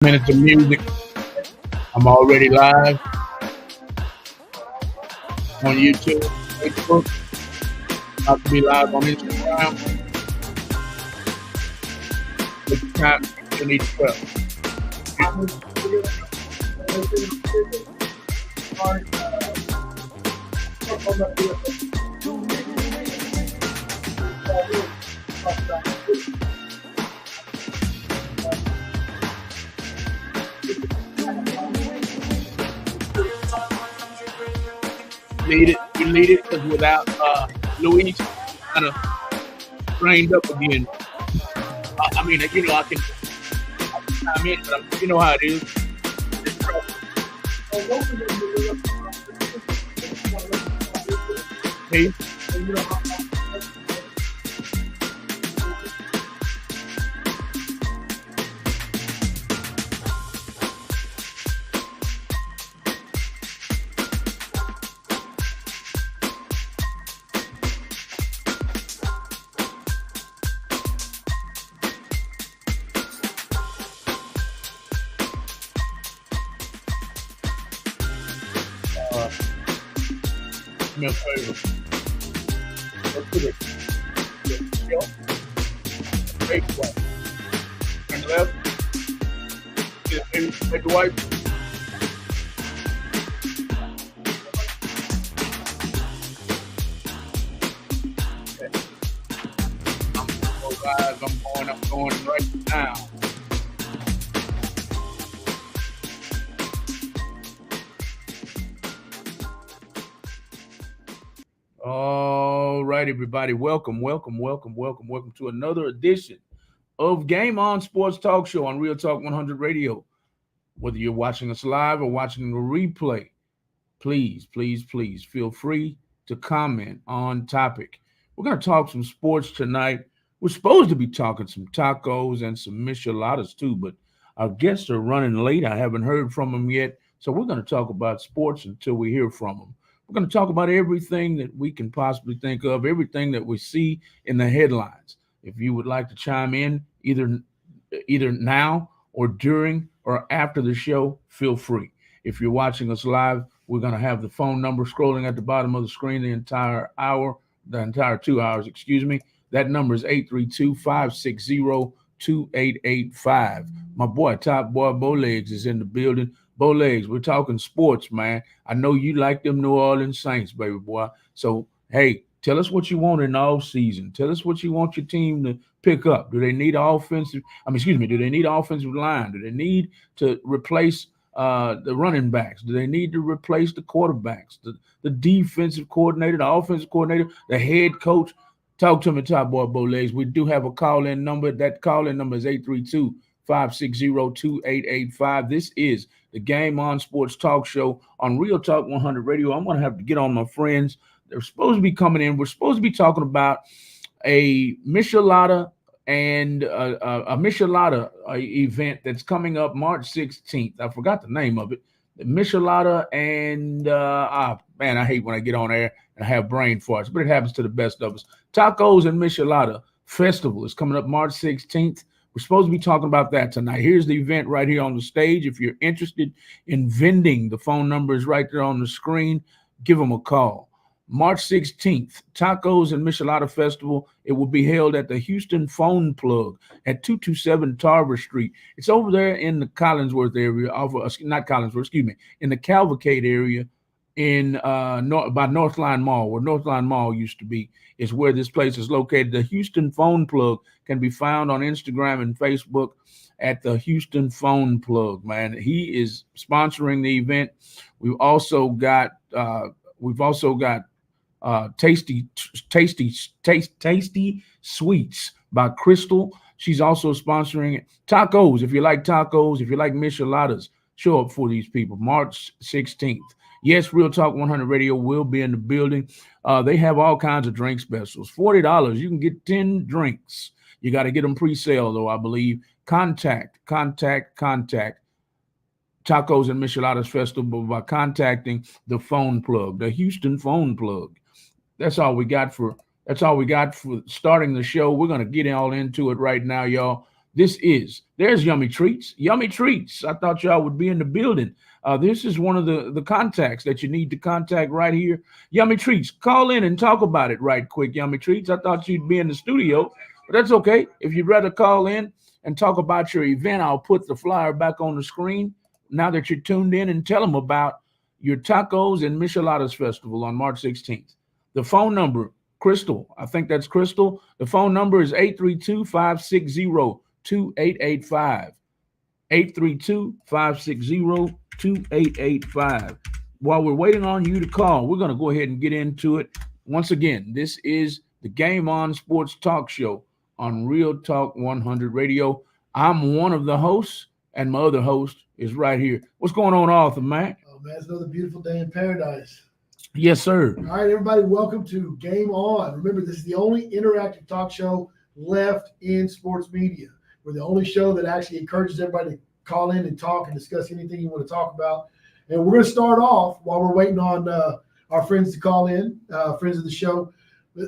Minutes of music. I'm already live on YouTube, Facebook. About to be live on Instagram. It's time you need to go. We need it because without Luis kind of trained up again. I mean, I can chime in, but you know how it is. Hey. Me a favor. Let's put it. Straight right. Turn left. Make the white. I'm going right now. All right, everybody. Welcome to another edition of Game On Sports Talk Show on Real Talk 100 Radio. Whether you're watching us live or watching the replay, please feel free to comment on topic. We're going to talk some sports tonight. We're supposed to be talking some tacos and some micheladas too, but our guests are running late. I haven't heard from them yet, so we're going to talk about sports until we hear from them. We're going to talk about everything that we can possibly think of, everything that we see in the headlines. If you would like to chime in either now or during or after the show, feel free. If you're watching us live, we're going to have the phone number scrolling at the bottom of the screen the entire 2 hours, That number is 832-560-2885. My boy, Top Boy Bowlegs is in the building. Bowlegs, we're talking sports, man. I know you like them New Orleans Saints, baby boy. So, hey, tell us what you want in the offseason. Tell us what you want your team to pick up. Do they need offensive line? Do they need to replace the running backs? Do they need to replace the quarterbacks, the defensive coordinator, the offensive coordinator, the head coach? Talk to me, Top Boy Bowlegs. We do have a call-in number. That call-in number is 832-560-2885. This is the Game On Sports Talk Show on Real Talk 100 Radio. I'm going to have to get on my friends. They're supposed to be coming in. We're supposed to be talking about a Michelada and a Michelada event that's coming up March 16th. I forgot the name of it. The Michelada and, man, I hate when I get on air and I have brain farts, but it happens to the best of us. Tacos and Michelada Festival is coming up March 16th. We're supposed to be talking about that tonight. Here's the event right here on the stage. If you're interested in vending, the phone number is right there on the screen. Give them a call. March 16th, Tacos and Michelada Festival. It will be held at the Houston Phone Plug at 227 Tarver Street. It's over there in the Collinsworth area, in the Cavalcade area by Northline Mall, where Northline Mall used to be, is where this place is located. The Houston Phone Plug can be found on Instagram and Facebook at the Houston Phone Plug, man. He is sponsoring the event. We've also got Tasty Sweets by Crystal. She's also sponsoring it. Tacos, if you like tacos, if you like micheladas, show up for these people. March 16th. Yes, Real Talk 100 Radio will be in the building. They have all kinds of drink specials. $40, you can get 10 drinks. You got to get them pre-sale, though, I believe. Contact Tacos and Micheladas Festival by contacting the phone plug, the Houston Phone Plug. That's all we got for starting the show. We're going to get all into it right now, y'all. There's Yummy Treats. Yummy Treats. I thought y'all would be in the building. This is one of the contacts that you need to contact right here. Yummy Treats. Call in and talk about it right quick, Yummy Treats. I thought you'd be in the studio, but that's okay. If you'd rather call in and talk about your event, I'll put the flyer back on the screen now that you're tuned in, and tell them about your tacos and Micheladas Festival on March 16th. The phone number, Crystal, I think that's Crystal. The phone number is 832-560-2885. 832-560-2885. While we're waiting on you to call, we're going to go ahead and get into it. Once again, this is the Game On Sports Talk Show on Real Talk 100 Radio. I'm one of the hosts, and my other host is right here. What's going on, Arthur Mac? Oh, man, it's another beautiful day in paradise. Yes, sir. All right, everybody, welcome to Game On. Remember, this is the only interactive talk show left in sports media. We're the only show that actually encourages everybody to call in and talk and discuss anything you want to talk about. And we're going to start off while we're waiting on our friends to call in, friends of the show.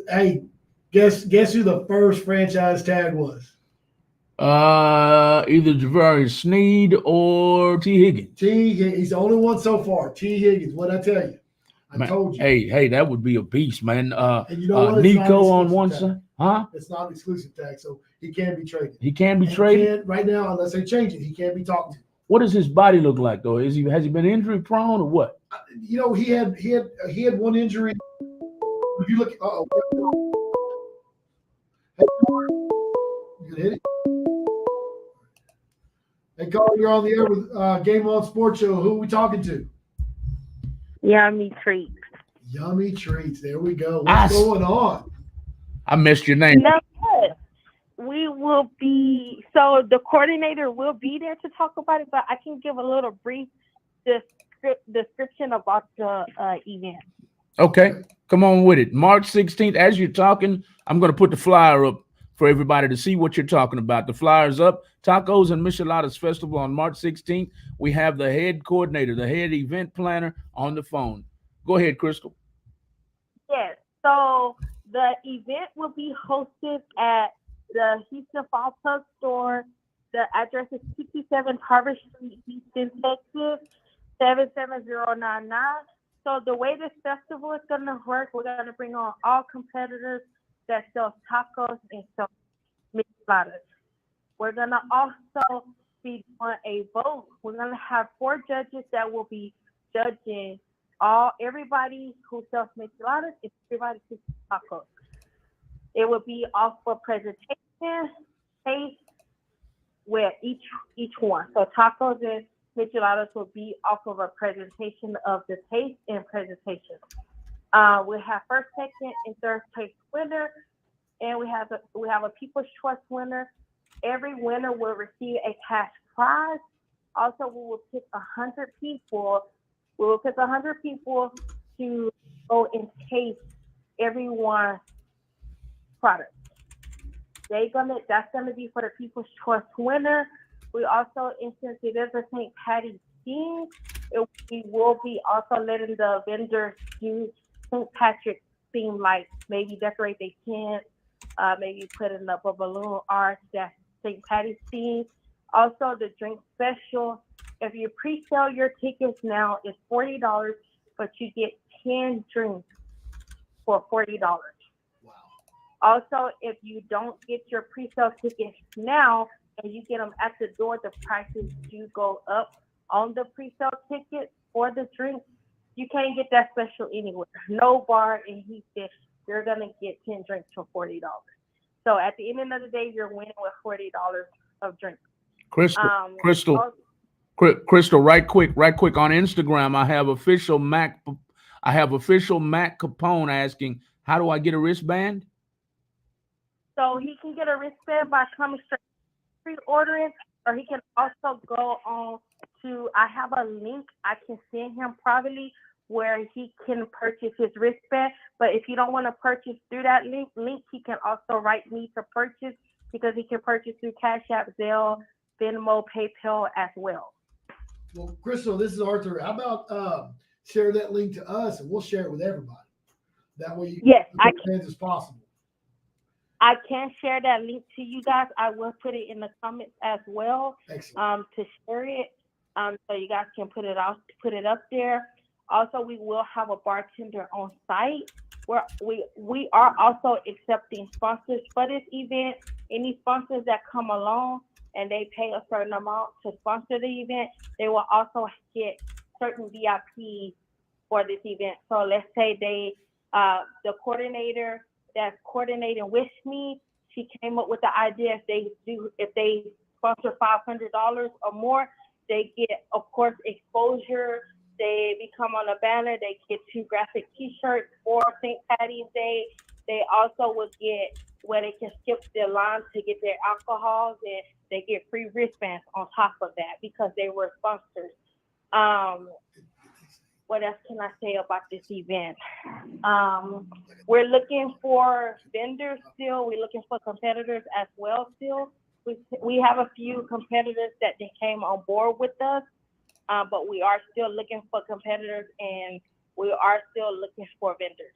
Hey, guess who the first franchise tag was? Either Javarius Sneed or T. Higgins. He's the only one so far. T. Higgins, what'd I tell you? I told you. Hey, that would be a beast, man. And you know what? Nico on one side. Huh? It's not an exclusive tag, so he can be traded. He can be traded? Right now, unless they change it, he can't be talked to. What does his body look like, though? Has he been injury prone or what? You know, he had one injury. If you look, you can hit it. Hey, Carl, you're on the air with Game On Sports Show. Who are we talking to? Yummy Treats. Yummy Treats. There we go. What's going on? I missed your name. No, we will be, so the coordinator will be there to talk about it, but I can give a little brief description about the event. Okay, come on with it. March 16th, as you're talking, I'm going to put the flyer up for everybody to see what you're talking about. The flyer's up. Tacos and Micheladas Festival on March 16th. We have the head coordinator, the head event planner on the phone. Go ahead, Crystal. Yes, so the event will be hosted at the Houston Fall Plug store. The address is 67 Harvard Street, Houston, Texas, 77099. So the way this festival is going to work, we're going to bring on all competitors that sell tacos and sell micheladas. We're going to also be doing a vote. We're going to have 4 judges that will be judging everybody who sells micheladas and everybody who sells tacos. It will be off for presentation, taste with each one. So tacos and micheladas will be off of a presentation of the taste and presentation. We have first, second, and third place winner, and we have a People's Choice winner. Every winner will receive a cash prize. Also, we will pick 100 people. We will pick 100 people to go and taste everyone's product. That's gonna be for the People's Choice winner. We also, since it is a St. Patty's theme, we will be also letting the vendors do St. Patrick's theme, like maybe decorate their tent, maybe putting up a balloon art that's St. Patty's theme. Also, the drink special. If you pre-sell your tickets now, it's $40, but you get 10 drinks for $40. Wow. Also, if you don't get your pre-sale tickets now and you get them at the door, the prices do go up on the pre-sale ticket for the drinks. You can't get that special anywhere. No bar in Houston, you're going to get 10 drinks for $40. So at the end of the day, you're winning with $40 of drinks. Crystal, right quick on Instagram, I have official Mac Capone asking, how do I get a wristband? So he can get a wristband by coming straight pre-ordering, or he can also go on to, I have a link I can send him privately where he can purchase his wristband. But if you don't want to purchase through that link, he can also write me to purchase, because he can purchase through Cash App, Zelle, Venmo, PayPal as well. Well, Crystal, this is Arthur. How about share that link to us and we'll share it with everybody? That way you can get as fans as possible. I can share that link to you guys. I will put it in the comments as well, Excellent. to share it, so you guys can put it up there. Also, we will have a bartender on site. Where we are also accepting sponsors for this event. Any sponsors that come along and they pay a certain amount to sponsor the event, they will also get certain VIP for this event. So let's say the coordinator that's coordinating with me, she came up with the idea if they sponsor $500 or more, they get, of course, exposure. They become on a banner. They get 2 graphic T-shirts for St. Patty's Day. They also will get where they can skip their line to get their alcohols, and they get free wristbands on top of that because they were sponsors. What else can I say about this event? We're looking for vendors still. We're looking for competitors as well still. We have a few competitors that they came on board with us, but we are still looking for competitors, and we are still looking for vendors.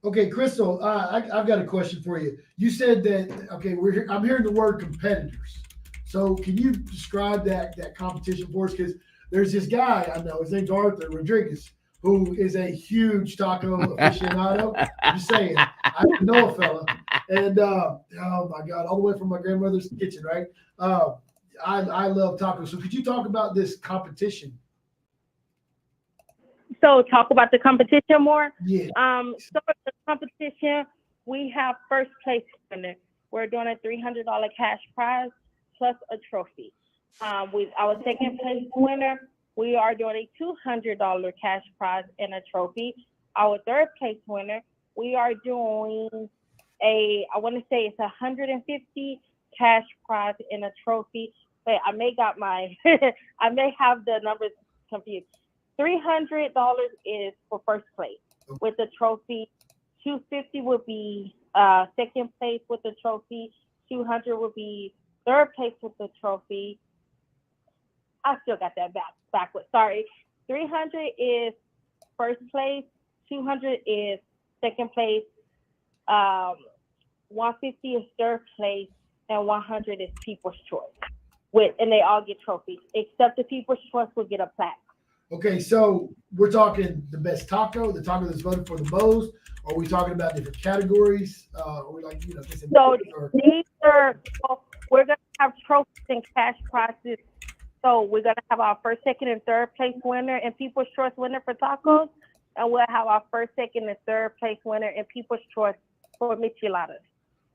Okay, Crystal, I've got a question for you. You said that, okay, I'm hearing the word competitors. So can you describe that competition for us? Because there's this guy I know, his name's Arthur Rodriguez, who is a huge taco aficionado. I'm just saying, I know a fella. And oh my God, all the way from my grandmother's kitchen, right? I love tacos. So could you talk about this competition? So talk about the competition more. Yeah. So for the competition, we have first place winner. We're doing a $300 cash prize plus a trophy. With our second place winner, we are doing a $200 cash prize and a trophy. Our third place winner, we are doing I want to say it's $150 cash prize and a trophy. But I may I may have the numbers confused. $300 is for first place with the trophy. $250 would be second place with the trophy. $200 would be third place with the trophy. I still got that backwards. Sorry. $300 is first place. $200 is second place. $150 is third place, and $100 is People's Choice. And they all get trophies, except the People's Choice will get a plaque. Okay, so we're talking the best taco, the taco that's voted for the most. Are we talking about different categories? Are we like, So we're going to have trophies and cash prizes. So we're going to have our first, second, and third place winner and People's Choice winner for tacos. And we'll have our first, second, and third place winner and People's Choice for micheladas.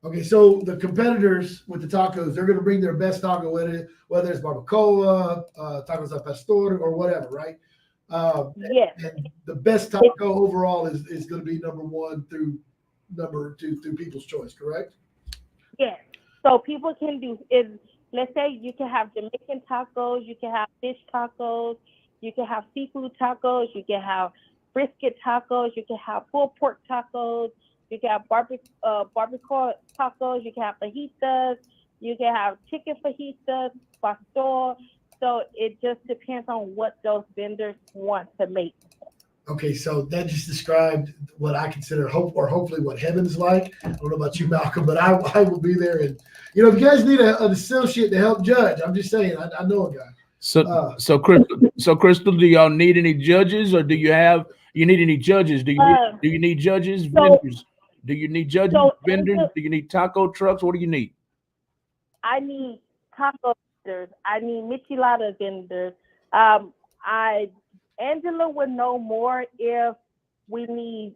Okay, so the competitors with the tacos, they're going to bring their best taco with it, whether it's barbacoa, tacos al pastor, or whatever, right? Yes. And the best taco overall is going to be number 1 through number 2 through People's Choice, correct? Yes. So people can let's say you can have Jamaican tacos, you can have fish tacos, you can have seafood tacos, you can have brisket tacos, you can have pulled pork tacos, you can have barbacoa tacos, you can have fajitas, you can have chicken fajitas, pastor. So it just depends on what those vendors want to make. Okay, so that just described what I consider hopefully what heaven's like. I don't know about you, Malcolm, but I will be there. And, if you guys need an associate to help judge, I'm just saying, I know a guy. So Crystal, do y'all need any judges, or you need any judges? Do you need judges, vendors? Do you need judges, vendors? Do you need taco trucks? What do you need? I need taco vendors. I need michelada vendors. Angela would know more if we need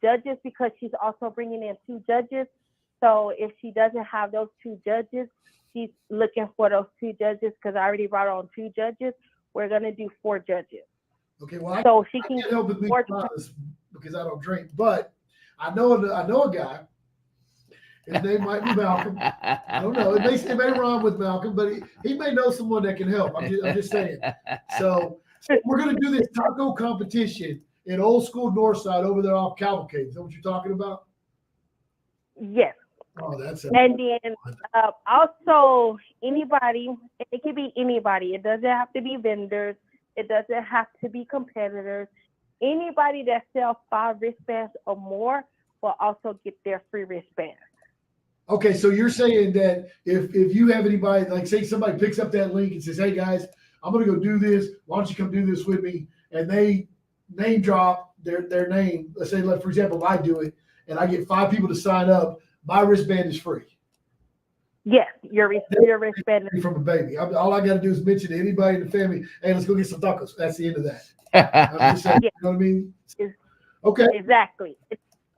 judges, because she's also bringing in 2 judges. So if she doesn't have those 2 judges, she's looking for those 2 judges, because I already brought on 2 judges. We're going to do 4 judges. Okay, well, so I can't help with micheladas because I don't drink, but I know a guy. His name might be Malcolm. I don't know. It may rhyme with Malcolm, but he may know someone that can help. I'm just saying. So we're going to do this taco competition in old school Northside over there off Cavalcade. Is that what you're talking about? Yes. Oh, that's it. And then also anybody, it can be anybody. It doesn't have to be vendors. It doesn't have to be competitors. Anybody that sells 5 wristbands or more will also get their free wristband. Okay, so you're saying that if you have anybody, like say somebody picks up that link and says, "Hey guys, I'm gonna go do this. Why don't you come do this with me?" And they name drop their name. Let's say, like for example, if I do it and I get 5 people to sign up, my wristband is free. Yes, your wristband. From a baby. All I got to do is mention to anybody in the family, "Hey, let's go get some tacos." That's the end of that. I'm just saying, Yeah. you know what I mean? Is- Okay. Exactly.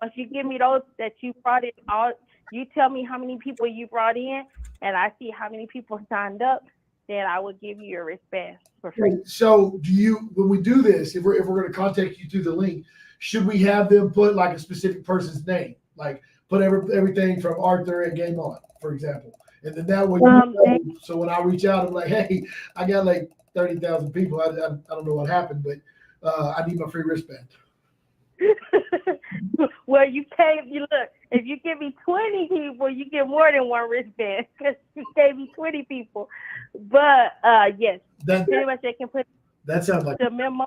Once you give me those that you brought in, all you tell me how many people you brought in, and I see how many people signed up, then I will give you your wristband for free. Okay, so do you, when we do this, if we're going to contact you through the link, should we have them put like a specific person's name, like put everything from Arthur at Game On, for example, and then that way, so when I reach out, I'm like, "Hey, I got like 30,000 people. I don't know what happened, but I need my free wristband." Well, you look. If you give me 20 people, you get more than one wristband because you gave me 20 people. But yes, pretty much they can put that sounds like the memo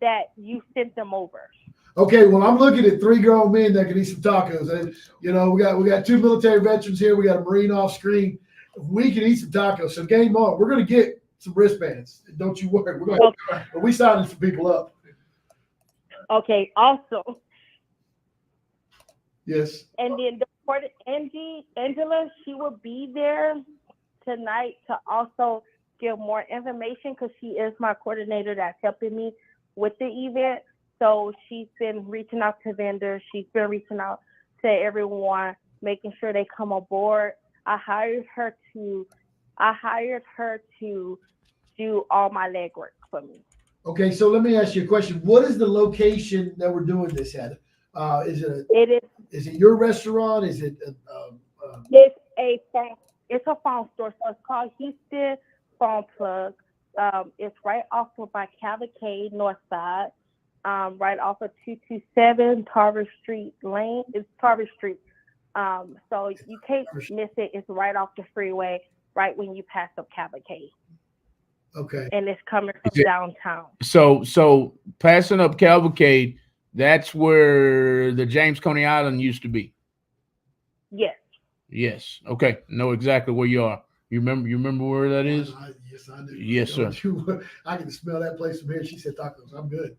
that you sent them over. Okay, well, I'm looking at 3 grown men that can eat some tacos. And, you know, we got 2 military veterans here. We got a Marine off screen. We can eat some tacos. So Game On, we're going to get some wristbands. Don't you worry. We're going to. We signing some people up. Okay. Also. Yes. And then the Angela, she will be there tonight to also give more information because she is my coordinator that's helping me with the event. So she's been reaching out to vendors. She's been reaching out to everyone, making sure they come aboard. I hired her to do all my legwork for me. Okay, so let me ask you a question. What is the location that we're doing this at? Is it your restaurant? Is it? It's a phone store. So it's called Houston Phone Plug. It's right off of by Cavalcade North Side. Right off of 227 Tarver Street Lane. It's Tarver Street. So you can't miss it. It's right off the freeway, right when you pass up Cavalcade. Okay. And it's coming from downtown. So passing up Cavalcade, that's where the James Coney Island used to be. Yes. Yes. Okay. Know exactly where you are. You remember where that is? Yes, I do. Yes, sir. I can smell that place from here. She said tacos. I'm good.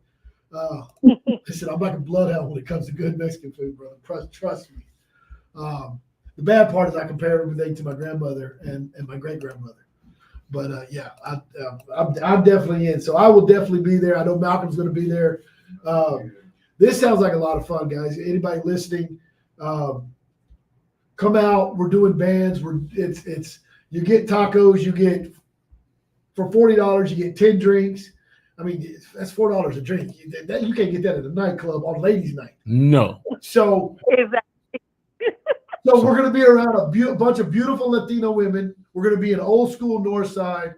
Listen, I'm like a bloodhound when it comes to good Mexican food, brother. Trust me. The bad part is I compare everything to my grandmother and my great grandmother. But yeah, I'm definitely in. So I will definitely be there. I know Malcolm's going to be there. This sounds like a lot of fun, guys. Anybody listening, come out. We're doing bands. It's you get tacos. You get for $40. You get 10 drinks. I mean, that's $4 a drink. You can't get that at a nightclub on ladies' night. No. So exactly. So we're going to be around a bunch of beautiful Latino women. We're going to be in old school North Side.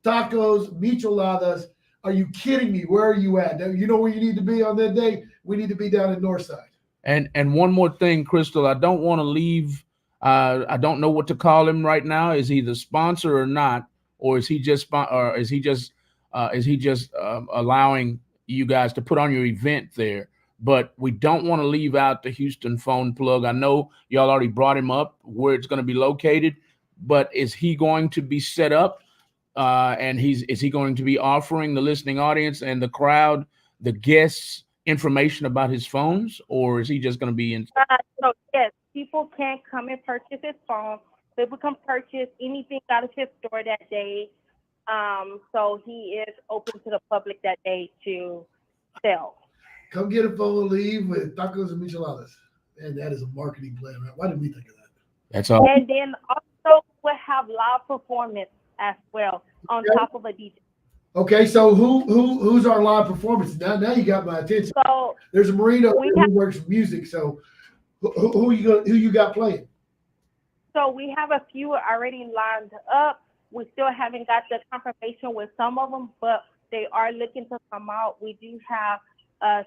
Tacos, micheladas. Are you kidding me? Where are you at? You know where you need to be on that day? We need to be down in North Side. And one more thing, Crystal, I don't want to leave. I don't know what to call him right now. Is he the sponsor or not, or is he just allowing you guys to put on your event there? But we don't want to leave out the Houston Phone Plug. I know y'all already brought him up where it's going to be located, but is he going to be set up? And is he going to be offering the listening audience and the crowd, the guests, information about his phones, or is he just going to be in? So yes, people can come and purchase his phone. People can purchase anything out of his store that day. So he is open to the public that day to sell. Come get a phone, leave with tacos and micheladas. And that is a marketing plan, right? Why did we think of that? That's all. And then also we'll have live performance as well on top of a DJ. Okay, so who's our live performance? Now you got my attention. So there's a Marino who works music. So who you got playing? So we have a few already lined up. We still haven't got the confirmation with some of them, but they are looking to come out. We do have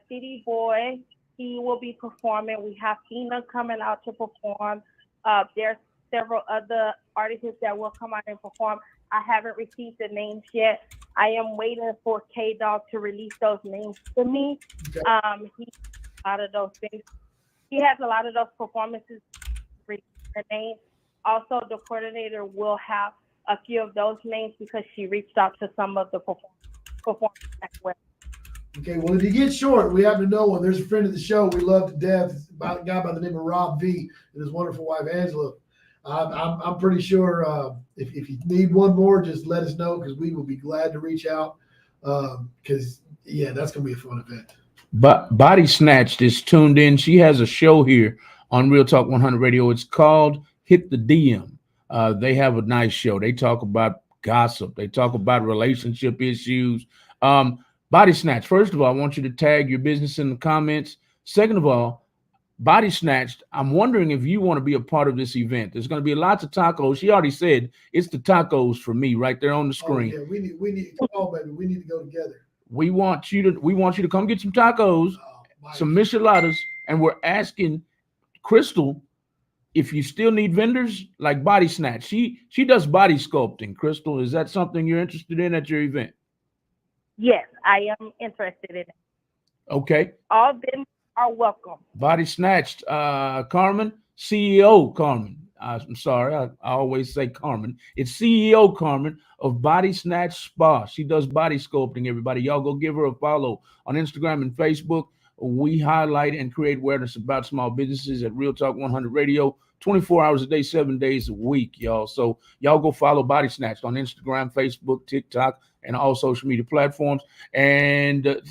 City Boy. He will be performing. We have Tina coming out to perform. There's several other artists that will come out and perform. I haven't received the names yet. I am waiting for K-Dog to release those names to me. Okay. He has a lot of those things. He has a lot of those performances. her names. Also, the coordinator will have a few of those names because she reached out to some of the performers as well. Okay, well, if you get short, we happen to know one. There's a friend of the show we love to death, it's about a guy by the name of Rob V. and his wonderful wife Angela. I'm pretty sure if you need one more, just let us know because we will be glad to reach out. Because that's gonna be a fun event. But Body Snatched is tuned in. She has a show here on Real Talk 100 Radio. It's called Hit the DM. They have a nice show. They talk about gossip. They talk about relationship issues. Body Snatch, first of all, I want you to tag your business in the comments. Second of all, Body Snatched, I'm wondering if you want to be a part of this event. There's going to be lots of tacos. She already said it's the tacos for me right there on the screen. Oh, yeah, we need come on, baby. We need to go together. We want you to come get some tacos, some micheladas, and we're asking Crystal if you still need vendors like Body Snatch. She does body sculpting. Crystal, is that something you're interested in at your event? Yes, I am interested in it. Okay. All vendors are welcome. Body Snatched, Carmen, CEO Carmen. I'm sorry, I always say Carmen. It's CEO Carmen of Body Snatch Spa. She does body sculpting, everybody. Y'all go give her a follow on Instagram and Facebook. We highlight and create awareness about small businesses at Real Talk 100 Radio, 24 hours a day, 7 days a week, y'all. So y'all go follow Body Snatched on Instagram, Facebook, TikTok, and all social media platforms. And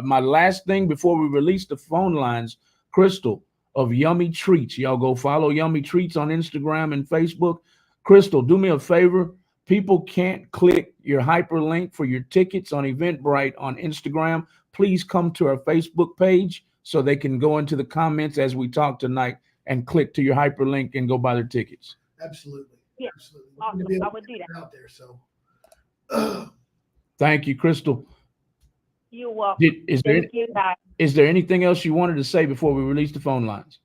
my last thing before we release the phone lines, Crystal of Yummy Treats. Y'all go follow Yummy Treats on Instagram and Facebook. Crystal, do me a favor. People can't click your hyperlink for your tickets on Eventbrite on Instagram. Please come to our Facebook page so they can go into the comments as we talk tonight and click to your hyperlink and go buy their tickets. Absolutely. Yeah. Absolutely. Awesome. I would do that. Out there, so. Thank you, Crystal. You're welcome. Is there anything else you wanted to say before we release the phone lines?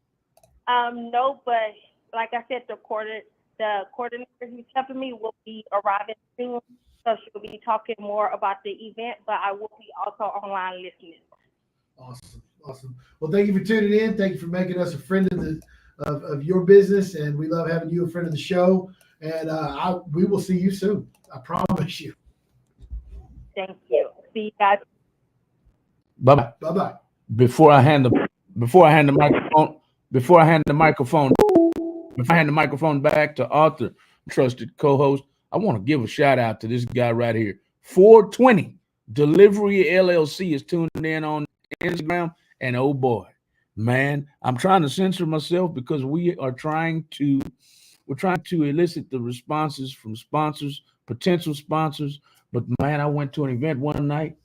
No, but like I said, the coordinator who's helping me will be arriving soon, so she'll be talking more about the event, but I will be also online listening. Awesome. Well, thank you for tuning in. Thank you for making us a friend of your business, and we love having you a friend of the show. And we will see you soon. I promise you. Thank you. See you guys. Bye-bye. Bye-bye. Before I hand the microphone back to Arthur, trusted co-host, I want to give a shout out to this guy right here. 420 Delivery LLC is tuned in on Instagram, and oh boy, man, I'm trying to censor myself because we're trying to elicit the responses from sponsors, potential sponsors. But man, I went to an event one night,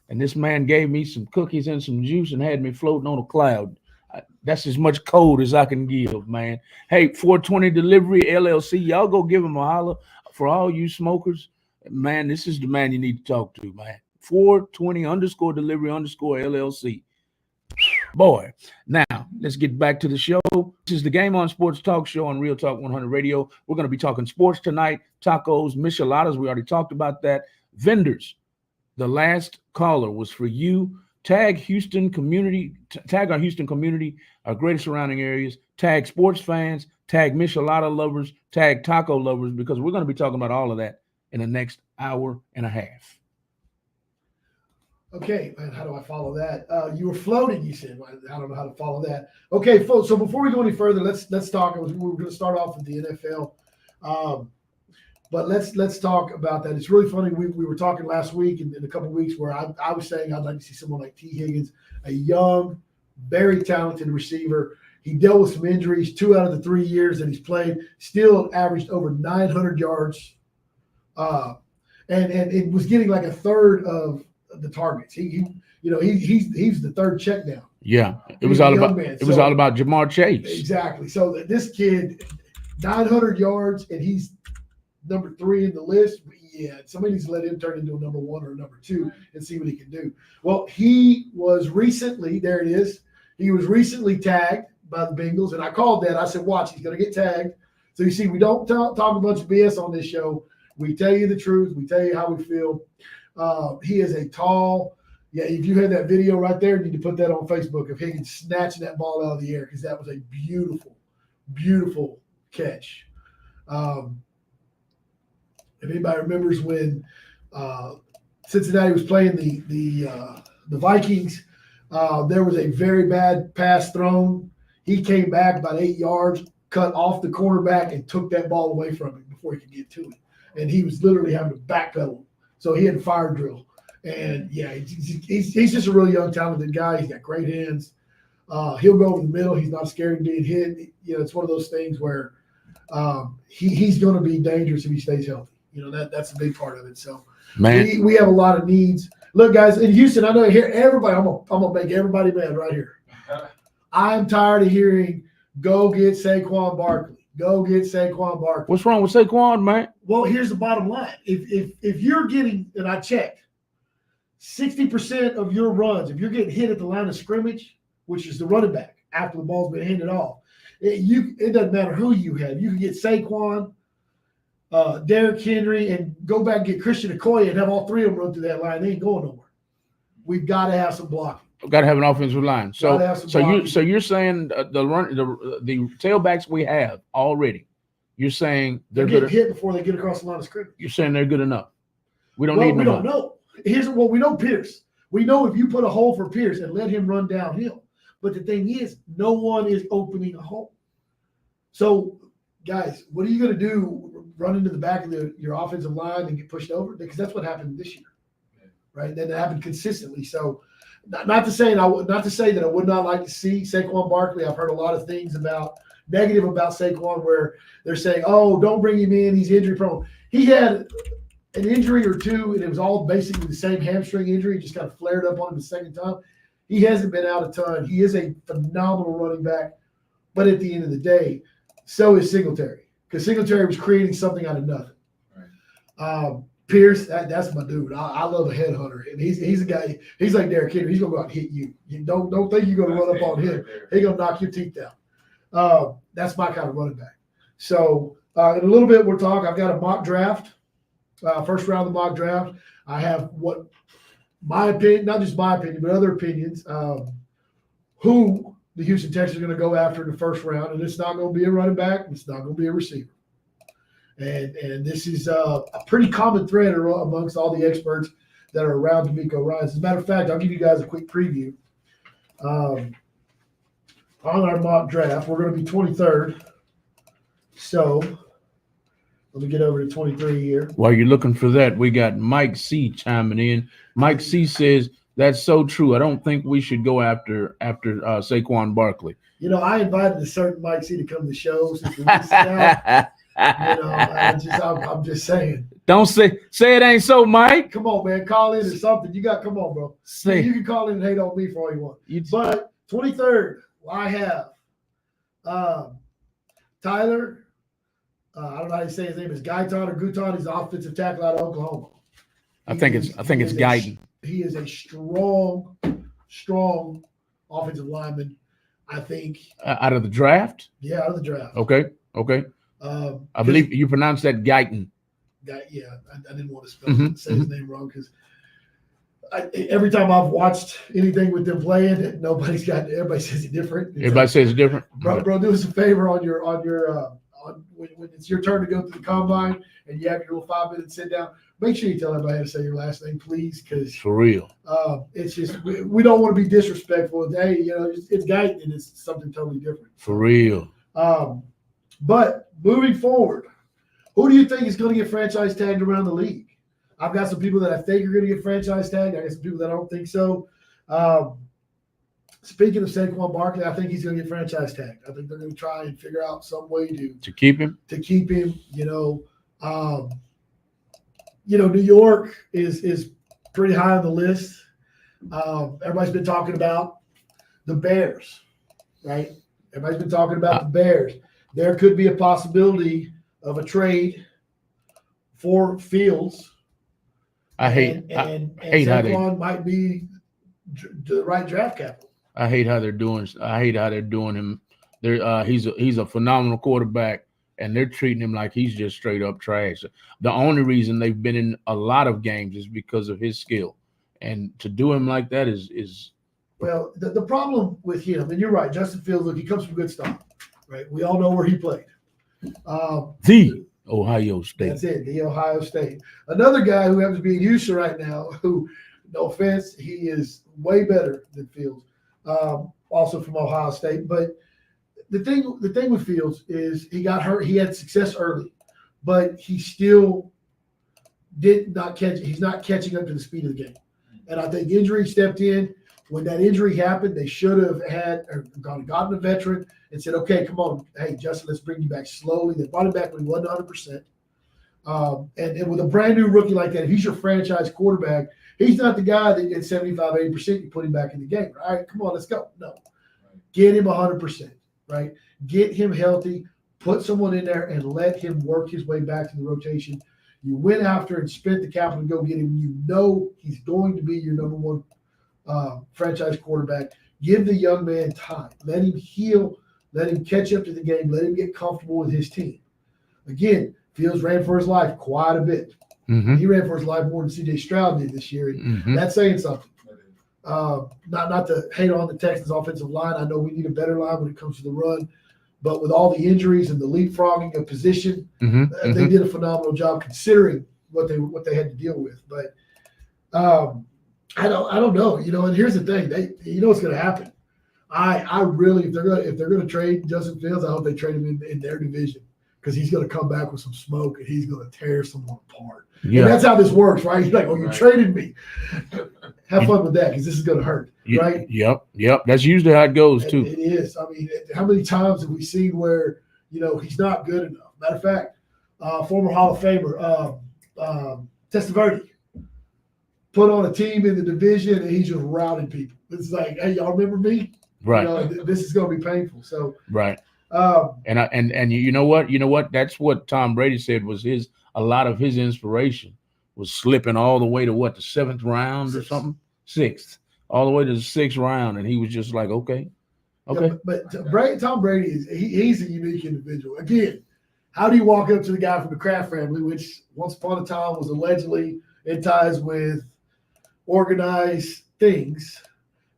and this man gave me some cookies and some juice and had me floating on a cloud. That's as much code as I can give, man. Hey, 420 Delivery LLC, y'all go give him a holler. For all you smokers, man, this is the man you need to talk to, man. 420_Delivery LLC. Boy, now let's get back to the show. This is the Game On Sports Talk Show on Real Talk 100 Radio. We're going to be talking sports tonight, tacos, micheladas. We already talked about that. Vendors. The last caller was for you. Tag Houston community, tag our Houston community, our greater surrounding areas, tag sports fans, tag michelada lovers, tag taco lovers, because we're going to be talking about all of that in the next hour and a half. Okay, man, how do I follow that? You were floating, you said. I don't know how to follow that. Okay, folks, so before we go any further, let's talk. We were going to start off with the NFL. But let's talk about that. It's really funny. We were talking last week and in a couple of weeks where I was saying I'd like to see someone like T. Higgins, a young, very talented receiver. He dealt with some injuries 2 out of the 3 years that he's played, still averaged over 900 yards, and it was getting like a third of the targets. He's the third check down. Yeah, it was all about Jamar Chase. Exactly. So this kid, 900 yards, and he's number 3 in the list. Yeah, somebody needs to let him turn into a number 1 or a number 2 and see what he can do. Well, he was recently tagged by the Bengals, and I called that. I said, watch, he's going to get tagged. So you see, we don't talk a bunch of BS on this show. We tell you the truth. We tell you how we feel. He is a tall, if you had that video right there, you need to put that on Facebook of Higgins snatching that ball out of the air, because that was a beautiful, beautiful catch. If anybody remembers when Cincinnati was playing the Vikings, there was a very bad pass thrown. He came back about 8 yards, cut off the cornerback, and took that ball away from him before he could get to it. And he was literally having to backpedal. So he had a fire drill. And, yeah, he's just a really young, talented guy. He's got great hands. He'll go over the middle. He's not scared of being hit. You know, it's one of those things where he's going to be dangerous if he stays healthy. You know, that's a big part of it. So Man, we have a lot of needs. Look, guys, in Houston, I know here everybody. I'm gonna make everybody mad right here. I'm tired of hearing, "Go get Saquon Barkley. Go get Saquon Barkley." what's wrong with Saquon, man? Well, here's the bottom line: if you're getting, and I checked, 60% of your runs, if you're getting hit at the line of scrimmage, which is the running back after the ball's been handed off, it doesn't matter who you have. You can get Saquon, Derrick Henry, and go back and get Christian Okoye and have all three of them run through that line. They ain't going nowhere. We've got to have some blocking. We've got to have an offensive line. Gotta have some blocking. So you're saying the tailbacks we have already. You're saying They're they're getting good. hit before they get across the line of scrimmage. You're saying they're good enough. We don't Well, need we no don't more. know. Here's what we know: Pierce. We know if you put a hole for Pierce and let him run downhill. But the thing is, no one is opening a hole. So, guys, what are you going to do? Run into the back of your offensive line and get pushed over? Because that's what happened this year, right? That happened consistently. So, not to say that I would not like to see Saquon Barkley. I've heard a lot of things negative about Saquon, where they're saying, "Oh, don't bring him in. He's injury prone." He had an injury or two, and it was all basically the same hamstring injury. It just kind of flared up on him the second time. He hasn't been out a ton. He is a phenomenal running back. But at the end of the day, so is Singletary. Because Singletary was creating something out of nothing. Right. Pierce, that's my dude. I love a headhunter. And he's a guy, he's like Derrick Henry. He's going to go out and hit you. You don't think you're going to run up on him. He's going to knock your teeth out. That's my kind of running back. So in a little bit, we'll talk. I've got a mock draft. First round of the mock draft. I have what my opinion, not just my opinion, but other opinions, who the Houston Texans are going to go after in the first round. And it's not going to be a running back. It's not going to be a receiver. And this is a pretty common thread amongst all the experts that are around D'Amico Ryans. As a matter of fact, I'll give you guys a quick preview. On our mock draft, we're going to be 23rd. So let me get over to 23 here. While you're looking for that, we got Mike C chiming in. Mike C says, "That's so true. I don't think we should go after Saquon Barkley." You know, I invited a certain Mike C to come to the show since we missed out. You know, I'm just saying. Don't say it ain't so, Mike. Come on, man. Call in or something. Come on, bro. You can call in and hate on me for all you want. But 23rd, I have Tyler. I don't know how you say his name. Is Guyton or Guton? He's the offensive tackle out of Oklahoma. I think it's Guyton. He is a strong offensive lineman. I think Out of the draft. Yeah, out of the draft. Okay. I believe you pronounced that Guyton. Yeah, I didn't want to say his name wrong because every time I've watched anything with them playing, everybody says it different. Everybody says it different. Bro, do us a favor on when it's your turn to go to the combine and you have your little 5-minute sit down. Make sure you tell everybody how to say your last name, please, because for real. It's just we don't want to be disrespectful. Hey, you know, it's Guyton and it's something totally different. For real. But moving forward, who do you think is going to get franchise tagged around the league? I've got some people that I think are going to get franchise tagged. I got some people that I don't think so. Speaking of Saquon Barkley, I think he's going to get franchise tagged. I think they're going to try and figure out some way to keep him. New York is pretty high on the list. Everybody's been talking about the Bears, right? Everybody's been talking about the Bears. There could be a possibility of a trade for Fields. I hate Saquon might be the right draft capital. I hate how they're doing him. He's a phenomenal quarterback, and they're treating him like he's just straight up trash. The only reason they've been in a lot of games is because of his skill, and to do him like that is well. The problem with him, and you're right, Justin Fields. Look, he comes from good stuff, right? We all know where he played. The Ohio State. That's it, the Ohio State. Another guy who happens to be in Houston right now, who, no offense, he is way better than Fields, also from Ohio State. But the thing with Fields is he got hurt. He had success early, but he still did not catch. He's not catching up to the speed of the game. And I think injury stepped in. When that injury happened, they should have gotten a veteran and said, okay, come on, hey, Justin, let's bring you back slowly. They brought him back when he wasn't 100%. And with a brand new rookie like that, if he's your franchise quarterback, he's not the guy that at 75, 80%, you put him back in the game. All right, come on, let's go. No. Get him 100%, right? Get him healthy, put someone in there, and let him work his way back to the rotation. You went after and spent the capital to go get him. You know he's going to be your number one franchise quarterback. Give the young man time. Let him heal. Let him catch up to the game. Let him get comfortable with his team. Again, Fields ran for his life quite a bit. Mm-hmm. He ran for his life more than C.J. Stroud did this year. And that's saying something. Not to hate on the Texans' offensive line. I know we need a better line when it comes to the run. But with all the injuries and the leapfrogging of position, they did a phenomenal job considering what they had to deal with. But I don't know, and here's the thing, what's going to happen. I really, if they're going to trade Justin Fields, I hope they trade him in their division, because he's going to come back with some smoke and he's going to tear someone apart. Yeah. And that's how this works, right? He's like, oh, you traded me. Have fun with that, because this is going to hurt, right? Yep. That's usually how it goes, too. It is. I mean, how many times have we seen where, he's not good enough? Matter of fact, former Hall of Famer, Testaverde, put on a team in the division and he's just routing people. It's like, hey, y'all remember me? Right. This is going to be painful. So right. And you know what? That's what Tom Brady said was a lot of his inspiration was slipping all the way to the 7th round or something, 6th, all the way to the 6th round, and he was just like, okay. Yeah, but Tom Brady he's a unique individual. Again, how do you walk up to the guy from the Kraft family, which once upon a time was allegedly in ties with organized things,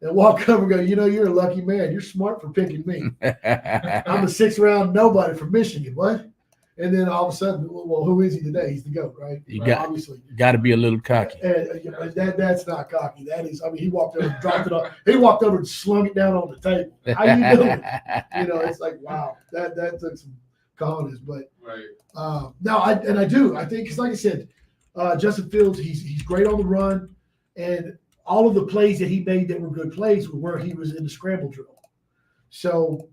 and walk over and go, you're a lucky man. You're smart for picking me. I'm a 6th round nobody from Michigan. What? And then all of a sudden, well, who is he today? He's the GOAT, right? Obviously. Got to be a little cocky. And that's not cocky. That is, he walked over and dropped it off. He walked over and slung it down on the table. How you doing? It's like, wow, that took some cojones. But I think, because like I said, Justin Fields, he's great on the run, and all of the plays that he made that were good plays were where he was in the scramble drill. So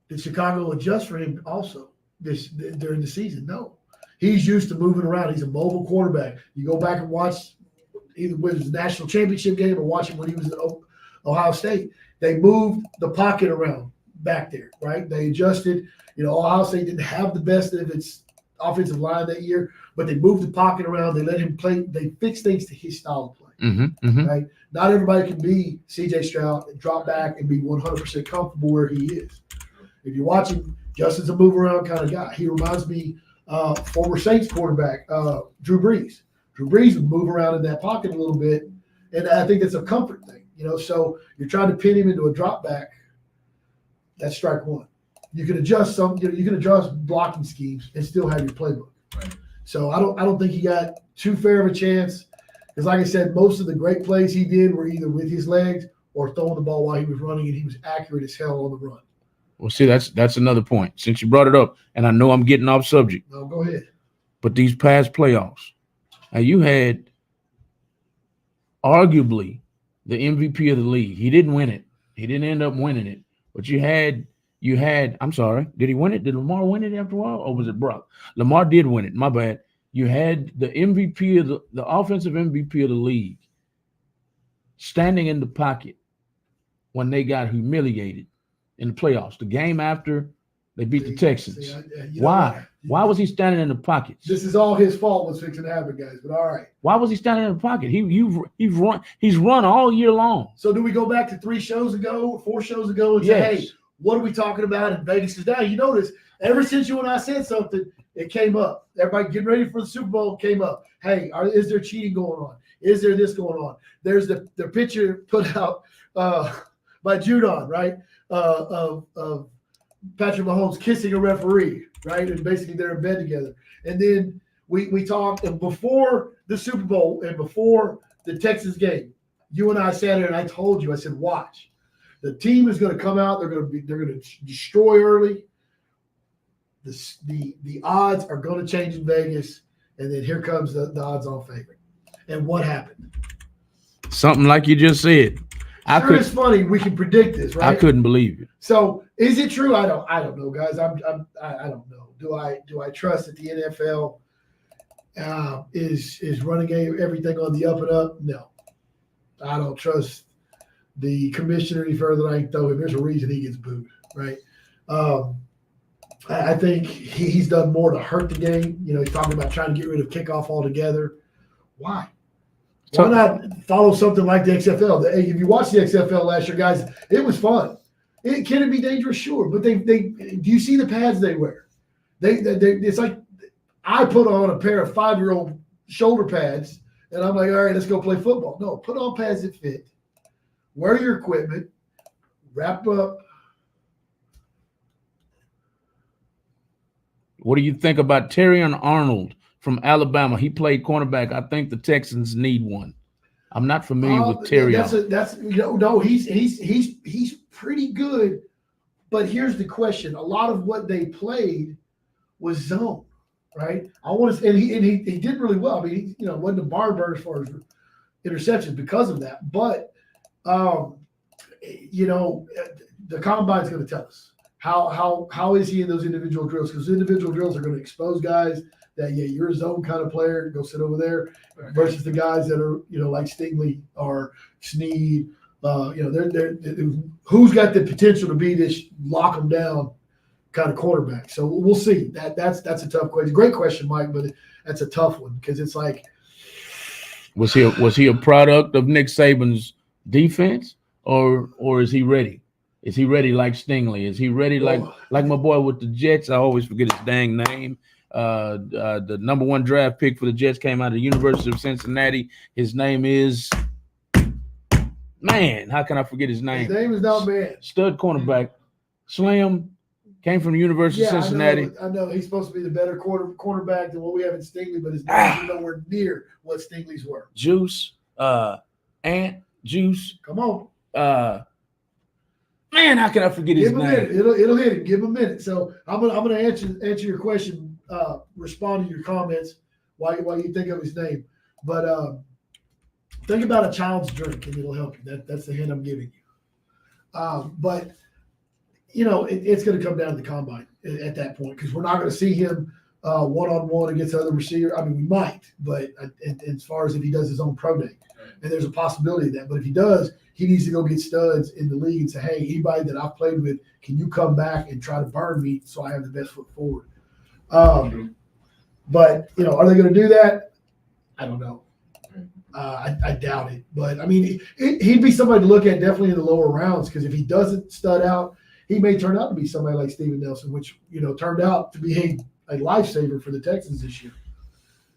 did Chicago adjust for him also during the season? No. He's used to moving around. He's a mobile quarterback. You go back and watch either with his national championship game or watch him when he was at Ohio State. They moved the pocket around back there, right? They adjusted. Ohio State didn't have the best of its offensive line that year, but they moved the pocket around. They let him play. They fixed things to his style of play, right? Not everybody can be C.J. Stroud and drop back and be 100% comfortable where he is. If you watch him, Justin's a move around kind of guy. He reminds me former Saints quarterback Drew Brees. Drew Brees would move around in that pocket a little bit, and I think it's a comfort thing. So you're trying to pin him into a drop back. That's strike one. You can adjust you can adjust blocking schemes and still have your playbook. Right. So I don't think he got too fair of a chance, because like I said, most of the great plays he did were either with his legs or throwing the ball while he was running, and he was accurate as hell on the run. Well, see, that's another point. Since you brought it up, and I know I'm getting off subject. No, go ahead. But these past playoffs, now you had arguably the MVP of the league. He didn't win it. He didn't end up winning it. But you had. I'm sorry. Did he win it? Did Lamar win it after a while, or was it Brock? Lamar did win it. My bad. You had the MVP of the offensive MVP of the league standing in the pocket when they got humiliated in the playoffs. The game after they beat the Texans. Why? Why was he standing in the pockets? This is all his fault. What's fixing to happen, guys? But all right. Why was he standing in the pocket? He's run all year long. So do we go back to 4 shows ago, and say, hey, what are we talking about in Vegas? Because now you notice ever since you and I said something, it came up. Everybody getting ready for the Super Bowl came up. Hey, is there cheating going on? Is there this going on? There's the picture put out by Judon, right? Of Patrick Mahomes kissing a referee, right? And basically they're in bed together. And then we talked, and before the Super Bowl and before the Texas game, you and I sat there and I told you, I said, watch. The team is going to come out. They're going to destroy early. The odds are going to change in Vegas, and then here comes the odds-on favorite. And what happened? Something like you just said. It's funny. We can predict this, right? I couldn't believe it. So is it true? I don't know, guys. I don't know. Do I trust that the NFL is running everything on the up and up? No, I don't trust the commissioner any further than I can throw him. There's a reason he gets booed, right? I think he's done more to hurt the game. You know, he's talking about trying to get rid of kickoff altogether. Why? Why not follow something like the XFL? If you watched the XFL last year, guys, it was fun. Can it be dangerous? Sure, but they do you see the pads they wear? It's like I put on a pair of 5-year-old shoulder pads, and I'm like, all right, let's go play football. No, put on pads that fit. Wear your equipment. Wrap up. What do you think about Terrion Arnold from Alabama? He played cornerback. I think the Texans need one. I'm not familiar with Terrion. No, he's pretty good. But here's the question: a lot of what they played was zone, right? And he did really well. I mean, he wasn't a barn burner as far as interceptions because of that. But the combine's going to tell us how is he in those individual drills, because individual drills are going to expose guys that you're a zone kind of player, go sit over there, versus the guys that are like Stingley or Snead. They're who's got the potential to be this lock them down kind of quarterback. So we'll see. That's a tough question. Great question, Mike, but that's a tough one because it's like, was he a product of Nick Saban's defense, or is he ready? Is he ready like Stingley? Is he ready like my boy with the Jets? I always forget his dang name. The number 1 draft pick for the Jets came out of the University of Cincinnati. His name is how can I forget his name? His name is not man. Stud cornerback. Slim came from the University of Cincinnati. I know he's supposed to be the better cornerback than what we have in Stingley, but his name is nowhere near what Stingley's were. Juice, Juice. Come on. How can I forget his name? It'll hit him. Give him a minute. So I'm gonna answer your question. Respond to your comments while you think of his name. But think about a child's drink, and it'll help you. That's the hint I'm giving you. But it's going to come down to the combine at that point, because we're not going to see him one-on-one against other receivers. I mean, we might, but as far as if he does his own pro day, and there's a possibility of that. But if he does, he needs to go get studs in the league and say, hey, anybody that I've played with, can you come back and try to burn me so I have the best foot forward? But, are they going to do that? I don't know. I doubt it. But, I mean, he'd be somebody to look at definitely in the lower rounds, because if he doesn't stud out, he may turn out to be somebody like Steven Nelson, which, turned out to be a lifesaver for the Texans this year.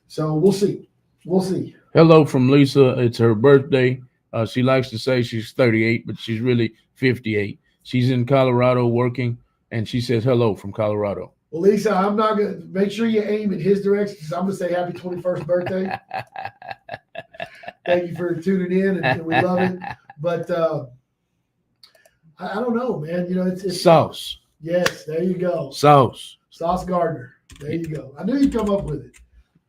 So we'll see. We'll see. Hello from Lisa. It's her birthday. She likes to say she's 38, but she's really 58. She's in Colorado working, and she says hello from Colorado. Well, Lisa, I'm not going to make sure you aim in his direction, because I'm going to say happy 21st birthday. Thank you for tuning in, and we love it. But I don't know, man. It's Sauce. Yes, there you go. Sauce Gardner. There you go. I knew you'd come up with it.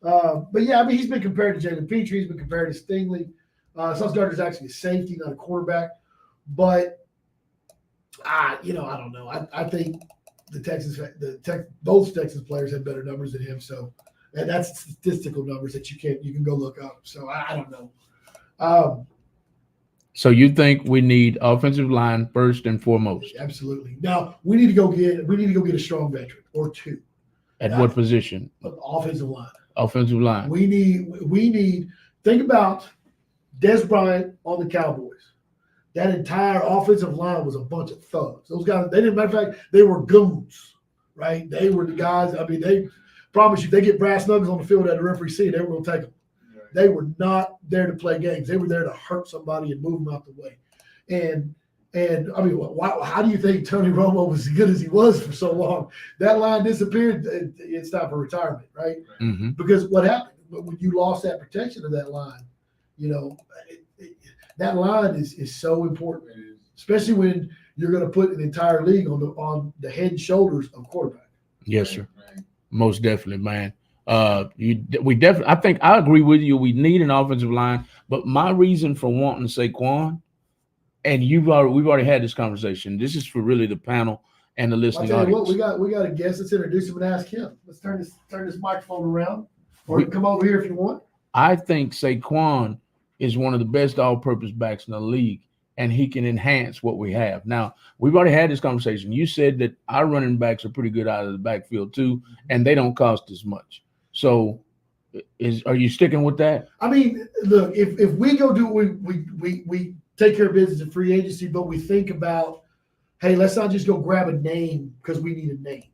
But yeah, I mean, he's been compared to Jalen Petrie. He's been compared to Stingley. Sauce Gardner's actually a safety, not a quarterback. But I don't know. I think both Texas players have better numbers than him. So that's statistical numbers that you can go look up. So I don't know. So you think we need offensive line first and foremost? Absolutely. Now we need to go get a strong veteran or two. At what position? Offensive line. Offensive line. We need. Think about Des Bryant on the Cowboys. That entire offensive line was a bunch of thugs. Those guys, matter of fact, they were goons, right? They were the guys. I mean, they promise you, they get brass knuckles on the field at the referee seat, they were going to take them. They were not there to play games. They were there to hurt somebody and move them out the way. And And I mean, how do you think Tony Romo was as good as he was for so long? That line disappeared. It's time for retirement, right? Mm-hmm. Because what happened when you lost that protection of that line, that line is so important, especially when you're going to put an entire league on the head and shoulders of quarterback. Yes, sir. Right. Most definitely, man. I think I agree with you. We need an offensive line, but my reason for wanting Saquon, and we've already had this conversation. This is for really the panel and the listening audience. We got a guest. Let's introduce him and ask him. Let's turn this microphone around, or you can come over here if you want. I think Saquon is one of the best all-purpose backs in the league, and he can enhance what we have. Now, we've already had this conversation. You said that our running backs are pretty good out of the backfield too, and they don't cost as much. So, are you sticking with that? I mean, look, if we go do we take care of business in free agency, but we think about, hey, let's not just go grab a name because we need a name.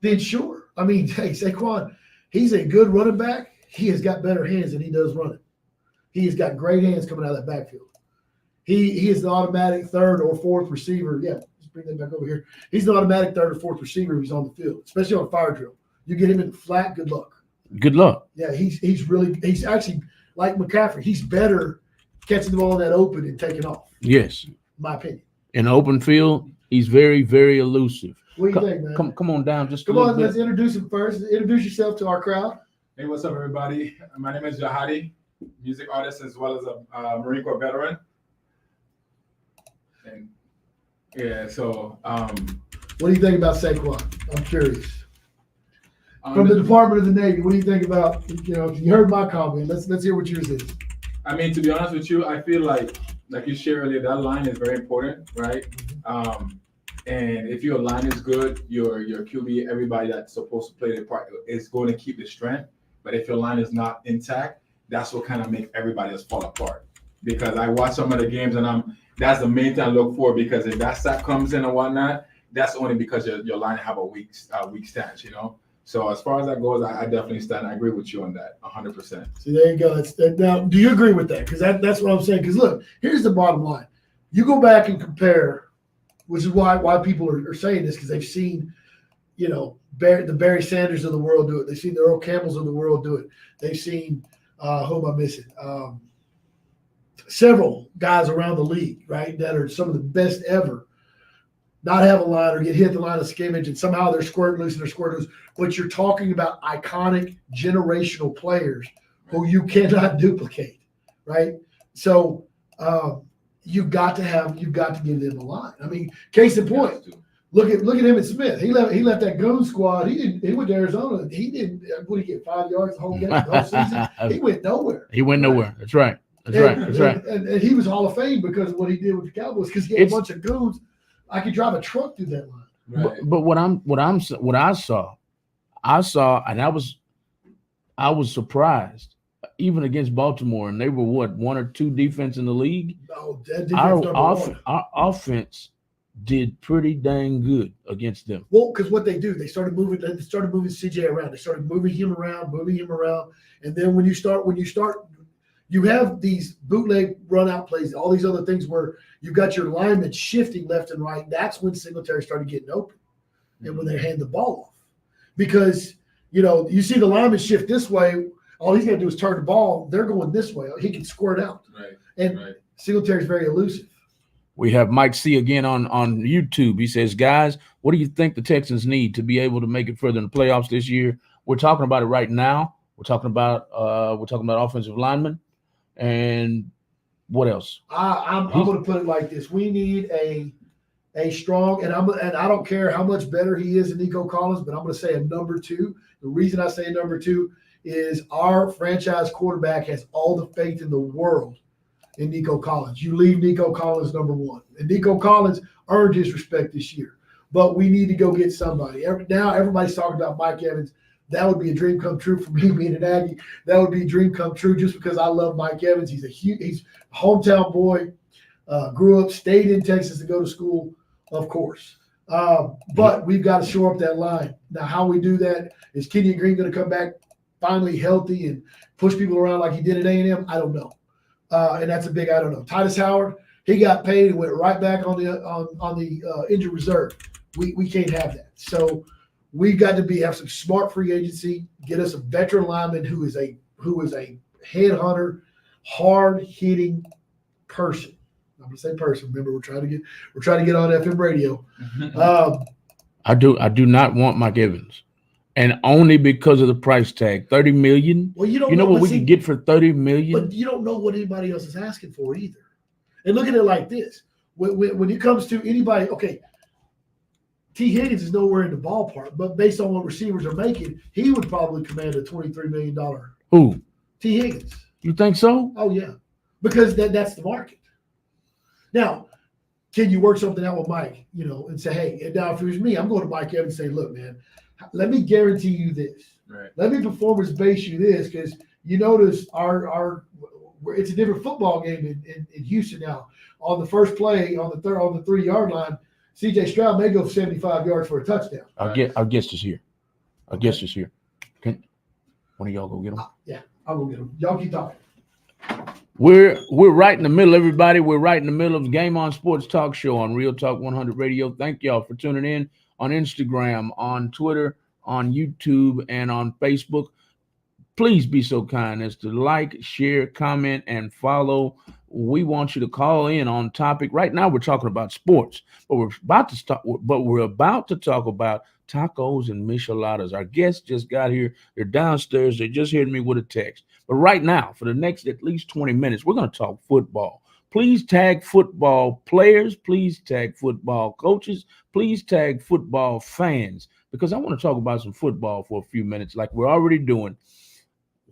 Then sure. I mean, hey, Saquon, he's a good running back. He has got better hands than he does running. He has got great hands coming out of that backfield. He is the automatic third or fourth receiver. Yeah, let's bring that back over here. He's the automatic third or fourth receiver if he's on the field, especially on a fire drill. You get him in the flat, good luck. Good luck. Yeah, he's actually like McCaffrey. He's better catching the ball in that open and taking off. Yes. In my opinion. In the open field, he's very, very elusive. What do you think, man? Come on down. Come on, let's introduce him first. Introduce yourself to our crowd. Hey, what's up, everybody? My name is Jahadi, music artist as well as a Marine Corps veteran. And yeah, so what do you think about Saquon? I'm curious. From the Department of the Navy, what do you think about? You heard my comment. Let's hear what yours is. I mean, to be honest with you, I feel like you shared earlier, that line is very important, right? And if your line is good, your QB, everybody that's supposed to play their part is going to keep the strength. But if your line is not intact, that's what kind of makes everybody else fall apart. Because I watch some of the games and that's the main thing I look for, because if that sack comes in and whatnot, that's only because your line have a weak stance, So as far as that goes, I definitely stand. I agree with you on that, 100%. See, there you go. Now, do you agree with that? Because that's what I'm saying. Because look, here's the bottom line. You go back and compare, which is why people are saying this, because they've seen, the Barry Sanders of the world do it. They've seen the Earl Campbells of the world do it. They've seen, who am I missing? Several guys around the league, right, that are some of the best ever, not have a line or get hit the line of scrimmage and somehow they're squirt loose and they're squirt loose. But you're talking about iconic generational players who you cannot duplicate, right? So you've got to give them a line. I mean, case in point, look at him at Smith. He left that goon squad. He went to Arizona. He didn't. What did he get? 5 yards the whole game, the whole season. He went nowhere. He went nowhere. That's right. That's right. And he was Hall of Fame because of what he did with the Cowboys. Because he had a bunch of goons. I could drive a truck through that line. Right. But what I saw, and I was surprised, even against Baltimore, and they were one or two defense in the league. No, that defense our offense did pretty dang good against them. Well, because what they do, they started moving CJ around. They started moving him around, and then when you start. You have these bootleg run-out plays, all these other things where you've got your linemen shifting left and right. That's when Singletary started getting open and when they hand the ball off. Because, you see the linemen shift this way, all he's got to do is turn the ball. They're going this way. He can squirt out. Right. And Singletary's very elusive. We have Mike C. again on YouTube. He says, guys, what do you think the Texans need to be able to make it further in the playoffs this year? We're talking about it right now. We're talking about offensive linemen. And what else? I'm going to put it like this: we need a strong, and I don't care how much better he is than Nico Collins, but I'm going to say a number two. The reason I say number two is our franchise quarterback has all the faith in the world in Nico Collins. You leave Nico Collins number one, and Nico Collins earned his respect this year. But we need to go get somebody. Now everybody's talking about Mike Evans. That would be a dream come true for me being an Aggie. That would be a dream come true just because I love Mike Evans. He's a hometown boy, grew up, stayed in Texas to go to school, of course. But we've got to shore up that line. Now, how we do that, is Kenyon Green going to come back finally healthy and push people around like he did at A&M? I don't know. And that's a big I don't know. Titus Howard, He got paid and went right back on the injured reserve. We can't have that. So we've got to have some smart free agency. Get us a veteran lineman who is a headhunter, hard hitting person. I'm gonna say person. Remember, we're trying to get on FM radio. I do not want Mike Evans, and only because of the price tag, $30 million. Well, you know what we can get for $30 million, but you don't know what anybody else is asking for either. And look at it like this: when it comes to anybody, okay, T. Higgins is nowhere in the ballpark, but based on what receivers are making, he would probably command a $23 million. Who? T. Higgins. You think so? Oh yeah, because that's the market. Now, can you work something out with Mike, and say, hey, and now if it was me, I'm going to Mike Evans and say, look, man, let me guarantee you this. Right. Let me performance base you this, because you notice it's a different football game in Houston now. On the first play, on the 3-yard line, C.J. Stroud may go 75 yards for a touchdown. Our guest is here. Our guest is here. Can one of y'all go get him? Yeah, I'll go get him. Y'all keep talking. We're right in the middle, everybody. We're right in the middle of the Game On Sports Talk Show on Real Talk 100 Radio. Thank y'all for tuning in on Instagram, on Twitter, on YouTube, and on Facebook. Please be so kind as to like, share, comment, and follow. We want you to call in on topic. Right now, we're talking about sports, but we're about to talk about tacos and micheladas. Our guests just got here. They're downstairs. They just heard me with a text. But right now, for the next at least 20 minutes, we're going to talk football. Please tag football players. Please tag football coaches. Please tag football fans, because I want to talk about some football for a few minutes like we're already doing.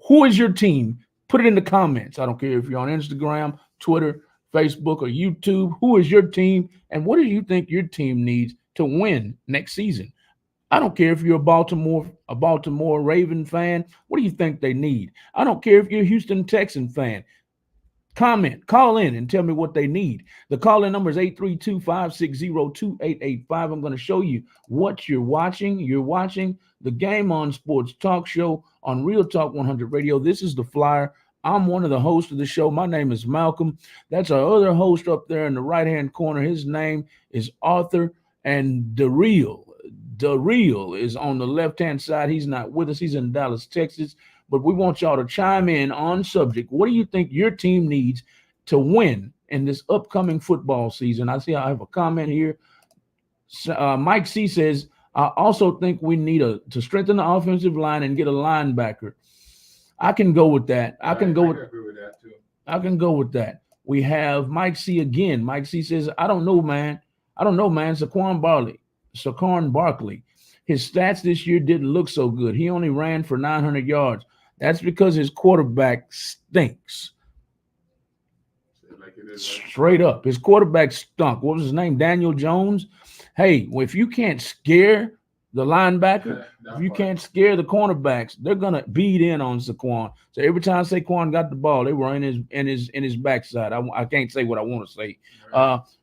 Who is your team? Put it in the comments. I don't care if you're on Instagram, Twitter, Facebook, or YouTube. Who is your team, and what do you think your team needs to win next season? I don't care if you're a Baltimore Raven fan. What do you think they need? I don't care if you're a Houston Texan fan. Comment, call in, and tell me what they need. The call-in number is 832-560-2885. I'm going to show you what you're watching. You're watching the Game On Sports Talk Show on Real Talk 100 Radio. This is The Flyer. I'm one of the hosts of the show. My name is Malcolm. That's our other host up there in the right-hand corner. His name is Arthur, and Daryl is on the left-hand side. He's not with us. He's in Dallas, Texas. But we want y'all to chime in on subject. What do you think your team needs to win in this upcoming football season? I see I have a comment here. Mike C says, I also think we need to strengthen the offensive line and get a linebacker. I can go with that. I can agree with that too. I can go with that. We have Mike C again. Mike C says, I don't know, man. Saquon Barkley. His stats this year didn't look so good. He only ran for 900 yards. That's because his quarterback stinks. Straight up. His quarterback stunk. What was his name? Daniel Jones. Hey, if you can't scare the linebacker, if you can't scare the cornerbacks, they're gonna beat in on Saquon. So every time Saquon got the ball, they were in his backside. I can't say what I want to say.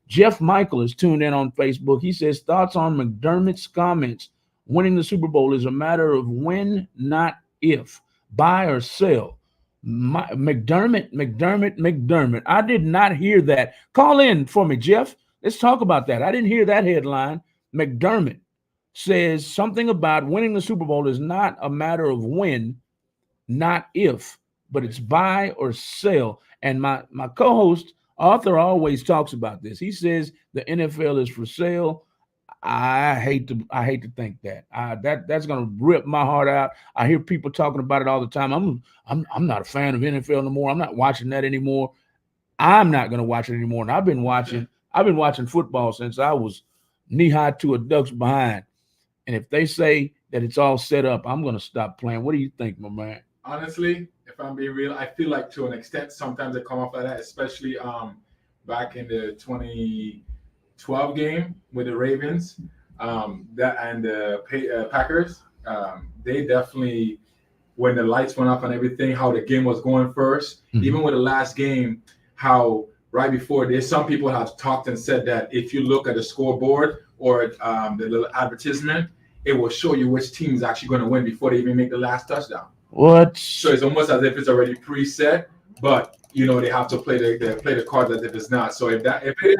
Jeff Michael is tuned in on Facebook. He says, thoughts on McDermott's comments. Winning the Super Bowl is a matter of when, not if. Buy or sell. McDermott. I did not hear that. Call in for me, Jeff. Let's talk about that. I didn't hear that headline. McDermott says something about winning the Super Bowl is not a matter of when, not if, but it's buy or sell. And my co-host, Arthur, always talks about this. He says the NFL is for sale. I hate to think that. That's gonna rip my heart out. I hear people talking about it all the time. I'm not a fan of NFL anymore. I'm not watching that anymore. I'm not gonna watch it anymore. And I've been watching football since I was knee high to a duck's behind. And if they say that it's all set up, I'm gonna stop playing. What do you think, my man? Honestly, if I'm being real, I feel like to an extent sometimes they come off like that, especially back in the 2012 game with the Ravens, that and the Packers. They definitely, when the lights went off and everything, how the game was going first, even with the last game, how right before this, some people have talked and said that if you look at the scoreboard or the little advertisement, it will show you which team is actually going to win before they even make the last touchdown. What? So it's almost as if it's already preset. But they have to play the card that it is not. So if it is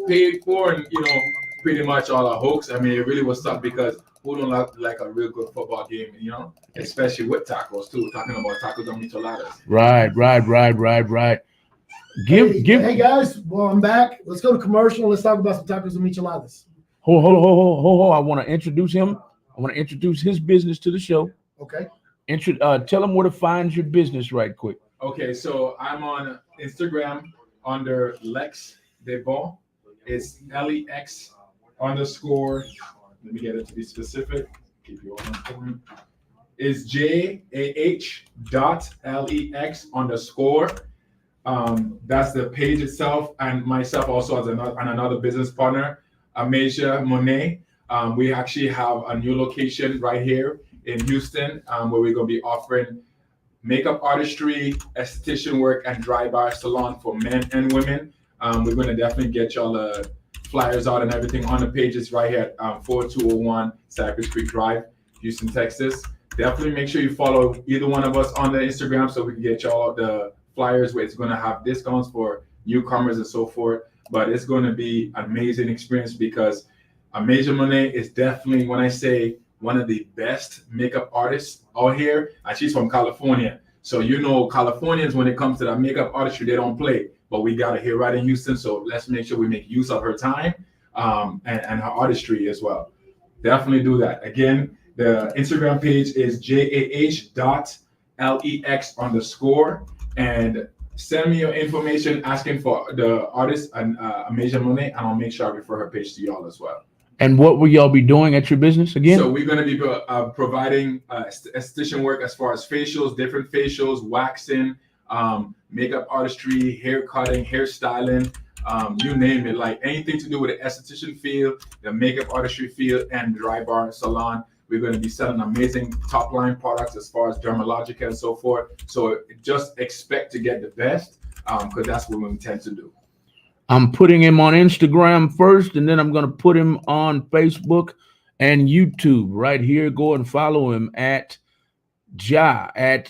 paid for and pretty much all a hoax, I mean, it really was suck because who don't like a real good football game, especially with tacos too. Talking about tacos on micheladas. Right. Hey guys, well, I'm back. Let's go to commercial. Let's talk about some tacos and micheladas. Hold. I want to introduce him. I want to introduce his business to the show. Okay. Tell them where to find your business right quick. Okay, so I'm on Instagram under Lex Devon. It's LEX _. Let me get it to be specific. Keep you on my phone. Is JAH.LEX _. That's the page itself, and myself also as another business partner, Amasia Monet. We actually have a new location right here in Houston, where we're going to be offering makeup artistry, esthetician work, and dry bar salon for men and women. We're going to definitely get y'all the flyers out and everything on the pages right here at 4201 Cypress Creek Drive, Houston, Texas. Definitely make sure you follow either one of us on the Instagram so we can get y'all the flyers where it's going to have discounts for newcomers and so forth. But it's going to be an amazing experience because Amasia Monet is definitely, when I say, one of the best makeup artists out here, and she's from California. So Californians, when it comes to that makeup artistry, they don't play. But we got her here right in Houston, so let's make sure we make use of her time and her artistry as well. Definitely do that. Again, the Instagram page is JAH.LEX _, and send me your information asking for the artist and Amasia Monet, and I'll make sure I refer her page to y'all as well. And what will y'all be doing at your business again? So we're going to be providing esthetician work as far as facials, different facials, waxing, makeup artistry, hair cutting, hair styling, you name it, like anything to do with the esthetician field, the makeup artistry field, and dry bar salon. We're going to be selling amazing top line products as far as Dermalogica and so forth. So just expect to get the best because that's what we intend to do. I'm putting him on Instagram first, and then I'm going to put him on Facebook and YouTube right here. Go and follow him at JAH.LEX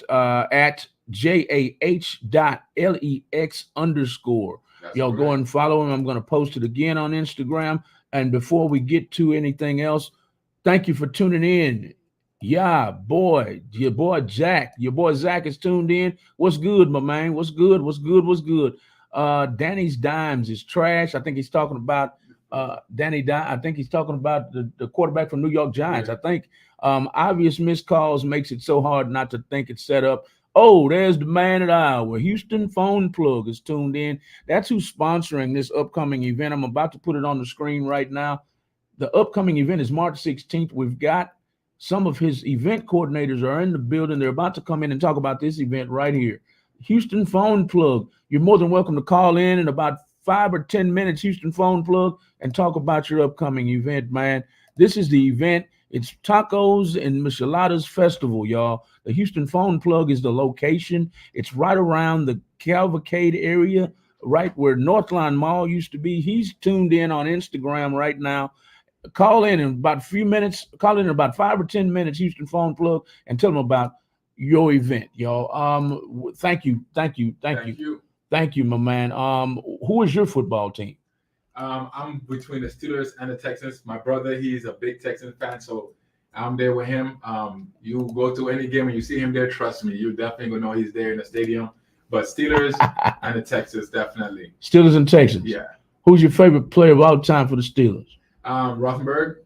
_. Y'all go and follow him. I'm going to post it again on Instagram. And before we get to anything else, thank you for tuning in. Yeah, boy, your boy Zach is tuned in. What's good, my man? What's good? Danny's Dimes is trash. I think he's talking about Danny Dimes. I think he's talking about the quarterback from New York Giants. I think obvious missed calls makes it so hard not to think it's set up. Oh, there's the man of the hour. Houston Phone Plug is tuned in. That's who's sponsoring this upcoming event. I'm about to put it on the screen right now. The upcoming event is March 16th. We've got some of his event coordinators are in the building. They're about to come in and talk about this event right here. Houston Phone Plug. You're more than welcome to call in about 5 or 10 minutes, Houston Phone Plug, and talk about your upcoming event, man. This is the event. It's Tacos and Micheladas Festival, y'all. The Houston Phone Plug is the location. It's right around the Cavalcade area, right where Northline Mall used to be. He's tuned in on Instagram right now. Call in about a few minutes. Call in about 5 or 10 minutes, Houston Phone Plug, and tell them about your event, y'all. Thank you, my man. Who is your football team? I'm between the Steelers and the Texans. My brother, he's a big Texan fan, so I'm there with him. You go to any game and you see him there, trust me, you definitely gonna know he's there in the stadium. But Steelers and the Texans, definitely. Steelers and Texans. Yeah. Who's your favorite player of all time for the Steelers? Rothenberg.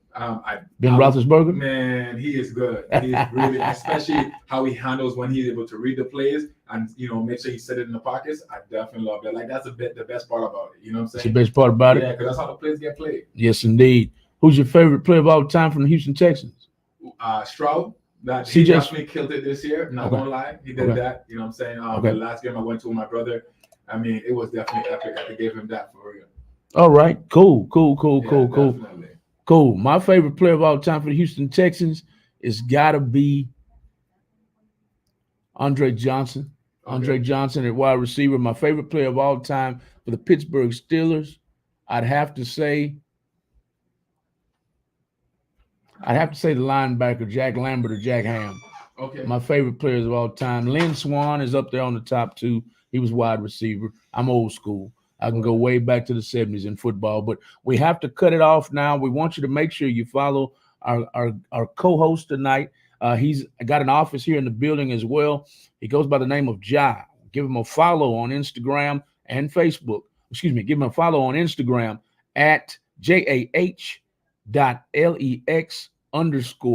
Ben Roethlisberger? Man, he is good. He's really, especially how he handles when he's able to read the plays and make sure he set it in the pockets. I definitely love that. Like that's the best part about it. You know what I'm saying? That's the best part about it. Yeah, because that's how the plays get played. Yes, indeed. Who's your favorite player of all time from the Houston Texans? Stroud. He definitely killed it this year. Not gonna lie, he did that. You know what I'm saying? The last game I went to with my brother, I mean, it was definitely epic. I could give him that for real. All right, cool. Definitely. Cool. My favorite player of all time for the Houston Texans is gotta be Andre Johnson. Okay. Andre Johnson at wide receiver. My favorite player of all time for the Pittsburgh Steelers, I'd have to say the linebacker Jack Lambert or Jack Ham. Okay. My favorite players of all time. Lynn Swann is up there on the top two. He was wide receiver. I'm old school. I can go way back to the 70s in football, but we have to cut it off now. We want you to make sure you follow our co-host tonight. He's got an office here in the building as well. He goes by the name of Ja. Give him a follow on Instagram and Facebook. Excuse me, give him a follow on Instagram at JAH.LEX_.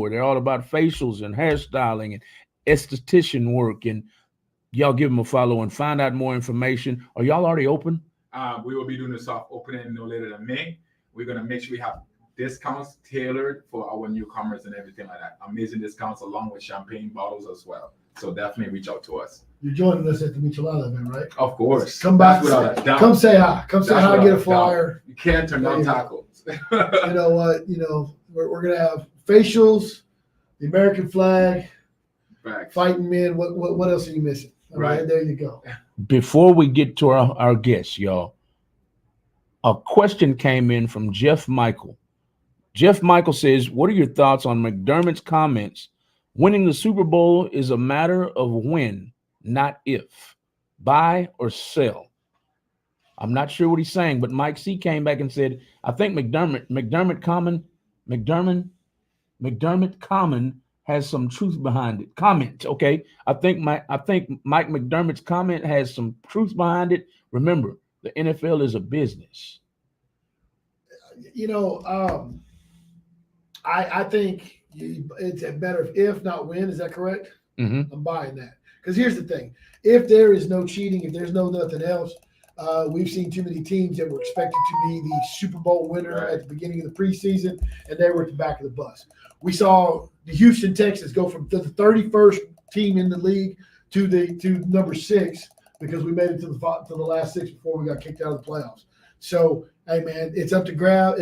They're all about facials and hairstyling and esthetician work. And y'all give them a follow and find out more information. Are y'all already open? We will be doing the soft opening no later than May. We're going to make sure we have discounts tailored for our newcomers and everything like that. Amazing discounts along with champagne bottles as well. So definitely reach out to us. You're joining us at the Michelada event, right? Of course. Come back. Come say hi. Come say hi. Get a flyer. You can't turn down tacos. You know what? We're gonna have facials, the American flag, fighting men. What else are you missing? Right, there you go. Before we get to our guests, y'all, a question came in from Jeff Michael. Jeff Michael says, what are your thoughts on McDermott's comments? Winning the Super Bowl is a matter of when, not if. Buy or sell. I'm not sure what he's saying, but Mike C came back and said, I think McDermott comment has some truth behind it. Comment, okay? I think Mike McDermott's comment has some truth behind it. Remember, the NFL is a business. I think it's better if not when. Is that correct? Mm-hmm. I'm buying that. Because here's the thing. If there is no cheating, if there's no nothing else, we've seen too many teams that were expected to be the Super Bowl winner at the beginning of the preseason, and they were at the back of the bus. We saw the Houston Texans go from the 31st team in the league to number 6 because we made it to the last 6 before we got kicked out of the playoffs. So, hey man, it's up for grabs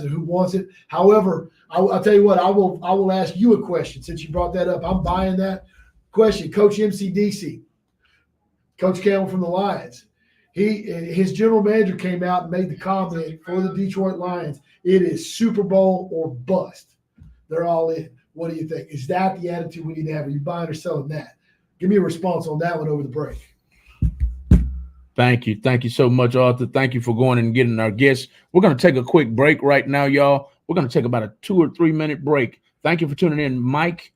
and who wants it. However, I'll tell you what, I will ask you a question since you brought that up. I'm buying that question. Coach MCDC, Coach Campbell from the Lions. His general manager came out and made the comment for the Detroit Lions. It is Super Bowl or bust. They're all in. What do you think? Is that the attitude we need to have? Are you buying or selling that? Give me a response on that one over the break. Thank you. Thank you so much, Arthur. Thank you for going and getting our guests. We're going to take a quick break right now, y'all. We're going to take about a 2 or 3 minute break. Thank you for tuning in, Mike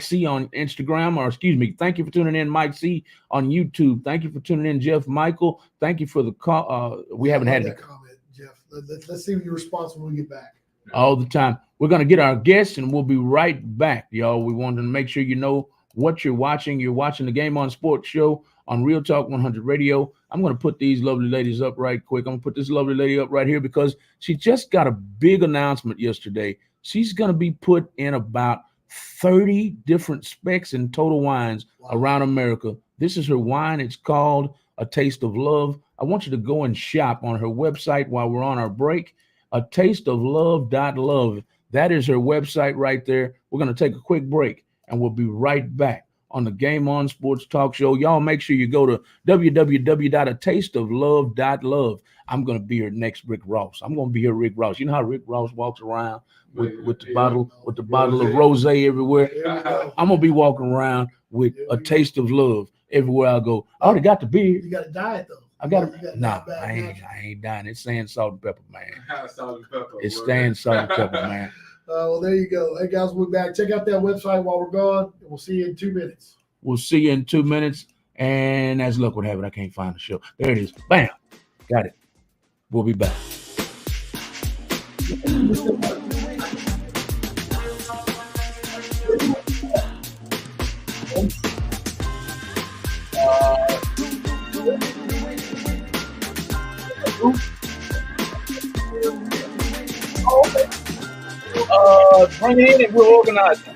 C on Instagram, or excuse me. Thank you for tuning in, Mike C on YouTube. Thank you for tuning in, Jeff Michael. Thank you for the call. We haven't had that comment, Jeff. Let's see your response when we get back. All the time. We're going to get our guests and we'll be right back, y'all. We wanted to make sure you know what you're watching. You're watching the Game On Sports show on Real Talk 100 Radio. I'm going to put these lovely ladies up right quick. I'm going to put this lovely lady up right here because she just got a big announcement yesterday. She's going to be put in about 30 different specs and total wines around America. This is her wine. It's called A Taste of Love. I want you to go and shop on her website while we're on our break. atasteoflove.love. That is her website right there. We're going to take a quick break and we'll be right back on the Game On Sports Talk Show. Y'all make sure you go to www.atasteoflove.love. I'm going to be here next Rick Ross. I'm going to be here Rick Ross. You know how Rick Ross walks around with the bottle of rosé everywhere? I'm going to be walking around with a taste of love everywhere I go. I already got the beer. You got to diet though. I ain't dying. It's saying salt and pepper, man. Salt and pepper. It's saying salt and pepper, man. Well, there you go. Hey, guys, we'll be back. Check out that website while we're gone. And we'll see you in 2 minutes. We'll see you in 2 minutes. And as luck would have it, I can't find the show. There it is. Bam. Got it. We'll be back. Bring it in and we'll organize it.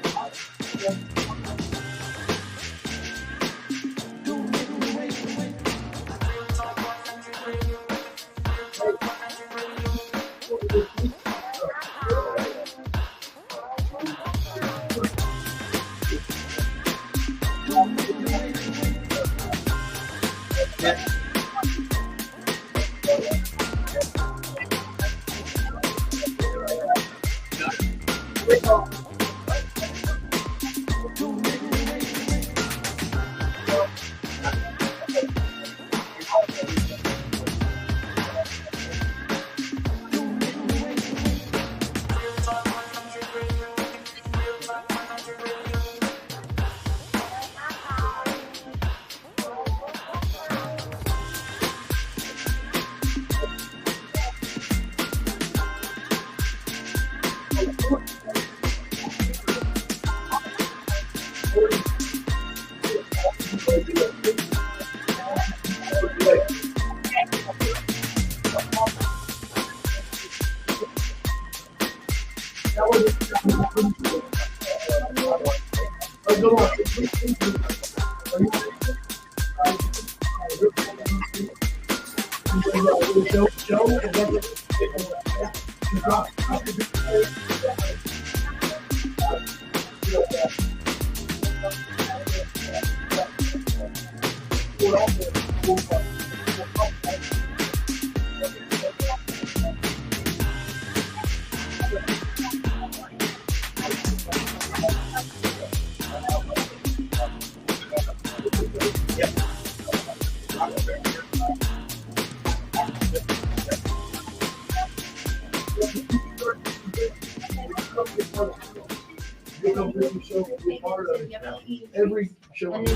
Every show. All right,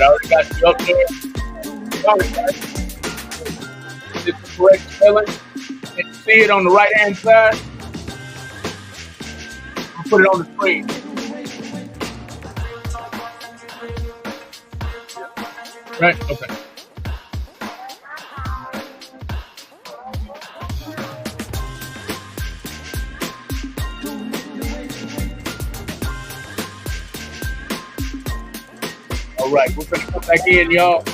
I already got you up there. All right. Is this the correct spelling? Can you see it on the right-hand side? I'll put it on the screen. Right? Okay. All right, we're gonna come back in, y'all.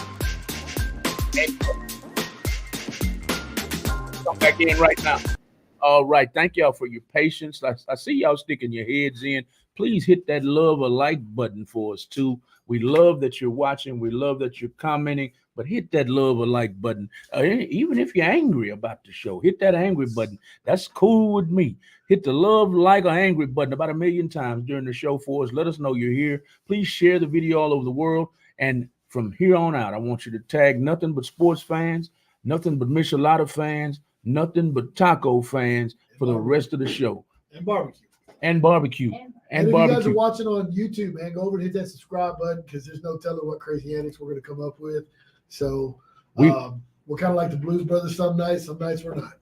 Come back in right now. All right, thank y'all for your patience. I see y'all sticking your heads in. Please hit that love or like button for us too. We love that you're watching. We love that you're commenting, but hit that love or like button. Even if you're angry about the show, hit that angry button. That's cool with me. Hit the love, like, or angry button about 1,000,000 times during the show for us. Let us know you're here. Please share the video all over the world. And from here on out, I want you to tag nothing but sports fans, nothing but Michelada fans, nothing but taco fans for the rest of the show. And barbecue. And barbecue. And if you guys are watching on YouTube, man, go over and hit that subscribe button because there's no telling what crazy antics we're going to come up with. So we're kind of like the Blues Brothers some nights we're not.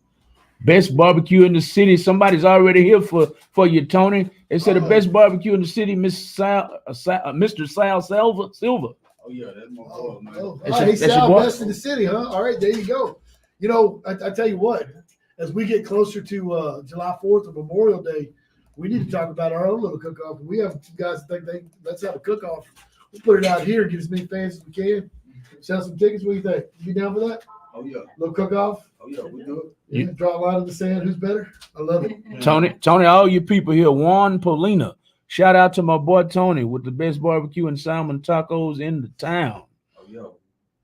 Best barbecue in the city. Somebody's already here for you, Tony. They said the best barbecue in the city, Mr. Sal Silva. Oh, yeah, that's my boy, man. All right, he's Sal, best in the city, huh? All right, there you go. You know, I tell you what, as we get closer to July 4th or Memorial Day, we need to talk about our own little cook-off. We have some guys that think let's have a cook-off. We'll put it out here, get as many fans as we can. Sell some tickets. What do you think? You be down for that? Oh, yeah. Little cook-off? Oh, yeah, we do it. Yeah, draw a line in the sand. Who's better? I love it. Tony, all you people here, Juan Polina. Shout out to my boy Tony with the best barbecue and salmon tacos in the town. Oh, yeah.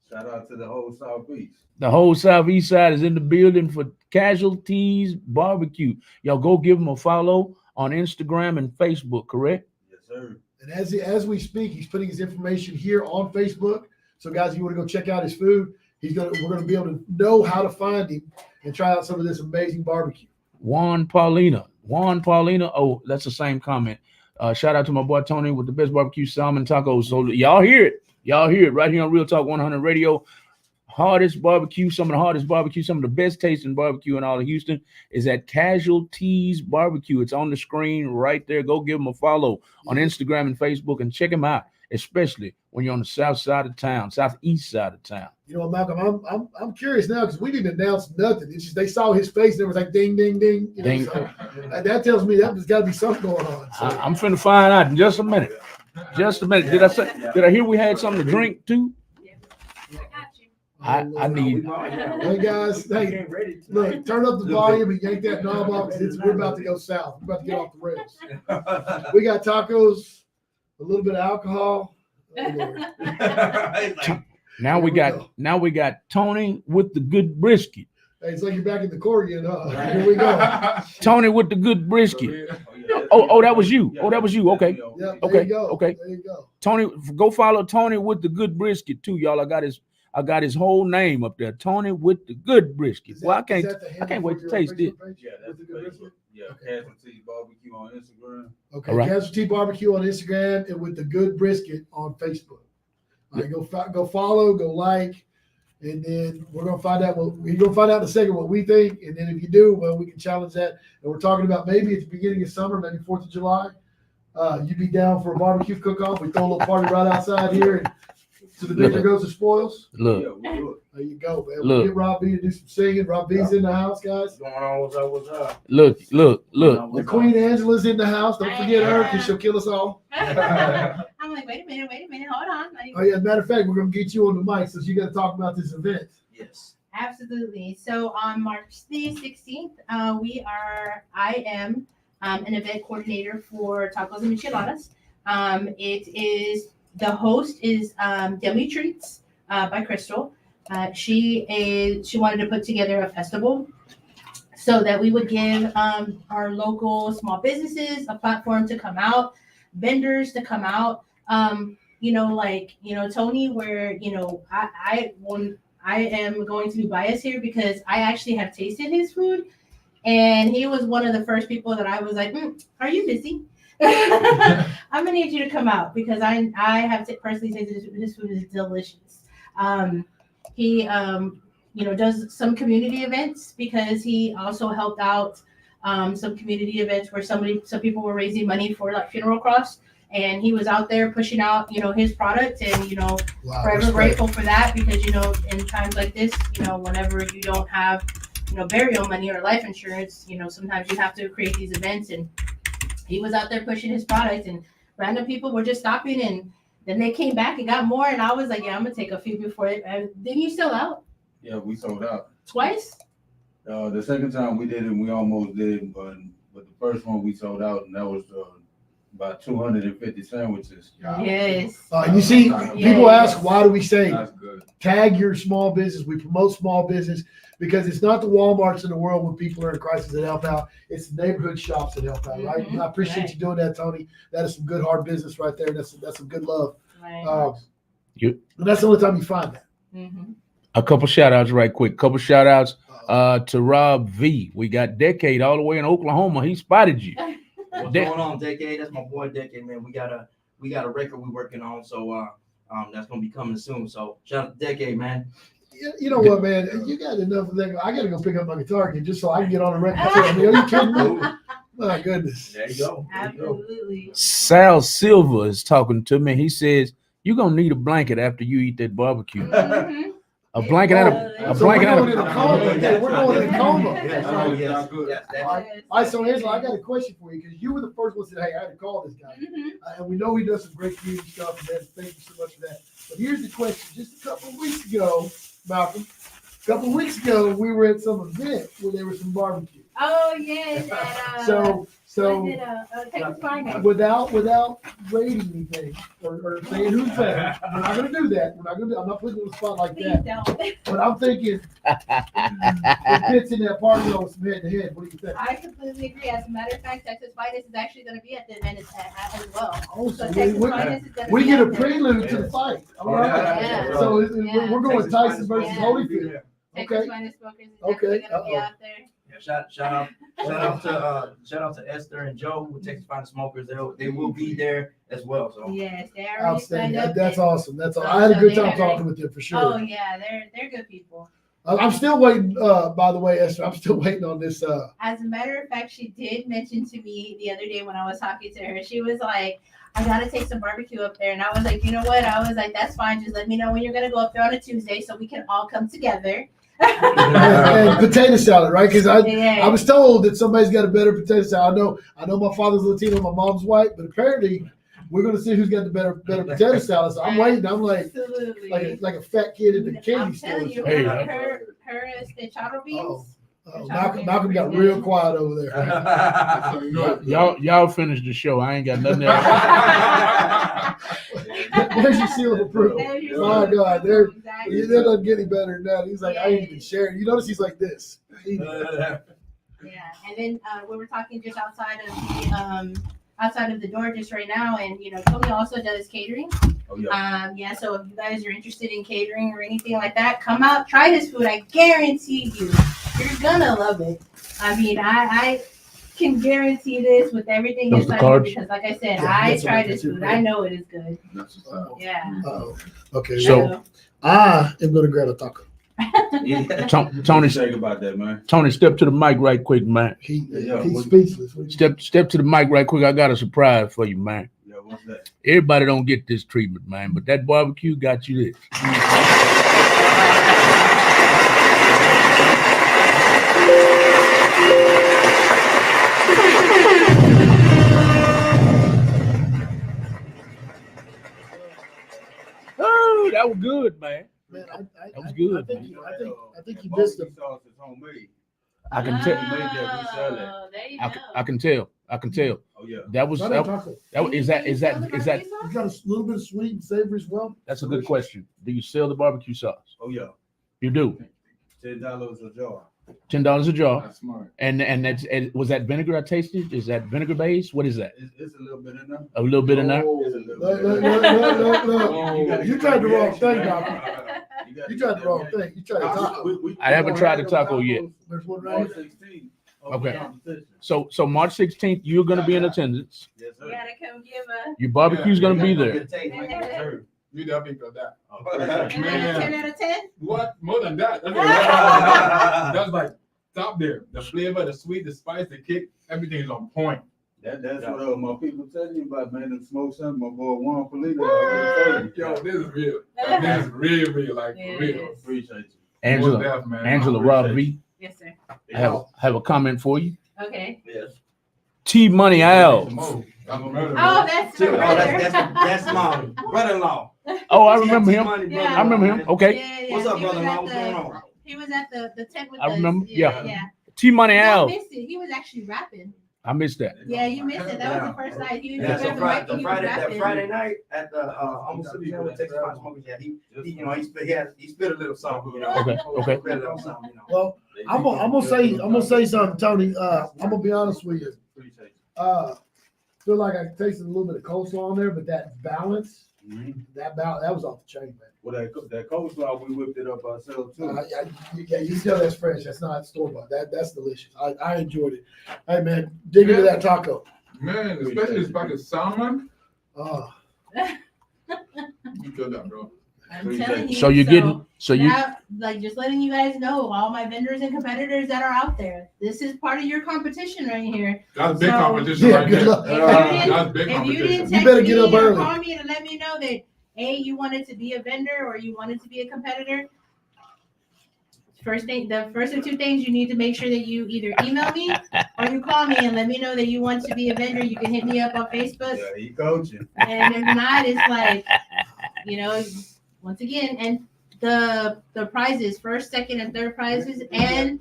Shout out to the whole Southeast. The whole Southeast side is in the building for Casualties Barbecue. Y'all go give them a follow on Instagram and Facebook, correct? Yes, sir. And as we speak, he's putting his information here on Facebook. So, guys, if you want to go check out his food, we're gonna be able to know how to find him and try out some of this amazing barbecue. Juan Paulina. Oh, that's the same comment. Shout out to my boy Tony with the best barbecue salmon tacos. So y'all hear it right here on Real Talk 100 Radio. Hardest barbecue, some of the hardest barbecue, some of the best tasting barbecue in all of Houston is at Casualties Barbecue. It's on the screen right there. Go give them a follow on Instagram and Facebook and check them out, especially when you're on the south side of town, southeast side of town. You know, Malcolm, I'm curious now because we didn't announce nothing. It's just they saw his face and it was like ding, ding, ding. You know, Ding. so that tells me that there's got to be something going on. So. I'm finna find out in just a minute. Just a minute. Did I hear we had something to drink too? I need. Hey guys, hey, look, turn up the volume and yank that knob off because we're about to go south. We're about to get off the rails. We got tacos, a little bit of alcohol. Oh, Lord. Now There we we got go. Tony with the good brisket. Hey, it's like you're back in the court again, huh? Here we go. Tony with the good brisket. yeah, Oh, that was you. Oh, that was you. Okay. Yep, there Okay, you go. okay. There you go. Tony, go follow Tony with the good brisket too, y'all. I got his whole name up there. Tony with the good brisket. Is Well, I that- is can't that the I handle can't wait for to your taste it. Facebook page? Yeah, that's With the good Facebook. brisket? Yeah, Okay. Casualty Barbecue on Instagram. Okay, All right. Casualty Barbecue on Instagram and with the good brisket on Facebook. All right, go follow, go like, and then we're gonna find out we're gonna find out in a second what we think, and then if you do, well, we can challenge that. And we're talking about maybe at the beginning of summer, maybe 4th of July. You'd be down for a barbecue cook-off. We throw a little party right outside here, and to the victor goes the spoils. Look, Yeah, we'll do it. There you go, man. Look. We'll get Rob B to do some singing. Rob B's in the house, guys. What's going on? What's up? What's up? look. The Queen Angela's in the house. Don't forget her because she'll kill us all. I'm like, wait a minute, hold on. Oh yeah, as a matter of fact, we're gonna get you on the mic, so you got to talk about this event. Yes. Absolutely. So on March the 16th, I am an event coordinator for Tacos and Micheladas. The host is Demi Treats by Crystal. She wanted to put together a festival so that we would give our local small businesses a platform to come out, vendors to come out. Tony, where I am going to be biased here because I actually have tasted his food, and he was one of the first people that I was like, "Are you busy? I'm gonna need you to come out because I have personally tasted his food is delicious." He does some community events because he also helped out some community events where some people were raising money for like funeral costs. And he was out there pushing out, his product, and Wow, forever respect. grateful for that because in times like this, whenever you don't have, burial money or life insurance, sometimes you have to create these events. And he was out there pushing his product, and random people were just stopping, and then they came back and got more, and I was like, yeah, I'm gonna take a few before it. Didn't you sell out Yeah, we sold out. twice? The second time we did it, we almost did, but the first one we sold out, and that was about 250 sandwiches. Yes. You see, people ask, why do we say That's good. tag your small business? We promote small business because it's not the Walmarts in the world when people are in crisis that help out. It's the neighborhood shops that help out, right? Mhm. And I appreciate you doing that, Tony. That is some good hard business right there. That's some good love. Right. You- And that's the only time you find that. Mhm. A couple shout outs right quick. Couple shout outs to Rob V. We got Decade all the way in Oklahoma. He spotted you. What's De- going on, Decade? That's my boy, Decade, man. We got a record we're working on, so that's gonna be coming soon. So shout out to Decade, man. You know what, man? You got enough of that. I got to go pick up my guitar again just so I can get on the record. I mean, are you kidding me? My goodness. There you go. Absolutely. Sal Silva is talking to me. He says, you're going to need a blanket after you eat that barbecue. Mhm. A blanket out of So we're blanket out going in a coma. of Yeah, we're going in a coma. Yes, Oh, yes, that's good. yes, All right, so Angela, I got a question for you because you were the first one that said, hey, I had to call this guy. Mhm. And we know he does some great community stuff, and thank you so much for that. But here's the question. Just a couple of weeks ago, Malcolm, we were at some event where there was some barbecue. Oh yes. And, So was it, Texas Finance? without rating anything or saying who's better, we're not going to do that. I'm not putting you on the spot like Please that. don't. But I'm thinking it fits in that party with some head to head. What do you think? I completely agree. As a matter of fact, Texas Finance is actually going to be at the event as well. Oh, So so Texas we Finance is going to we be get a out there. prelude to the fight. All right. Yeah. So Yeah. we're going Texas Tyson Finest versus Yeah. Holyfield. Texas Okay. Finance Smokers is Okay. definitely going to be Uh-oh. out there. Yeah, shout out to Esther and Joe with Texas Finest Smokers. They will be there as well. So Yes, they already signed Outstanding. up. That's and- awesome. That's all. I had a good time talking with them for Oh sure. yeah, they're good people. I'm still waiting. By the way, Esther, I'm still waiting on this. As a matter of fact, she did mention to me the other day when I was talking to her, she was like, I gotta take some barbecue up there. And I was like, you know what? I was like, that's fine. Just let me know when you're gonna go up there on a Tuesday so we can all come together. and potato salad, right? Because I Yeah. was told that somebody's got a better potato salad. I know my father's Latino, my mom's white, but apparently we're gonna see who's got the better potato salad. So I'm waiting. I'm like Absolutely. like a fat kid at the candy I'm store. telling you, Hey, her charo beans. Malcolm got real quiet over there. Y'all finish the show. I ain't got nothing else. There's your seal of approval. There's your My seal of God, approval, It doesn't get any better than that. He's like, I ain't even sharing. You notice he's like this. Yeah, and then we were talking just outside of the door just right now, and Tony also does catering. Oh yeah. Yeah, so if you guys are interested in catering or anything like that, come out, try his food. I guarantee you're gonna love it. I mean, I can guarantee this with everything Those the inside here cards? because, like I said, Yeah, I that's what tried I his did food. too. I know it is good. That's what's up. Yeah. Okay. So- I am gonna grab a taco. Tony, Think about that, man. Tony, step to the mic right quick, man. He's what- speechless. Step to the mic right quick. I got a surprise for you, man. Yeah, what's that? Everybody don't get this treatment, man, but that barbecue got you this. Oh, that was good, man. Man, That was good, I think you missed him. Sauce is homemade. I can tell. made that, we sell it. Oh, there you I go. can tell. I can tell. Oh yeah. That was Try that, that taco. that is that You sell the barbecue You sauce? got a little bit of sweet and savory as well. that's a good question. Do you sell the barbecue sauce? Oh yeah. You do. $10 a jar. $10 a jar. That's smart. And was that vinegar I tasted? Is that vinegar based? What is that? It's a little bit in there. A little bit in there. It's a little Look, bit. look. You tried the wrong thing, Doc. You tried the wrong thing. You tried the taco. I haven't tried the taco yet. There's one right March here. 16th. Okay. Competition. So March 16th, you're gonna be in attendance. Yes, You sir. gotta come give a Your barbecue's gonna be there. Good taste, like you deserve. You definitely got that. Oh, 10 out of 10. What? More than that. That's like top there. The flavor, the sweet, the spice, the kick, everything is on point. That's what my people tell you about, man. Them smoke something, my boy Juan Polito. Yo, this is real. Like, this is real, like Yeah, for it real. is. Appreciate you. Angela, Most def, man. Angela Rob V, Yes, sir. have a comment for you. Okay. Yes. T Money Al. That's murder. Oh, that's my Oh, brother. that's my brother-in-law. Oh, I remember him. Money, Yeah. I remember him. Okay. Yeah, What's up, he was brother-in-law? at What's the- going on? He was at the tent with I us. remember, yeah. Yeah. T Money You Al. missed it. He was actually rapping. I missed that. Yeah, you missed it. That was the first night. He was Yeah, so at the mic and he was That rapping. Friday night at the almost City with Texas Fire Smokers, yeah, he spit a little something, you know. Okay, okay. Spit a little something, you know. Well, I'm gonna say something, Tony. I'm gonna be honest with you. Appreciate Feel like I tasted a little bit of coleslaw on there, but that balance, you. that was off the chain, man. Well, that coleslaw, we whipped it up ourselves too. You can tell that's fresh. That's not store bought. That's delicious. I enjoyed it. Hey man, dig into that taco. Man, especially this pack of salmon. Oh, You killed that, bro. I'm telling you. So you're getting, so you, Now, like, just letting you guys know, all my vendors and competitors that are out there, this is part of your competition right here. That's big So- competition Yeah, right good there. luck. That's big If you competition. didn't You text better me get up or early. call me to let me know that you wanted to be a vendor or you wanted to be a competitor, the first of two things, you need to make sure that you either email me or you call me and let me know that you want to be a vendor. You can hit me up on Facebook, Yeah, he coaching. and if not, it's like, once again, and the prizes, first, second, and third prizes, and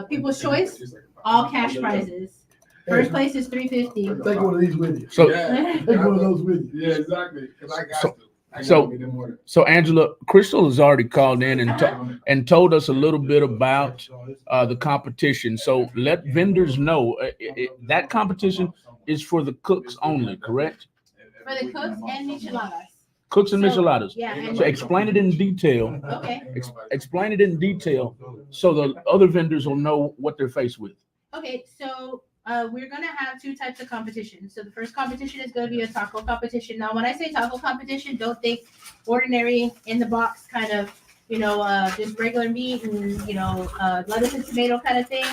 People's Choice, all cash prizes. First place is $350. take one of these with you. so, Yeah, Take one of those with you. yeah, exactly. Because I got So- to. I got so- to be them order. so Angela, Crystal has already called in and told us a little bit about the competition. So let vendors know that competition is for the cooks only, correct? For the cooks and micheladas. Cooks and So- micheladas. Yeah, and So explain it in detail. okay. Explain it in detail so the other vendors will know what they're faced with. Okay, so we're gonna have two types of competition. So the first competition is gonna be a taco competition. Now, when I say taco competition, don't think ordinary in the box kind of, just regular meat and lettuce and tomato kind of thing.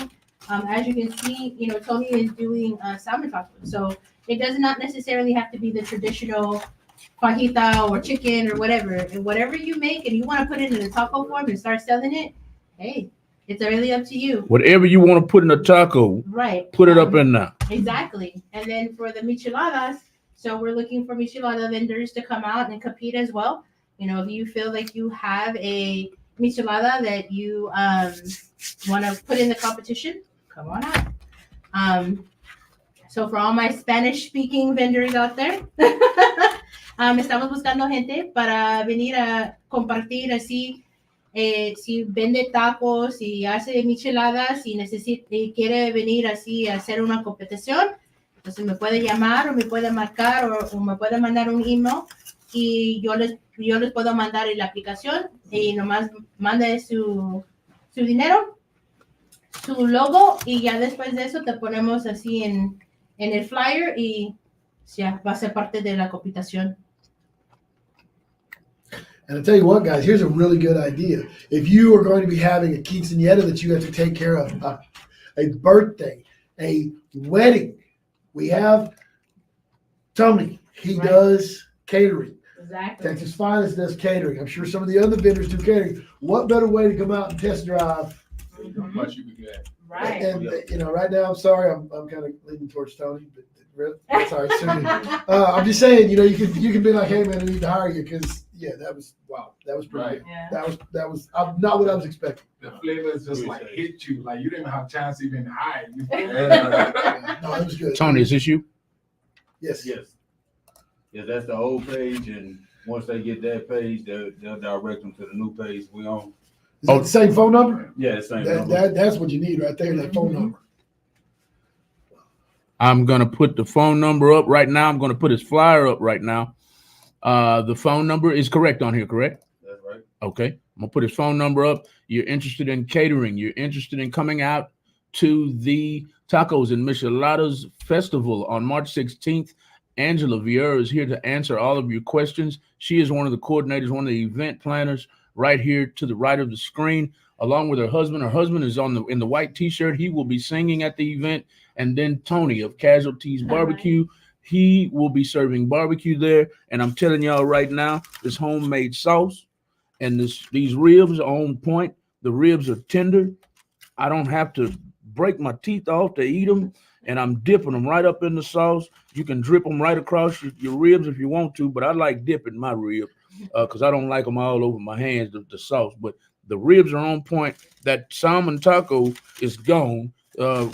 As you can see, Tony is doing salmon tacos. So it does not necessarily have to be the traditional fajita or chicken or whatever. And whatever you make and you want to put it in a taco form and start selling it, hey, it's really up to you. Whatever you want to put in a taco, Right. put it up in there. Exactly. And then for the micheladas, so we're looking for michelada vendors to come out and compete as well. If you feel like you have a michelada that you want to put in the competition, come on out. So for all my Spanish speaking vendors out there, estamos buscando gente para venir a compartir así. Si vende tacos y hace micheladas y y quiere venir así a hacer una competición, entonces me puede llamar o me puede marcar o me puede mandar un email y yo les puedo mandar la aplicación y nomás mande su dinero, su logo y ya después de eso te ponemos así en el flyer y ya va a ser parte de la competición. And I'll tell you what, guys, here's a really good idea. If you are going to be having a quinceañera that you have to take care of, a birthday, a wedding, we have Tony. He Right. does catering. Exactly. Texas Finest does catering. I'm sure some of the other vendors do catering. What better way to come out and test drive? How much you could get. Right. And right now, I'm sorry, I'm kind of leaning towards Tony, but sorry, sue me. I'm just saying, you can be like, hey man, I need to hire you because that was pretty Right. good. Yeah. That was not what I was expecting. The flavors just like hit you, like you didn't have a chance to even hide. No, it was good. Tony, is this you? Yes. Yes. Yeah, that's the old page, and once they get that page, they'll direct them to the new page we on. Is that the same phone number? Yeah, the same number. That's what you need right there, that phone number. I'm going to put the phone number up right now. I'm going to put his flyer up right now. The phone number is correct on here, correct? That's right. Okay. I'm going to put his phone number up. You're interested in catering. You're interested in coming out to the Tacos and Micheladas Festival on March 16th. Angela Vieira is here to answer all of your questions. She is one of the coordinators, one of the event planners right here to the right of the screen, along with her husband. Her husband is in the white T-shirt. He will be singing at the event. And then Tony of Casualties Barbecue, he will be serving barbecue there. And I'm telling y'all right now, this homemade sauce and these ribs are on point. The ribs are tender. I don't have to break my teeth off to eat them. And I'm dipping them right up in the sauce. You can drip them right across your ribs if you want to, but I like dipping my rib because I don't like them all over my hands, the sauce. But the ribs are on point. That salmon taco is gone.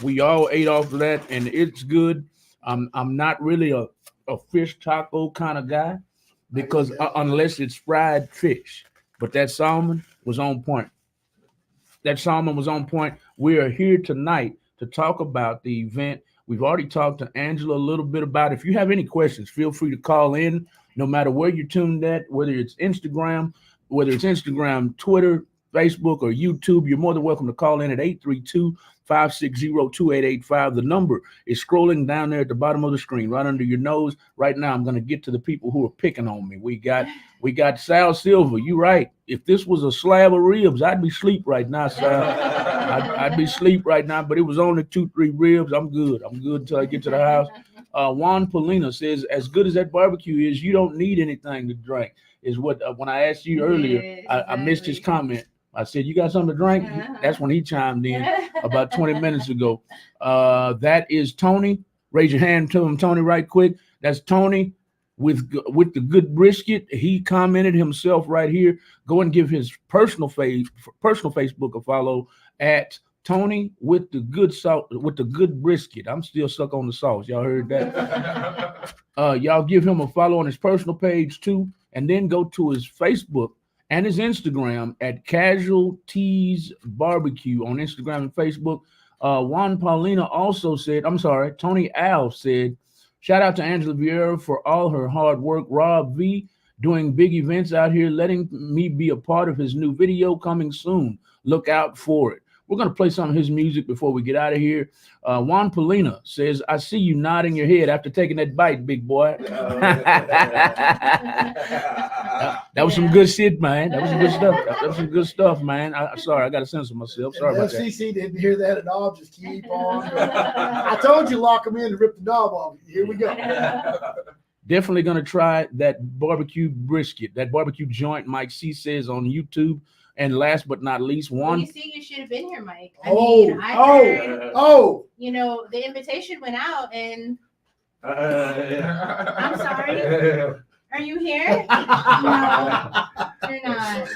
We all ate off of that, and it's good. I'm not really a fish taco kind of guy because unless it's fried fish, but that salmon was on point. We are here tonight to talk about the event. We've already talked to Angela a little bit about it. If you have any questions, feel free to call in, no matter where you're tuned at, whether it's Instagram, Twitter, Facebook, or YouTube. You're more than welcome to call in at 832-560-2885. The number is scrolling down there at the bottom of the screen, right under your nose. Right now, I'm going to get to the people who are picking on me. We got Sal Silver. You right. If this was a slab of ribs, I'd be asleep right now, Sal. I'd be asleep right now, but it was only 2-3 ribs. I'm good until I get to the house. Juan Polina says, as good as that barbecue is, you don't need anything to drink. Is what when I asked you earlier, I missed his comment. I said, you got something to drink? That's when he chimed in about 20 minutes ago. That is Tony. Raise your hand to him, Tony, right quick. That's Tony with the good brisket. He commented himself right here. Go and give his personal Facebook a follow at Tony with the good salt, with the good brisket. I'm still stuck on the sauce. Y'all heard that? Y'all give him a follow on his personal page too, and then go to his Facebook and his Instagram at Casualties Barbecue on Instagram and Facebook. Juan Paulina also said, Tony Al said, shout out to Angela Vieira for all her hard work. Rob V doing big events out here, letting me be a part of his new video coming soon. Look out for it. We're going to play some of his music before we get out of here. Juan Polina says, I see you nodding your head after taking that bite, big boy. That was some good shit, man. That was some good stuff. That was some good stuff, man. Sorry, I got to censor myself. Sorry about that. FCC didn't hear that at all. Just keep on. I told you, lock them in and rip the knob off. Here we go. Definitely going to try that barbecue brisket, that barbecue joint Mike C says on YouTube. And last but not least, Juan. Well, you see, you should have been here, Mike. I heard, the invitation went out, and I'm sorry. Are you here? No, you're not.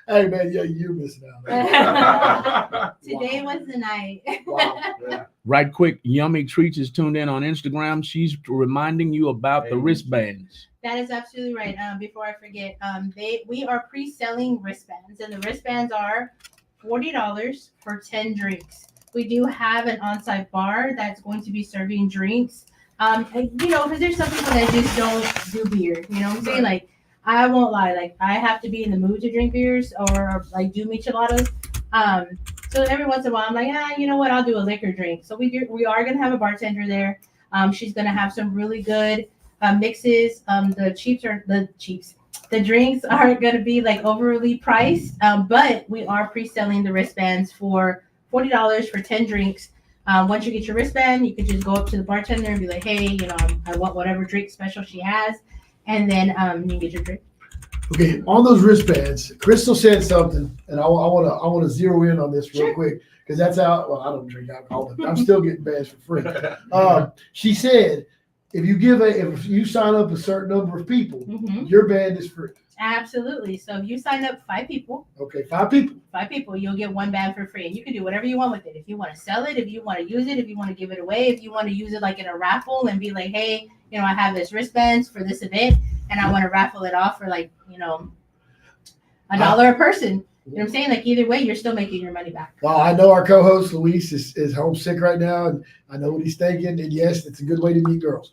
Hey man, yeah, you're missing out. Today was the night. Wow. Yeah. Right quick, Yummy Treats is tuned in on Instagram. She's reminding you about the Hey. wristbands. That is absolutely right. Before I forget, we are pre-selling wristbands, and the wristbands are $40 for 10 drinks. We do have an on-site bar that's going to be serving drinks. And, because there's some people that just don't do beer. You know what I'm saying? Like, I won't lie. Like, I have to be in the mood to drink beers or like do micheladas. So every once in a while, I'm like, you know what? I'll do a liquor drink. So we are gonna have a bartender there. She's gonna have some really good mixes. The drinks aren't gonna be like overly priced, but we are pre-selling the wristbands for $40 for 10 drinks. Once you get your wristband, you can just go up to the bartender and be like, hey, I want whatever drink special she has, and then you can get your drink. Okay, on those wristbands, Crystal said something, and I want to zero in on this real Sure. quick because that's how. Well, I don't drink alcohol, but I'm still getting bands for free. She said, if you sign up a certain number of people, Mhm. your band is free. Absolutely. So if you sign up 5 people, Okay, 5 people. you'll get 1 band for free, and you can do whatever you want with it. If you want to sell it, if you want to use it, if you want to give it away, if you want to use it like in a raffle and be like, hey, I have this wristbands for this event, and I want to raffle it off for like, $1 a person. You know what I'm saying? Like either way, you're still making your money back. Well, I know our co-host Luis is homesick right now, and I know what he's thinking. And yes, it's a good way to meet girls.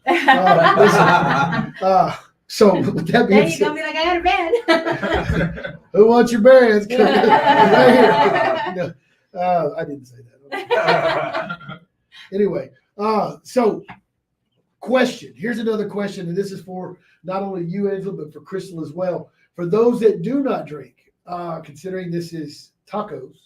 So with that Then being you're gonna said, be like, I got a band. who wants your bands? Right here. No, I didn't say that. Anyway, so question. Here's another question, and this is for not only you, Angela, but for Crystal as well. For those that do not drink, considering this is tacos,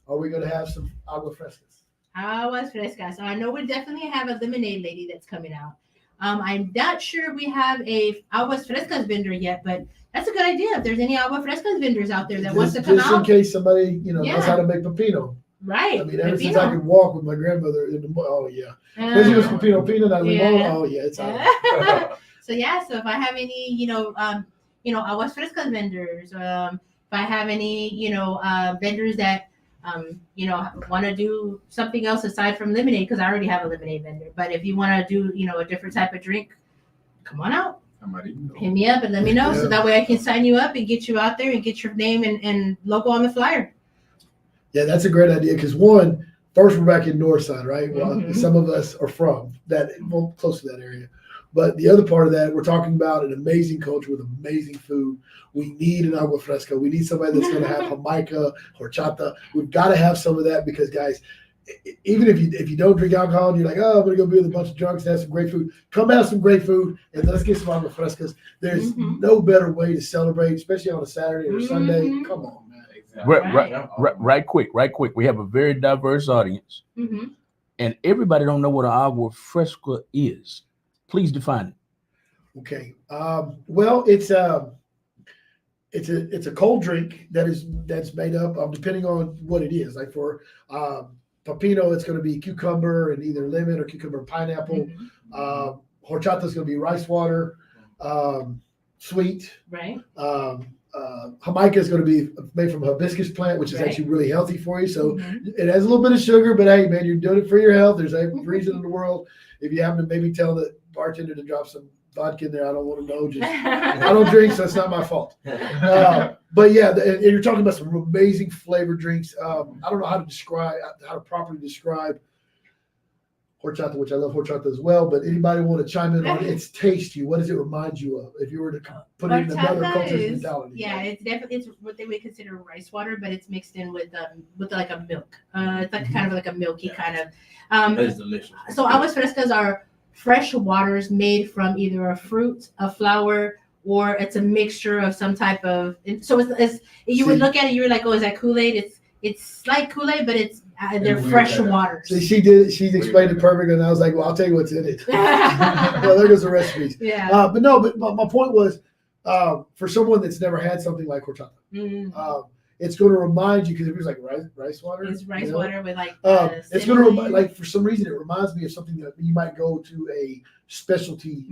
are we going to have some agua frescas? Aguas frescas. So I know we definitely have a lemonade lady that's coming out. I'm not sure we have a aguas frescas vendor yet, but that's a good idea. If there's any agua frescas vendors out there that wants to come just out, in case somebody knows Yeah. how to make pepino. right? I mean, ever since I could walk with my grandmother in the especially with pepino peanut and Yeah. limon. Oh yeah, it's out. So if I have any, aguas frescas vendors, if I have any, vendors that, want to do something else aside from lemonade, because I already have a lemonade vendor. But if you want to do, a different type of drink, come on out. Hit me up and let me know, so Yeah. that way I can sign you up and get you out there and get your name and logo on the flyer. Yeah, that's a great idea because first we're back in Northside, right? Well, some of us are from close to that area. But the other part of that, we're talking about an amazing culture with amazing food. We need an agua fresca. We need somebody that's going to have jamaica, horchata. We've got to have some of that because, guys, even if you don't drink alcohol and you're like, oh, I'm going to go be with a bunch of drunks and have some great food, come have some great food and let's get some agua frescas. There's no better way to celebrate, especially on a Saturday or Sunday. Come on, man. Right quick. We have a very diverse audience, and everybody don't know what an agua fresca is. Please define it. Okay. Well, it's a cold drink that's made up depending on what it is. Like for pepino, it's going to be cucumber and either lemon or cucumber and pineapple. Horchata is going to be rice water, sweet. Right. Jamaica is going to be made from a hibiscus plant, which is actually really healthy for you. So it has a little bit of sugar, but hey, man, you're doing it for your health. There's a reason in the world. If you happen to maybe tell the bartender to drop some vodka in there, I don't want to know. I don't drink, so it's not my fault. But yeah, and you're talking about some amazing flavored drinks. I don't know how to properly describe horchata, which I love horchata as well. But anybody want to chime in on its taste? What does it remind you of? If you were to put it in another culture's mentality. Yeah, it's what they would consider rice water, but it's mixed in with like a milk. It's like kind of like a milky kind of. That's delicious. So aguas frescas are fresh waters made from either a fruit, a flower, or it's a mixture of some type of. So you would look at it, you were like, oh, is that Kool-Aid? It's like Kool-Aid, but they're fresh waters. See, she's explained it perfectly, and I was like, well, I'll tell you what's in it. Well, there goes the recipes. Yeah. But my point was, for someone that's never had something like horchata, it's going to remind you, because it was like rice water. It's rice water with like. It's going to remind, like, for some reason, it reminds me of something that you might go to a specialty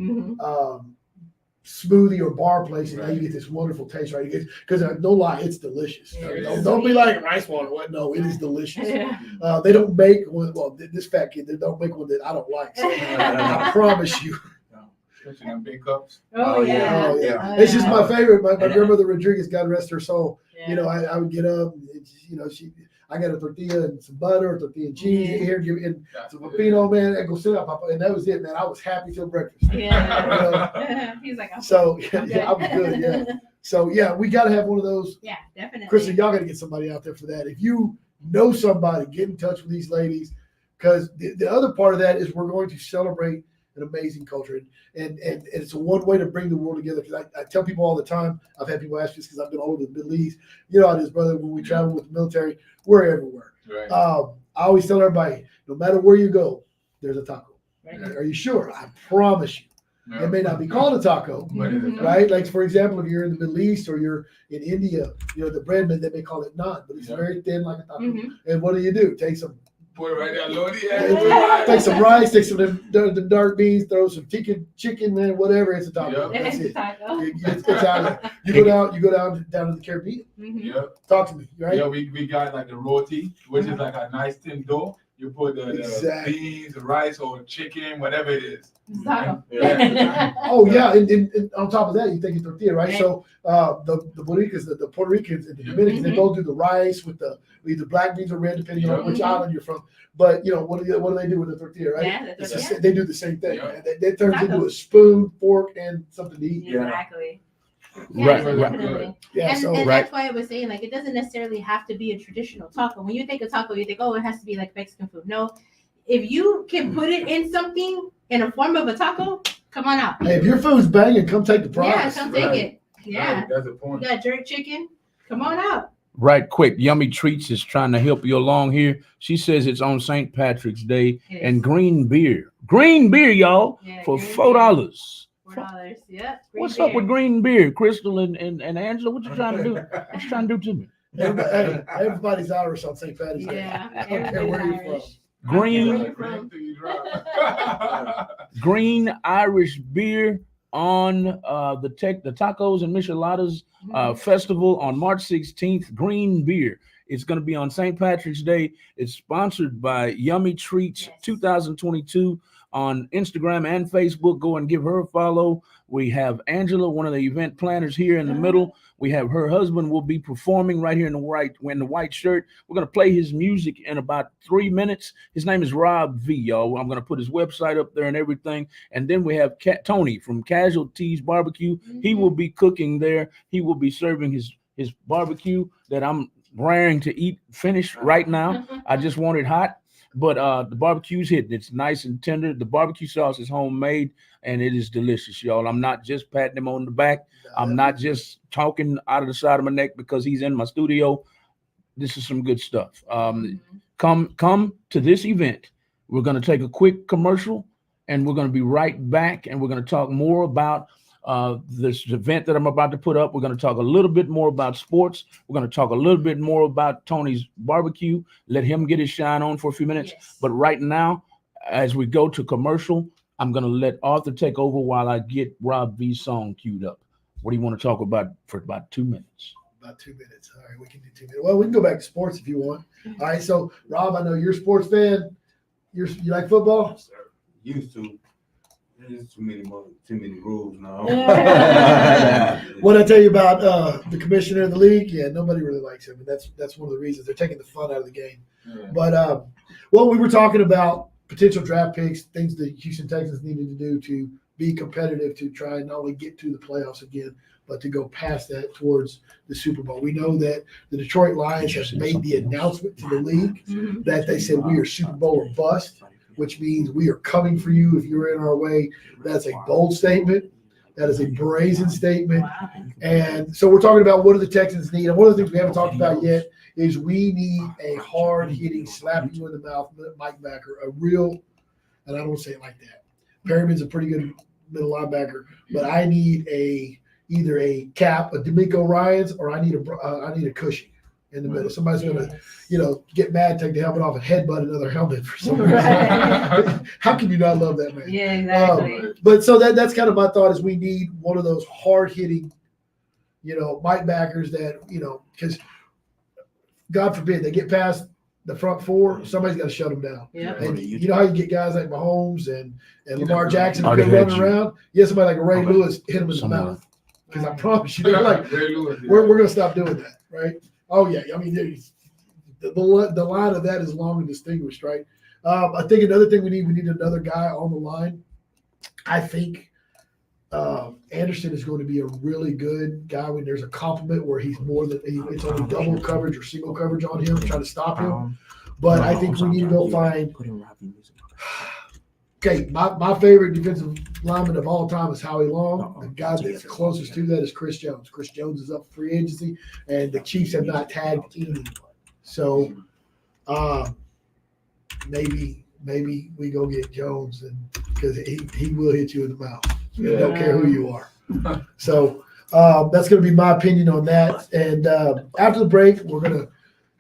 smoothie or bar place, and now you get this wonderful taste, right? Because no lie, it's delicious. Yeah. Don't be like rice water. What? No, it is delicious. Yeah. They don't make one. Well, this fat kid, they don't make one that I don't like. So I promise you. Especially in big cups. Oh, yeah. Oh, yeah. Oh, It's just yeah. my favorite. My grandmother Rodriguez, God rest her soul. Yeah. You know, I would get up, and I got a tortilla and some butter, a tortilla and cheese here, and some pepino, man, and go sit up, Papa. And that was it, man. I was happy till breakfast. Yeah. He's like, I'm So good. yeah, I was good. Yeah. So yeah, we got to have one of those. Yeah, definitely. Kristen, y'all got to get somebody out there for that. If you know somebody, get in touch with these ladies, because the other part of that is we're going to celebrate an amazing culture, and it's a one way to bring the world together. Because I tell people all the time, I've had people ask this because I've been all over the Middle East. You know how it is, brother. When we travel with the military, we're everywhere. Right. I always tell everybody, no matter where you go, there's a taco. Right. Are you sure? I promise you. Yeah. It may not be called a taco, But it's a- right? Like, for example, if you're in the Middle East or you're in India, the bread, they may call it naan, but it's Yeah. very thin like a taco. Mhm. And what do? Take some Put it right there, Lord. take some rice, take some of the dark beans, throw some chicken, man, whatever. It's a taco. Yeah. That's It's a it. taco. It's out there. You go down to the Caribbean. Mhm. Yeah. Talk to me, right? Yeah, we got like the roti, which is like a nice thin dough. You put the Exactly. beans, the rice, or chicken, whatever it is. It's a taco. Yeah. Oh yeah, and on top of that, you think it's tortilla, right? Right. So the Boricuas, the Puerto Ricans, and the Dominicans, they both do the rice with the either black beans or red, depending on which Mhm. island you're from. But what do they do with the tortilla, right? Yeah, It's that's they do the same thing. Yeah. Man. They turn it into Taco. a spoon, fork, and something to eat. Exactly. Right, Yeah, right. definitely. Yeah. And, So and Right. that's why I was saying, like, it doesn't necessarily have to be a traditional taco. When you think of taco, you think, oh, it has to be like Mexican food. No, if you can put it in something in a form of a taco, come on out. hey, if your food's banging, come take the Yeah, prize. come take Right. it. Yeah. That's the You point. got jerk chicken? Come on out. Right quick. Yummy Treats is trying to help you along here. She says it's on St. Patrick's Day It and is. green beer, y'all, Yeah, for green $4. $4. Yep. green What's up beer. with green beer, Crystal and Angela? What you trying to do? What you trying to do to me? Hey, everybody's Irish on St. Patty's Day. Yeah. I don't care where you're from. Irish. Green Where you from? green Irish beer on the Tacos and Micheladas festival on March 16th. Green beer. It's going to be on St. Patrick's Day. It's sponsored by Yummy Treats Yes. 2022 on Instagram and Facebook. Go and give her a follow. We have Angela, one of the event planners, here in the middle. We have her husband will be performing right here in the white shirt. We're going to play his music in about 3 minutes. His name is Rob V, y'all. I'm going to put his website up there and everything. And then we have Tony from Casualties Barbecue. He will be cooking there. He will be serving his barbecue that I'm raring to finish right now. I just want it hot. But the barbecue's hitting. It's nice and tender. The barbecue sauce is homemade, and it is delicious, y'all. I'm not just patting him on the back. I'm not just talking out of the side of my neck because he's in my studio. This is some good stuff. Come to this event. We're going to take a quick commercial, and we're going to be right back, and we're going to talk more about this event that I'm about to put up. We're going to talk a little bit more about sports. We're going to talk a little bit more about Tony's barbecue. Let him get his shine on for a few minutes. Yes. But right now, as we go to commercial, I'm going to let Arthur take over while I get Rob V's song queued up. What do you want to talk about for about 2 minutes? About 2 minutes. All right, we can do 2 minutes. Well, we can go back to sports if you want. All right, so Rob, I know you're a sports fan. You like football? Used to. There's too many rules now. What I tell you about the commissioner of the league? Yeah, nobody really likes him, and that's one of the reasons they're taking the fun out of the game. Yeah. But well, we were talking about potential draft picks, things the Houston Texans needed to do to be competitive to try and not only get to the playoffs again, but to go past that towards the Super Bowl. We know that the Detroit Lions have made the announcement to the league that they said we are Super Bowl or bust, which means we are coming for you if you're in our way. That's a bold statement. That is a brazen statement. Wow. And so we're talking about what do the Texans need. And one of the things we haven't talked about yet is we need a hard-hitting, slap you in the mouth Mike backer, a real, and I don't say it like that. Perryman's a pretty good middle linebacker, but I need either a Cap, a D'Amico Ryans, or I need a Cushy. in the middle. Somebody's gonna, get mad, take the helmet off, and headbutt another helmet for some reason. Right. How can you not love that man? Yeah, exactly. But so that's kind of my thought is we need one of those hard hitting, bite backers that, because God forbid they get past the front four, somebody's got to shut them down. Yep. And you know how you get guys like Mahomes and Lamar Jackson Oh, who go they had running you. around? Yeah, somebody like Ray Okay. Lewis hit him in the Someone. mouth. Because I promise you, they're like, Ray Lewis, yeah. we're going to stop doing that, right? Oh, yeah. I mean, the line of that is long and distinguished, right? I think another thing we need another guy on the line. I think Anderson is going to be a really good guy when there's a compliment where he's it's only double coverage or single coverage on him, trying to stop him. But I think we need to go find. Okay, my favorite defensive lineman of all time is Howie Long. The guy that's closest to that is Chris Jones. Chris Jones is up for free agency, and the Chiefs have not tagged anyone. So maybe we go get Jones, and because he will hit you in the mouth. I don't care who you are. So that's going to be my opinion on that. And after the break, we're going to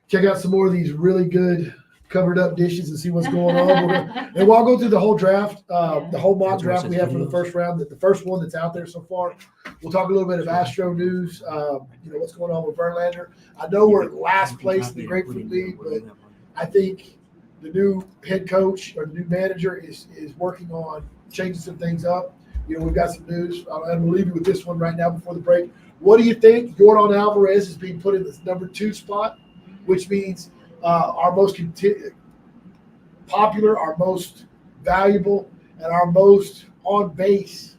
check out some more of these really good covered up dishes and see what's going on. And we'll go through the whole draft, the whole mock draft we have for the first round, the first one that's out there so far. We'll talk a little bit of Astro news, what's going on with Verlander. I know we're in last place in the Grapefruit League, but I think the new head coach or the new manager is working on changing some things up. We've got some news. I'm going to leave you with this one right now before the break. What do you think? Yordan Alvarez is being put in this number 2 spot, which means our most popular, our most valuable, and our most on-base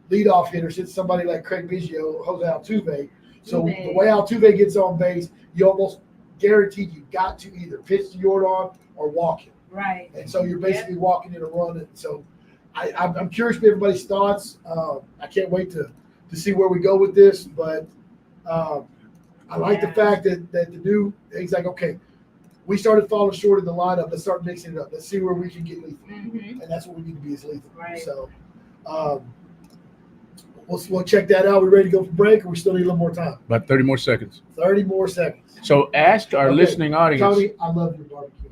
leadoff hitter since somebody like Craig Biggio, Jose Altuve. So the way Altuve gets on base, you almost guaranteed you got to either pitch to Yordan or walk him. Right. And so you're basically walking in a run. And so I'm curious for everybody's thoughts. I can't wait to see where we go with this, but I like the fact that the new he's like, okay, we started falling short in the lineup. Let's start mixing it up. Let's see where we can get lethal, and that's what we need to be as lethal. Right. So we'll check that out. We ready to go for break, or we still need a little more time? About 30 more seconds. 30 more seconds. So ask our Okay. listening audience. Tony, I love your barbecue.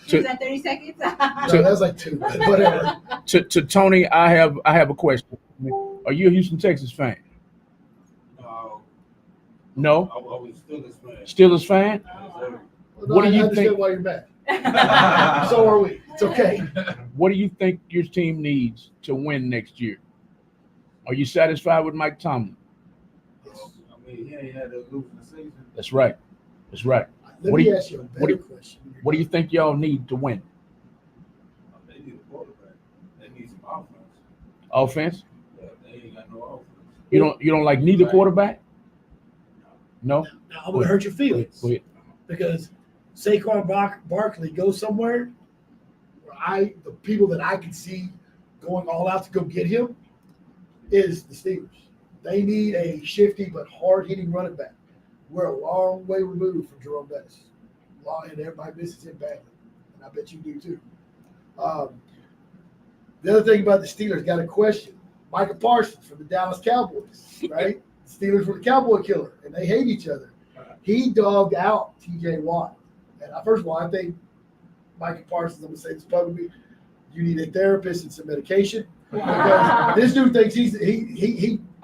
Is that 30 seconds? No, that's like 2, but whatever. To Tony, I have a question. Are you a Houston Texas fan? No. I was still this man. Steelers fan? What do you I understand think- why you're mad. So are we. It's okay. What do you think your team needs to win next year? Are you satisfied with Mike Tomlin? I mean, he ain't had to lose the season. That's right. That's right. Let What do me you- ask you a better question. What do you think y'all need to win? They need a quarterback. They need some offense. Offense? Yeah, they ain't got no offense. You don't like neither quarterback? No? Now, I'm going to hurt your feelings Go ahead. because Saquon Barkley goes somewhere where the people that I can see going all out to go get him is the Steelers. They need a shifty but hard-hitting running back. We're a long way removed from Jerome Bettis. And everybody misses him badly. And I bet you do too. The other thing about the Steelers, got a question. Micah Parsons from the Dallas Cowboys, right? The Steelers were the Cowboy killer, and they hate each other. He dogged out T.J. Watt. And first of all, I think Micah Parsons, I'm going to say this publicly, you need a therapist and some medication. Because this dude thinks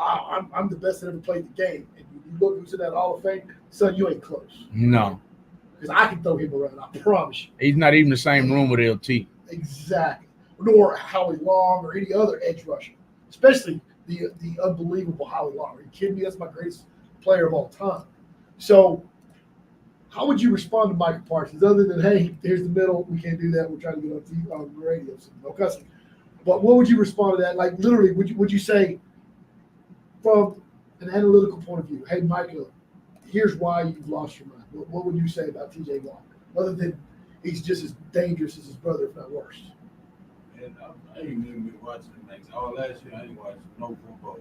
I'm the best that ever played the game. And you look who's in that Hall of Fame, son, you ain't close. No. Because I can throw him around, I promise you. He's not even the same room with LT. Exactly. Nor Howie Long or any other edge rusher, especially the unbelievable Howie Long. Are you kidding me? That's my greatest player of all time. So how would you respond to Micah Parsons other than, hey, here's the middle, we can't do that, we're trying to get on TV, on the radio, so no cussing. But what would you respond to that? Like literally, would you say from an analytical point of view, hey, Micah, here's why you've lost your mind. What would you say about T.J. Watt? Other than he's just as dangerous as his brother, if not worse. And I ain't even been watching the next. All last year, I ain't watching no football.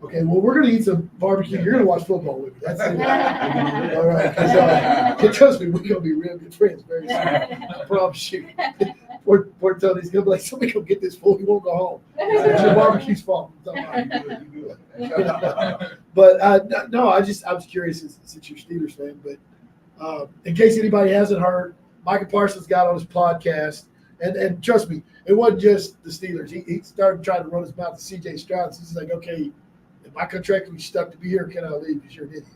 Okay, well, we're going to eat some barbecue. You're going to watch football with me. That's it. All right. Because trust me, we're going to be real good friends very soon. I promise you. Poor Tony's gonna be like, somebody come get this fool. He won't go home. It's your barbecue's fault. But no, I was curious since you're a Steelers fan. But in case anybody hasn't heard, Micah Parsons got on his podcast, and trust me, it wasn't just the Steelers. He started trying to run his mouth to C.J. Stroud. So he's like, okay, if my contract was stuck to be here, can I leave? Because you're an idiot.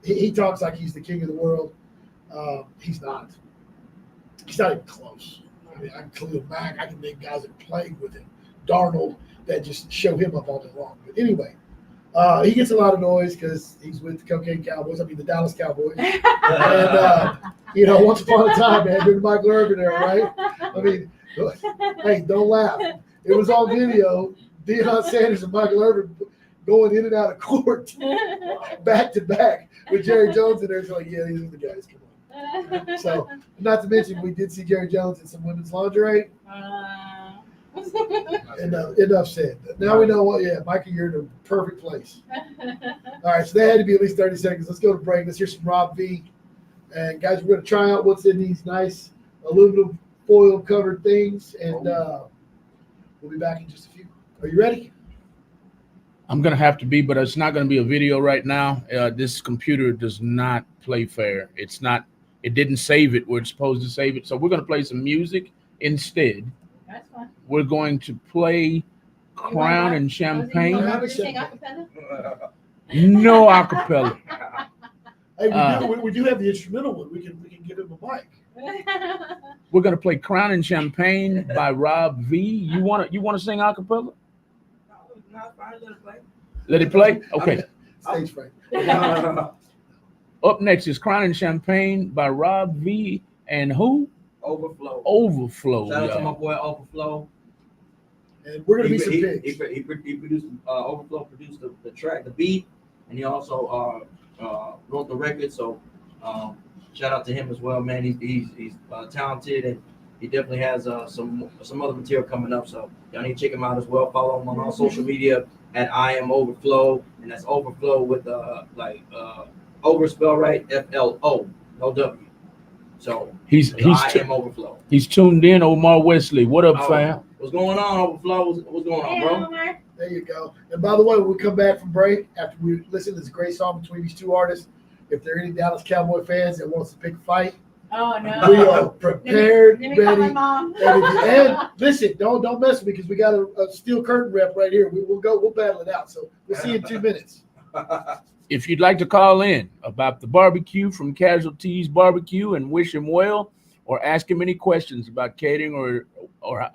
He talks like he's the king of the world. He's not. He's not even close. I mean, I can Khalil Mack. I can name guys that are playing with him. Darnold, that just show him up all day long. But anyway, he gets a lot of noise because he's with the Cocaine Cowboys. I mean, the Dallas Cowboys. And, once upon a time, man, during Michael Irvin era, right? I mean, hey, don't laugh. It was on video. Deion Sanders and Michael Irvin going in and out of court back to back with Jerry Jones in there. It's like, yeah, these are the guys. Come on. So, not to mention, we did see Jerry Jones in some women's lingerie. Enough said. Now we know what. Yeah, Micah, you're in the perfect place. All right, so that had to be at least 30 seconds. Let's go to break. Let's hear some Rob V. And guys, we're going to try out what's in these nice aluminum foil covered things, and we'll be back in just a few. Are you ready? I'm going to have to be, but it's not going to be a video right now. This computer does not play fair. It didn't save it where it's supposed to save it. So we're going to play some music instead. That's fine. We're going to play Crown and Champagne. No acapella. Hey, we do have the instrumental one. We can give him a mic. We're going to play Crown and Champagne by Rob V. You want to sing acapella? Let it play? Okay. Stage fright. Up next is Crown and Champagne by Rob V. And who? Overflow. Shout out to y'all. my boy Overflow. And we're going to be some pigs. He produced Overflow produced the track, the beat, and he also wrote the record. So shout out to him as well, man. He's talented, and he definitely has some other material coming up. So y'all need to check him out as well. Follow him on all social media at I am Overflow, and that's Overflow with overspell right, FLO, no W. So He's I am Overflow. He's tuned in. Omar Wesley, what up, fam? What's going on, Overflow? What's going on, bro? There you go. And by the way, when we come back from break, after we listen to this great song between these two artists, if there are any Dallas Cowboy fans that wants to pick a fight, Oh no. we are prepared, Let me call my ready. mom. And listen, don't mess with me because we got a steel curtain rep right here. We'll battle it out. So we'll see you in 2 minutes. If you'd like to call in about the barbecue from Casualties Barbecue and wish him well, or ask him any questions about catering or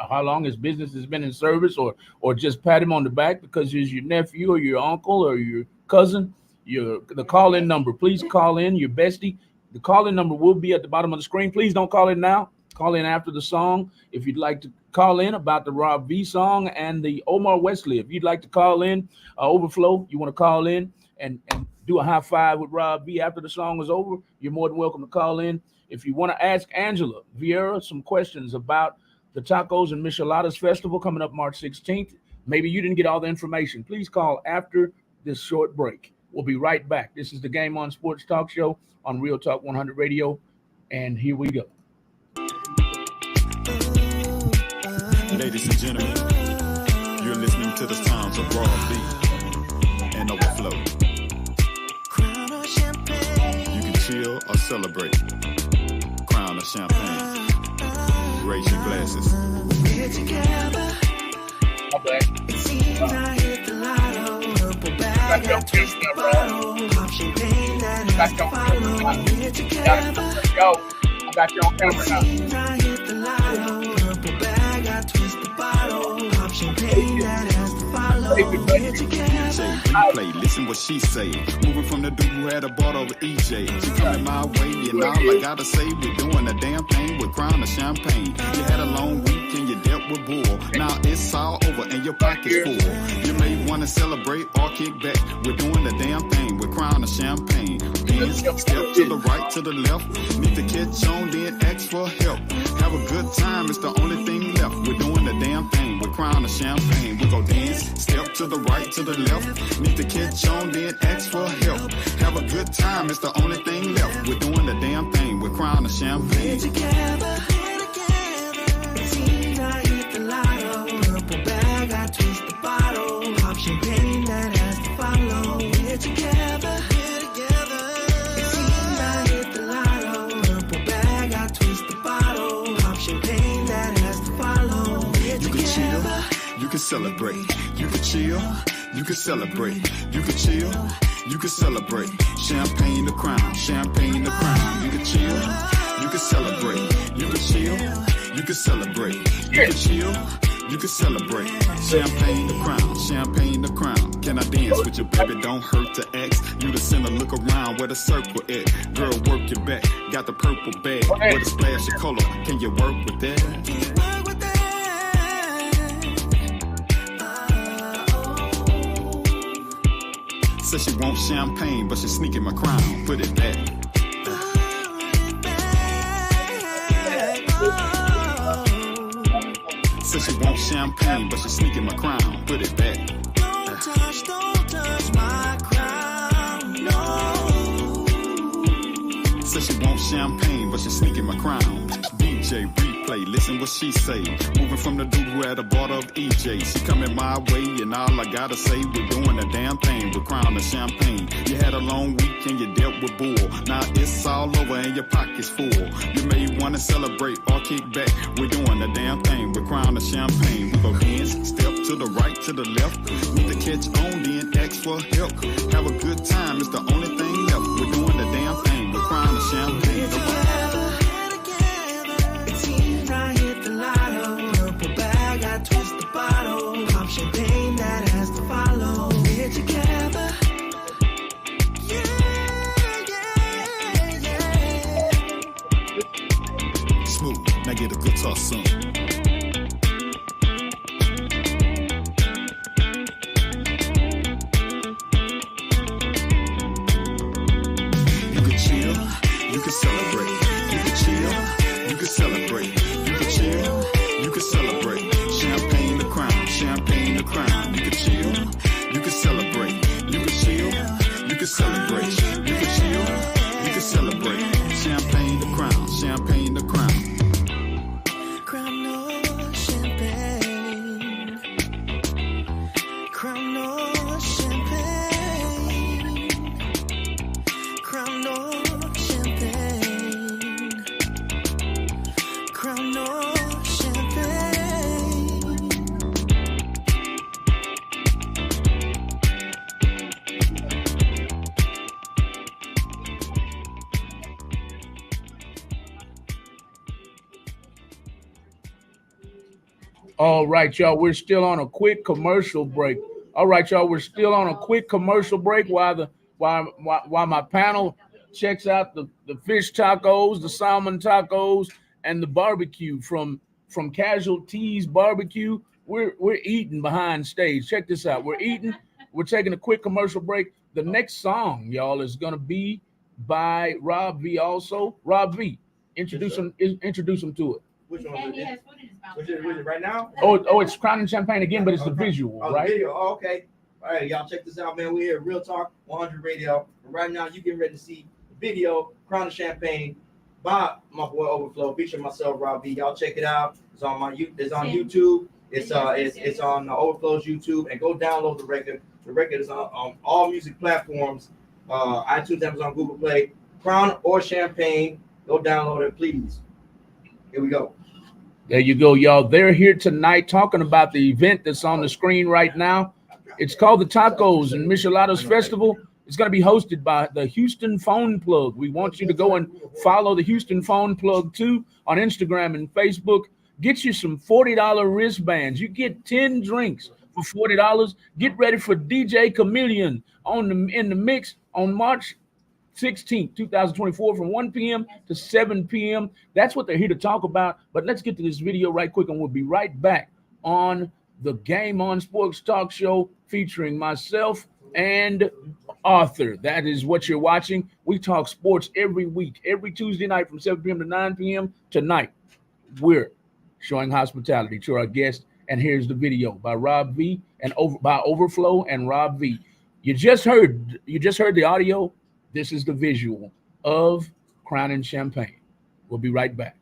how long his business has been in service, or just pat him on the back because he's your nephew or your uncle or your cousin, the call-in number. Please call in, your bestie. The call-in number will be at the bottom of the screen. Please don't call in now. Call in after the song. If you'd like to call in about the Rob V song and the Omar Wesley, if you'd like to call in, Overflow, you want to call in and do a high five with Rob V after the song is over, you're more than welcome to call in. If you want to ask Angela Vieira some questions about the Tacos and Micheladas Festival coming up March 16th, maybe you didn't get all the information, please call after this short break. We'll be right back. This is the Game On Sports Talk Show on Real Talk 100 Radio, and here we go. Ladies and gentlemen, you're listening to the sounds of Rob V and Overflow. You can chill or celebrate. Crown or champagne. Raise your glasses. My bad. I got you on camera now. Play, listen what she say. Moving from the dude who had a bought over EJ. She coming my way, and all I gotta say, we're doing a damn thing with Crown or champagne. You had a long week and you dealt with bull. Now it's all over and your pocket's full. You may wanna celebrate or kick back. We're doing the damn thing with Crown or champagne. Then step to the right, to the left. Need to catch on, then ask for help. Have a good time, it's the only thing left. We're doing the damn thing with Crown or champagne. We go dance, step to the right, to the left. Need to catch on, then ask for help. Have a good time, it's the only thing left. We're doing the damn thing with Crown or champagne. celebrate. You can chill, you can celebrate. You can chill, you can celebrate. Champagne the crown, champagne the crown. You can chill, you can celebrate. You can chill, you can celebrate. You can chill, you can celebrate. Champagne the crown, champagne the crown. Can I dance with you, baby? Don't hurt to X. You the center, look around where the circle at. Girl, work your back. Got the purple bag with a splash of color. Can you work with that? Says she wants champagne, but she's sneaking my crown. Put it back. Says she wants champagne, but she's sneaking my crown. Put it back. Don't touch my crown, no. Says she wants champagne, but she's sneaking my crown. DJ replay, listen what she say. Moving from the dude who had a bought of EJ. She coming my way, and all I gotta say, we're doing a damn thing. We're crown of champagne. You had a long week and you dealt with bull. Now it's all over and your pocket's full. You may wanna celebrate or kick back. We're doing a damn thing. We're crown of champagne. We go dance, step to the right, to the left. Need to catch on, then ask for help. Have a good time, it's the only thing left. We're doing the damn thing. We're crown of champagne. Twist the bottle, pop champagne that has to follow. We're together. Yeah. Smooth, now get a guitar song. You can chill, you can celebrate. You can chill, you can celebrate. You can chill, you can celebrate. Champagne the crown, champagne the crown. You can chill, you can celebrate. You can chill, you can celebrate. You can chill, you can celebrate. Champagne the crown, champagne the crown. Crown or champagne. Crown or champagne. Crown or champagne. Crown or All right, y'all, we're still on a quick commercial break. All right, y'all, we're still on a quick commercial break while my panel checks out the fish tacos, the salmon tacos, and the barbecue from Casualties Barbecue. We're eating behind stage. Check this out. We're eating. We're taking a quick commercial break. The next song, y'all, is gonna be by Rob V. Also, Rob V. Introduce him to it. Which one And is he it? has food in his mouth. Which is it right now? Oh, it's Crown and Champagne again, but it's the visual, Oh, right? the video. Oh, okay. All right, y'all check this out, man. We're here at Real Talk 100 Radio. And right now, you getting ready to see the video, Crown and Champagne, by my boy Overflow, featuring myself, Rob B. Y'all check it out. It's on It's on YouTube. It's on Overflow's YouTube. And go download the record. The record is on all music platforms, iTunes, Amazon, Google Play. Crown or Champagne. Go download it, please. Here we go. There you go, y'all. They're here tonight talking about the event that's on the screen right now. It's called the Tacos and Micheladas Festival. It's going to be hosted by the Houston Phone Plug. We want you to go and follow the Houston Phone Plug too on Instagram and Facebook. Get you some $40 wristbands. You get 10 drinks for $40. Get ready for DJ Chameleon in the mix on March 16th, 2024 from 1 p.m. to 7 p.m. That's what they're here to talk about. But let's get to this video right quick, and we'll be right back on the Game On Sports Talk Show featuring myself and Arthur. That is what you're watching. We talk sports every week, every Tuesday night from 7 p.m. to 9 p.m. Tonight, we're showing hospitality to our guests. And here's the video by Rob V and by Overflow and Rob V. You just heard the audio. This is the visual of Crown and Champagne. We'll be right back.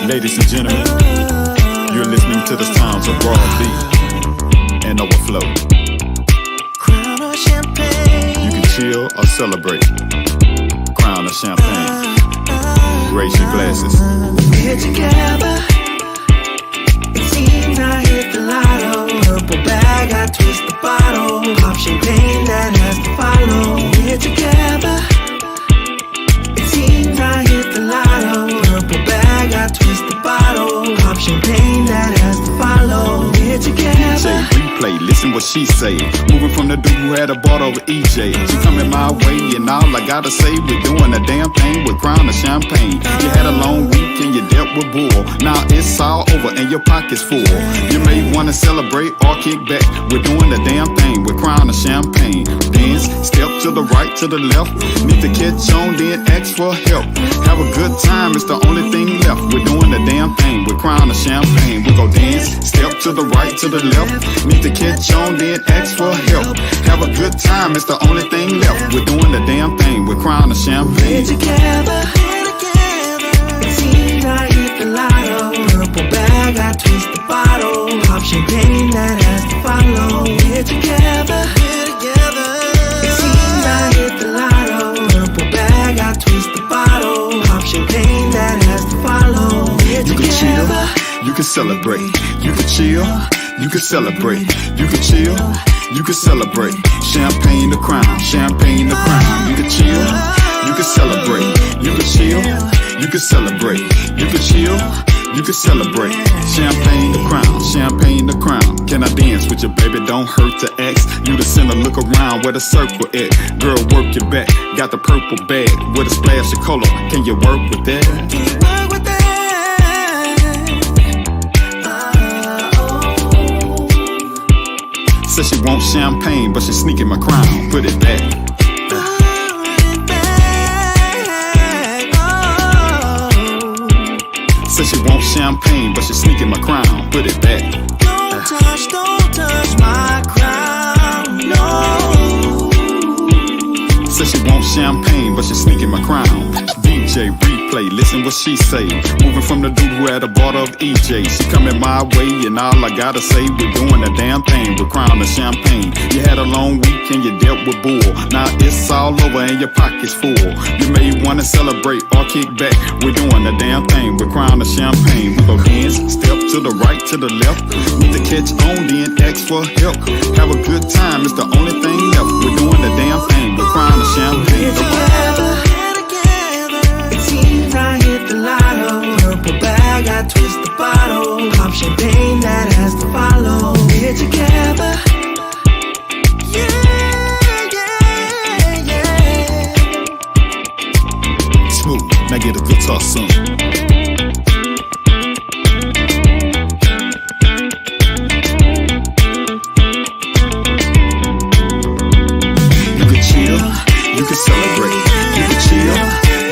Ladies and gentlemen, you're listening to the sounds of Raw B and Overflow. Crown chill or celebrate. Crown of champagne. Raise your glasses. We're together. It seems I hit the lotto. Purple bag, I twist the bottle. Pop champagne that has to follow. We're together. It seems I hit the lotto. Purple bag, I twist the bottle. Pop champagne that has to follow. We're together. DJ replay, listen what she say. Moving from the dude who had a bottle of EJ. She coming my way, and all I gotta say, we're doing a damn thing with Crown of Champagne. You had a long week and you dealt with bull. Now it's all over and your pocket's full. You may wanna celebrate or kick back. We're doing the damn thing with Crown of Champagne. Dance, step to the right, to the left. Need to catch on, then ask for help. Have a good time, it's the only thing left. We're doing the damn thing with Crown of Champagne. We go dance, step to the right, to the left. Need to catch on, then ask for help. Have a good time, it's the only thing left. We're doing the damn thing with Crown of Champagne. We're together. It seems I hit the lotto. Purple bag, I twist the bottle. Pop champagne that has to follow. We're together. It seems I hit the lotto. Purple bag, I twist the bottle. Pop champagne that has to follow. We're You can chill, together. you can celebrate. You can chill, you can celebrate. You can chill, you can celebrate. Champagne the crown, champagne the crown. You can chill, you can celebrate. You can chill, you can celebrate. You can chill, you can celebrate. Champagne the crown, champagne the crown. Can I dance with you, baby? Don't hurt to ask. You the center, look around where the circle at. Girl, work your back. Got the purple bag with a splash of color. Can you work with that? Can you work with that? Said she wants champagne, but she sneaking my crown. Put it back. Said she wants champagne, but she sneaking my crown. Put it back. Don't touch my crown, no. Said she wants champagne, but she sneaking my crown. DJ replay, listen what she say. Moving from the dude who had a bottle of EJ. She coming my way, and all I gotta say, we're doing the damn thing with Crown of Champagne. You had a long week and you dealt with bull. Now it's all over and your pocket's full. You may wanna celebrate or kick back. We're doing the damn thing with Crown of Champagne. We go dance, step to the right, to the left. Need to catch on, then ask for help. Have a good time, it's the only thing left. We're doing the damn thing with Crown of Champagne. It seems I hit the lotto. Purple bag, I twist the bottle. Pop champagne that has to follow. We're together. Smooth, now get a guitar song. You can chill, you can celebrate. You can chill,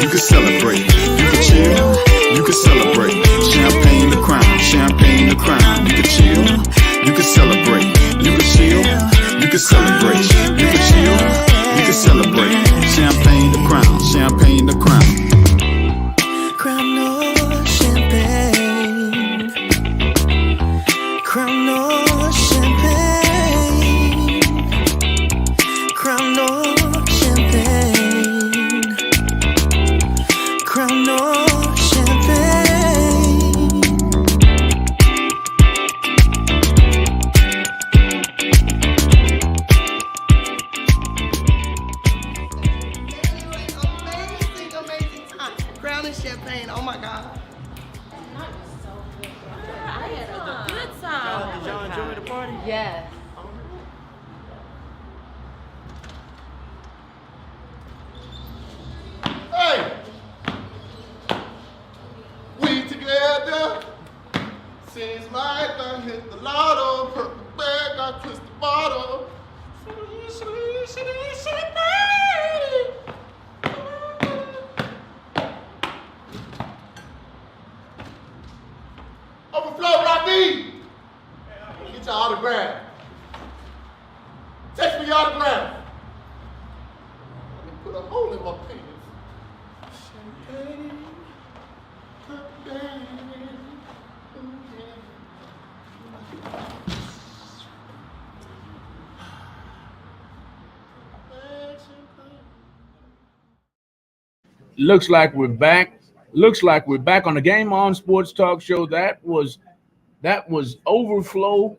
you can celebrate. You can chill, you can celebrate. Champagne the crown, champagne the crown. You can chill, you can celebrate. You can chill, you can celebrate. You can chill, you can celebrate. Champagne the crown, champagne the crown. Crown of champagne. Crown of champagne. Crown of champagne. Crown of champagne. Amazing time. Crown and champagne. Oh my God. I had a good time. Did y'all enjoy the party? Yes. Hey! We together. Seems like I hit the lotto. Purple bag, I twist the bottle. Overflow, Rocky! Get your autograph. Text me your autograph. Let me put a hole in my pants. Champagne, champagne, champagne. Looks like we're back. Looks like we're back on the Game On Sports Talk Show. That was Overflow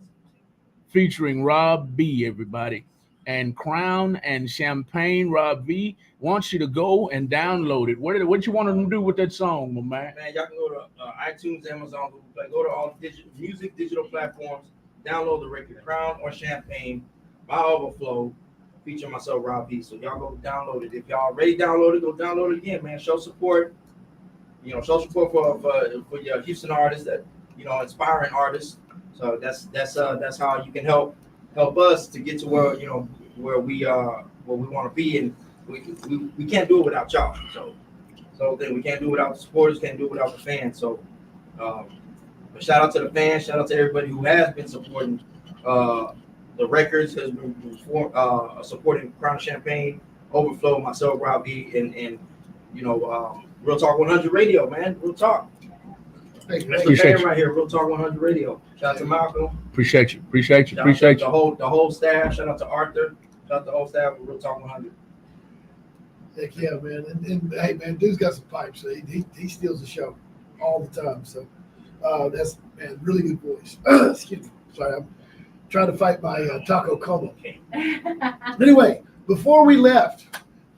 featuring Rob B, everybody. And Crown and Champagne. Rob V wants you to go and download it. What you want them to do with that song, my man? Man, y'all can go to iTunes, Amazon, Google Play, go to all digital platforms, download the record, Crown or Champagne by Overflow, featuring myself, Rob B. So y'all go download it. If y'all already downloaded, go download it again, man. Show support. Show support for your Houston artists, that inspiring artists. So that's how you can help us to get to where we want to be, and we can't do it without y'all. So then we can't do it without the supporters, can't do it without the fans. So but shout out to the fans, shout out to everybody who has been supporting the records, has been supporting Crown Champagne, Overflow, myself, Rob B, and Real Talk 100 Radio, man. Real Talk. That's the fan right here, Real Talk 100 Radio. Shout out to Malcolm. Appreciate you. Shout out to the whole staff. Shout out to Arthur. Shout out to the whole staff of Real Talk 100. Heck yeah, man. And hey, man, dude's got some pipes. So he steals the show all the time. So that's, man, really good voice. Excuse me. Sorry, I'm trying to fight my taco coma. Anyway, before we left,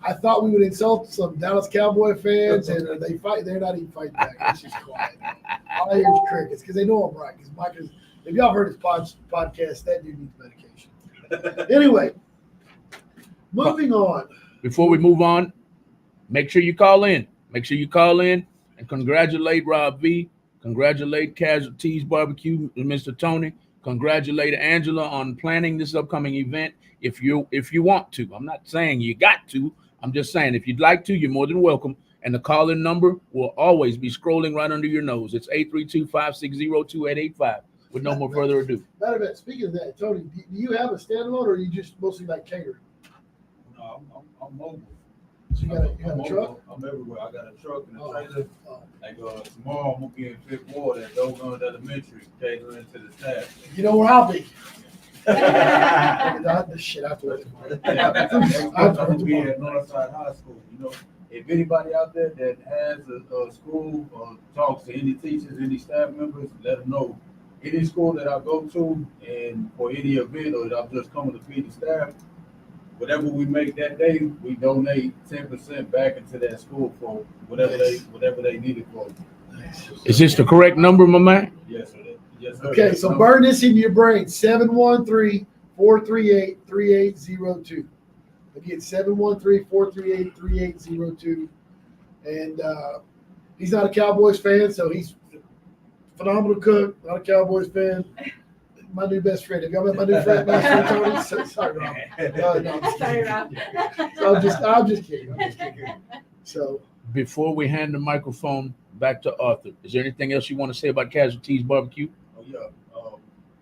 I thought we would insult some Dallas Cowboy fans, and they fight. They're not even fighting back. It's just quiet. All I hear is crickets because they know I'm right. Because Mike is, if y'all heard his podcast, that dude needs medication. Anyway, moving on. Before we move on, make sure you call in. Make sure you call in and congratulate Rob V. Congratulate Casualties Barbecue, Mr. Tony. Congratulate Angela on planning this upcoming event. If you want to, I'm not saying you got to. I'm just saying if you'd like to, you're more than welcome. And the call-in number will always be scrolling right under your nose. It's 832-560-2885. With no more further ado. Matter of fact, speaking of that, Tony, do you have a standalone, or are you just mostly like catering? No, I'm mobile. So you got a truck? I'm everywhere. I got a truck and a trailer. Like tomorrow, I'm gonna be in Fifth Ward at Dogon Elementary, catering to the staff. You know where I'll be. This shit I have to work tomorrow. I'm gonna be at Northside High School. If anybody out there that has a school or talks to any teachers, any staff members, let them know. Any school that I go to, and for any event, or I'm just coming to feed the staff, whatever we make that day, we donate 10% back into that school for whatever they need it for. Is this the correct number, my man? Yes, sir. Yes, sir. Okay, so burn this into your brain. 713-438-3802. Again, 713-438-3802. And he's not a Cowboys fan, so he's a phenomenal cook, not a Cowboys fan. My new best friend. Have y'all met my new friend, Tony? Sorry, Rob. No, Sorry, Rob. I'm just kidding. So Before we hand the microphone back to Arthur, is there anything else you want to say about Casualties Barbecue? Oh yeah,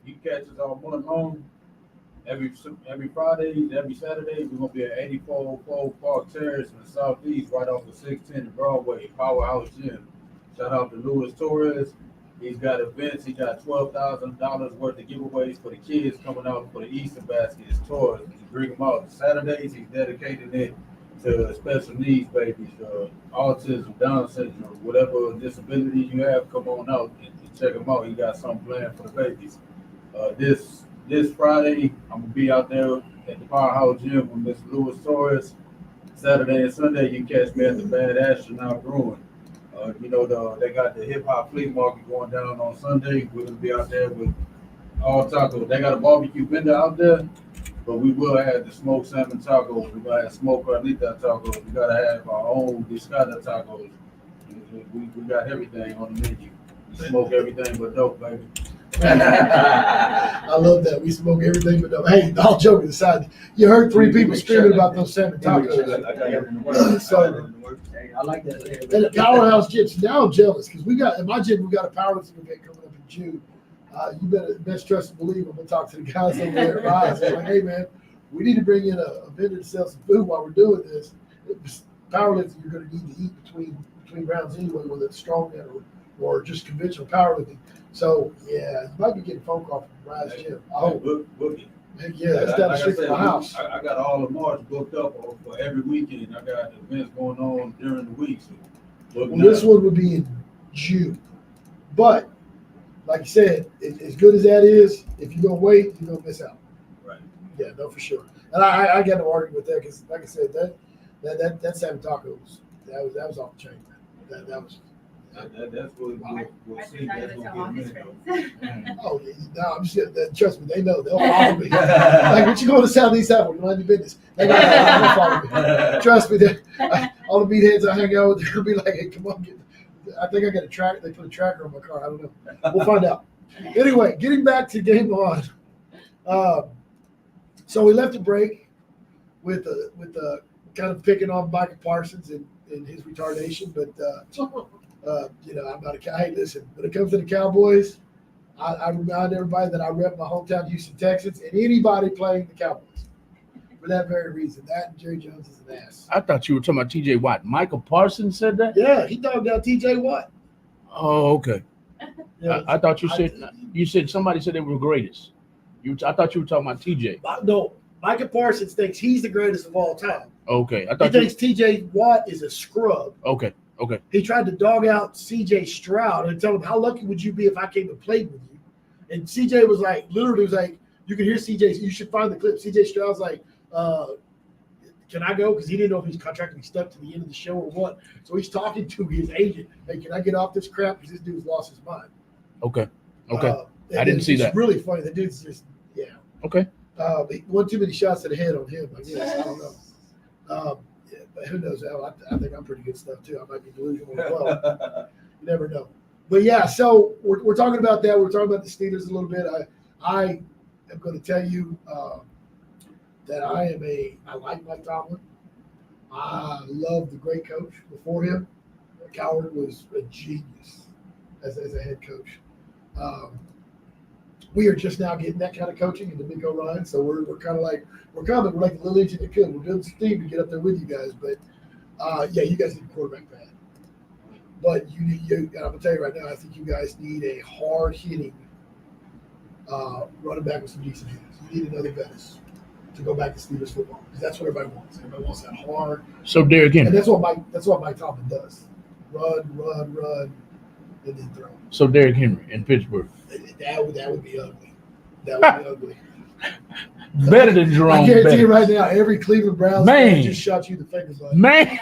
you can catch us on one home every Friday, every Saturday. We're gonna be at 8404 Park Terrace in the Southeast, right off of 610 Broadway, Powerhouse Gym. Shout out to Luis Torres. He's got events. He got $12,000 worth of giveaways for the kids coming out for the Easter baskets, tours. He bring them out. Saturdays, he's dedicated it to special needs babies, autism, Down syndrome, whatever disability you have. Come on out and check him out. He got something planned for the babies. This Friday, I'm gonna be out there at the Powerhouse Gym with Mr. Luis Torres. Saturday and Sunday, you catch me at the Bad Astronaut Brewing. They got the hip hop flea market going down on Sunday. We're gonna be out there with all tacos. They got a barbecue vendor out there, but we will have the smoked salmon tacos. We're gonna have smoked carnita tacos. We gotta have our own discada tacos. We got everything on the menu. We smoke everything but dope, baby. I love that. We smoke everything but dope. Hey, all joking aside, you heard three people screaming about those salmon tacos. So, I like that. and the Powerhouse Gyms, now I'm jealous because at my gym, we got a powerlifting event coming up in June. You better best trust and believe I'm gonna talk to the guys over there at Rise. I'm like, hey man, we need to bring in a vendor to sell some food while we're doing this. Powerlifting, you're gonna need to eat between rounds anyway, whether it's strongman or just conventional powerlifting. So yeah, you might be getting a phone call from Rise Gym. I hope. Heck yeah, that's down the Like I street from said, my house. I got all of March booked up for every weekend. I got events going on during the week. So Well, this one would be in June. But, like you said, as good as that is, if you're going to wait, you're going to miss out. Right. Yeah, no, for sure. And I got no argument with that because, like I said, that Seven Tacos, that was off the chain. That was. That's what we'll see. That's Tell gonna all be a his minute. friends. Oh, no, I'm just trust me, they know. They'll follow me. Like, what you going to Southeast Apple? You don't have any business. They'll follow me. Trust me, all the meatheads I hang out with, they'll be like, hey, come on. I think I got a tracker. They put a tracker on my car. I don't know. We'll find out. Anyway, getting back to Game On. So we left a break with kind of picking on Michael Parsons and his retardation, but I'm not a guy. Hey, listen, when it comes to the Cowboys, I remind everybody that I rep my hometown Houston Texans and anybody playing the Cowboys for that very reason. That and Jerry Jones is an ass. I thought you were talking about T.J. Watt. Michael Parsons said that? Yeah, he dogged out T.J. Watt. Oh, okay. Yeah, I thought you said somebody said they were greatest. I thought you were talking about T.J. No, Michael Parsons thinks he's the greatest of all time. Okay, I He thought thinks T.J. Watt is a scrub. Okay. He tried to dog out C.J. Stroud and tell him, how lucky would you be if I came and played with you? And C.J. was like, you can hear C.J. You should find the clip. C.J. Stroud's like, can I go? Because he didn't know if his contract would be stuck to the end of the show or what. So he's talking to his agent. Hey, can I get off this crap? Because this dude's lost his mind. Okay. I didn't see that. It's really funny. The dude's just, yeah. Okay. One too many shots to the head on him, I guess. I don't know. Yeah, but who knows? I think I'm pretty good stuff too. I might be delusional as well. You never know. But yeah, so we're talking about that. We're talking about the Steelers a little bit. I am going to tell you that I like Mike Tomlin. I love the great coach before him. Coward was a genius as a head coach. We are just now getting that kind of coaching in D'Amico Ryan, so we're kind of like we're like the little engine that could. We're doing some steam to get up there with you guys, but yeah, you guys need a quarterback bad. But I'm gonna tell you right now, I think you guys need a hard hitting running back with some decent hands. You need another Bettis to go back to Steelers football because that's what everybody wants. Everybody wants that hard. So Derrick Henry. And that's what Mike Tomlin does. Run, and then throw. So Derrick Henry in Pittsburgh. That would be ugly. That would be ugly. Better than Jerome I guarantee Bettis. you right now, every Cleveland Browns fan just shot you in the fingers. Man.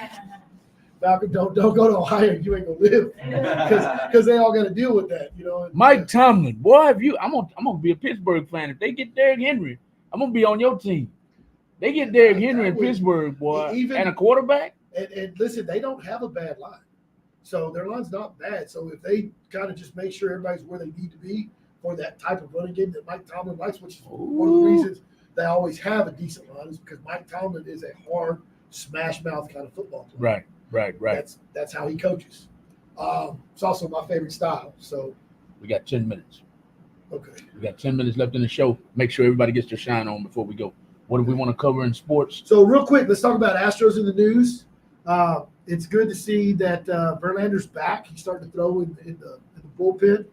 Falcon, don't go to Ohio. You ain't gonna live because they all got to deal with that, Mike Tomlin, boy, I'm gonna be a Pittsburgh fan. If they get Derrick Henry, I'm gonna be on your team. They get Derrick Henry in Pittsburgh, boy, and a quarterback. And listen, they don't have a bad line, so their line's not bad. So if they kind of just make sure everybody's where they need to be for that type of running game that Mike Tomlin likes, which is one of the reasons they always have a decent line, is because Mike Tomlin is a hard, smash mouth kind of football player. Right. That's how he coaches. It's also my favorite style. So we got 10 minutes. Okay. We got 10 minutes left in the show. Make sure everybody gets their shine on before we go. What do we want to cover in sports? So real quick, let's talk about Astros in the news. It's good to see that Verlander's back. He's starting to throw in the bullpen.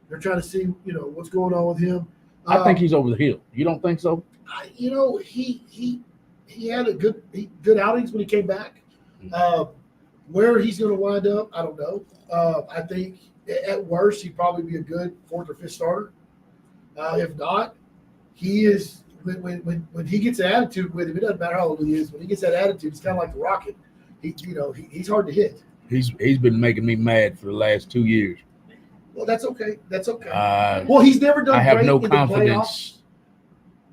They're trying to see, what's going on with him. I think he's over the hill. You don't think so? He had good outings when he came back. Where he's going to wind up, I don't know. I think at worst he'd probably be a good fourth or fifth starter. If not, he is when he gets an attitude with him. It doesn't matter how old he is. When he gets that attitude, it's kind of like the Rocket. He's hard to hit. He's been making me mad for the last 2 years. Well, that's okay. That's okay. Well, he's never done. I have great no in confidence.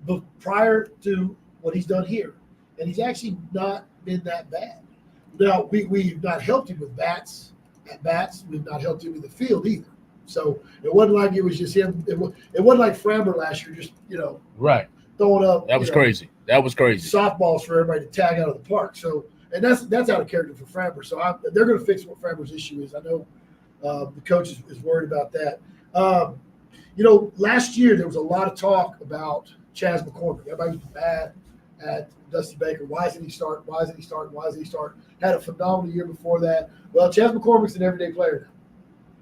The playoffs prior to what he's done here, and he's actually not been that bad. Now we've not helped him with bats. At bats, we've not helped him in the field either. So it wasn't like it was just him. It wasn't like Framber last year, just right throwing up. That was crazy. That was crazy. Softballs for everybody to tag out of the park. So and that's out of character for Framber. So they're going to fix what Framber's issue is. I know the coach is worried about that. Last year there was a lot of talk about Chas McCormick. Everybody was bad at Dusty Baker. Why isn't he starting? Why isn't he starting? Why isn't he starting? Had a phenomenal year before that. Well, Chas McCormick's an everyday player now.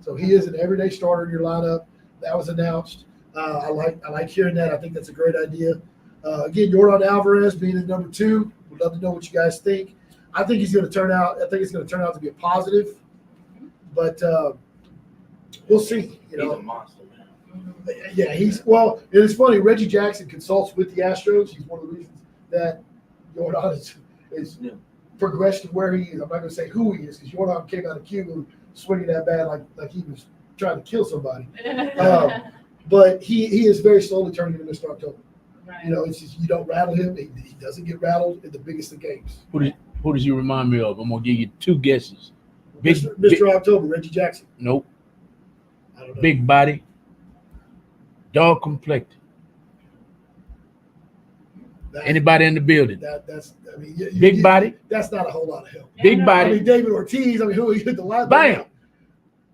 So he is an everyday starter in your lineup. That was announced. I like hearing that. I think that's a great idea. Again, Jordan Alvarez being the number 2. Would love to know what you guys think. I think he's going to turn out. I think it's going to turn out to be a positive, but we'll see. He's a monster, man. Yeah, well. And it's funny. Reggie Jackson consults with the Astros. He's one of the reasons that Jordan is progressed to where he is. I'm not going to say who he is because Jordan came out of Cuba swinging that bat like he was trying to kill somebody. But he is very slowly turning into Mr. October. Right. You know, it's just you don't rattle him. He doesn't get rattled in the biggest of games. Who does you remind me of? I'm gonna give you 2 guesses. Mr. October, Reggie Jackson. Nope. I don't know. Big body, dog complected. Anybody in the building? That's. I mean, Big body. That's not a whole lot of help. Big body. I mean, David Ortiz. I mean, who hit the line? Bam.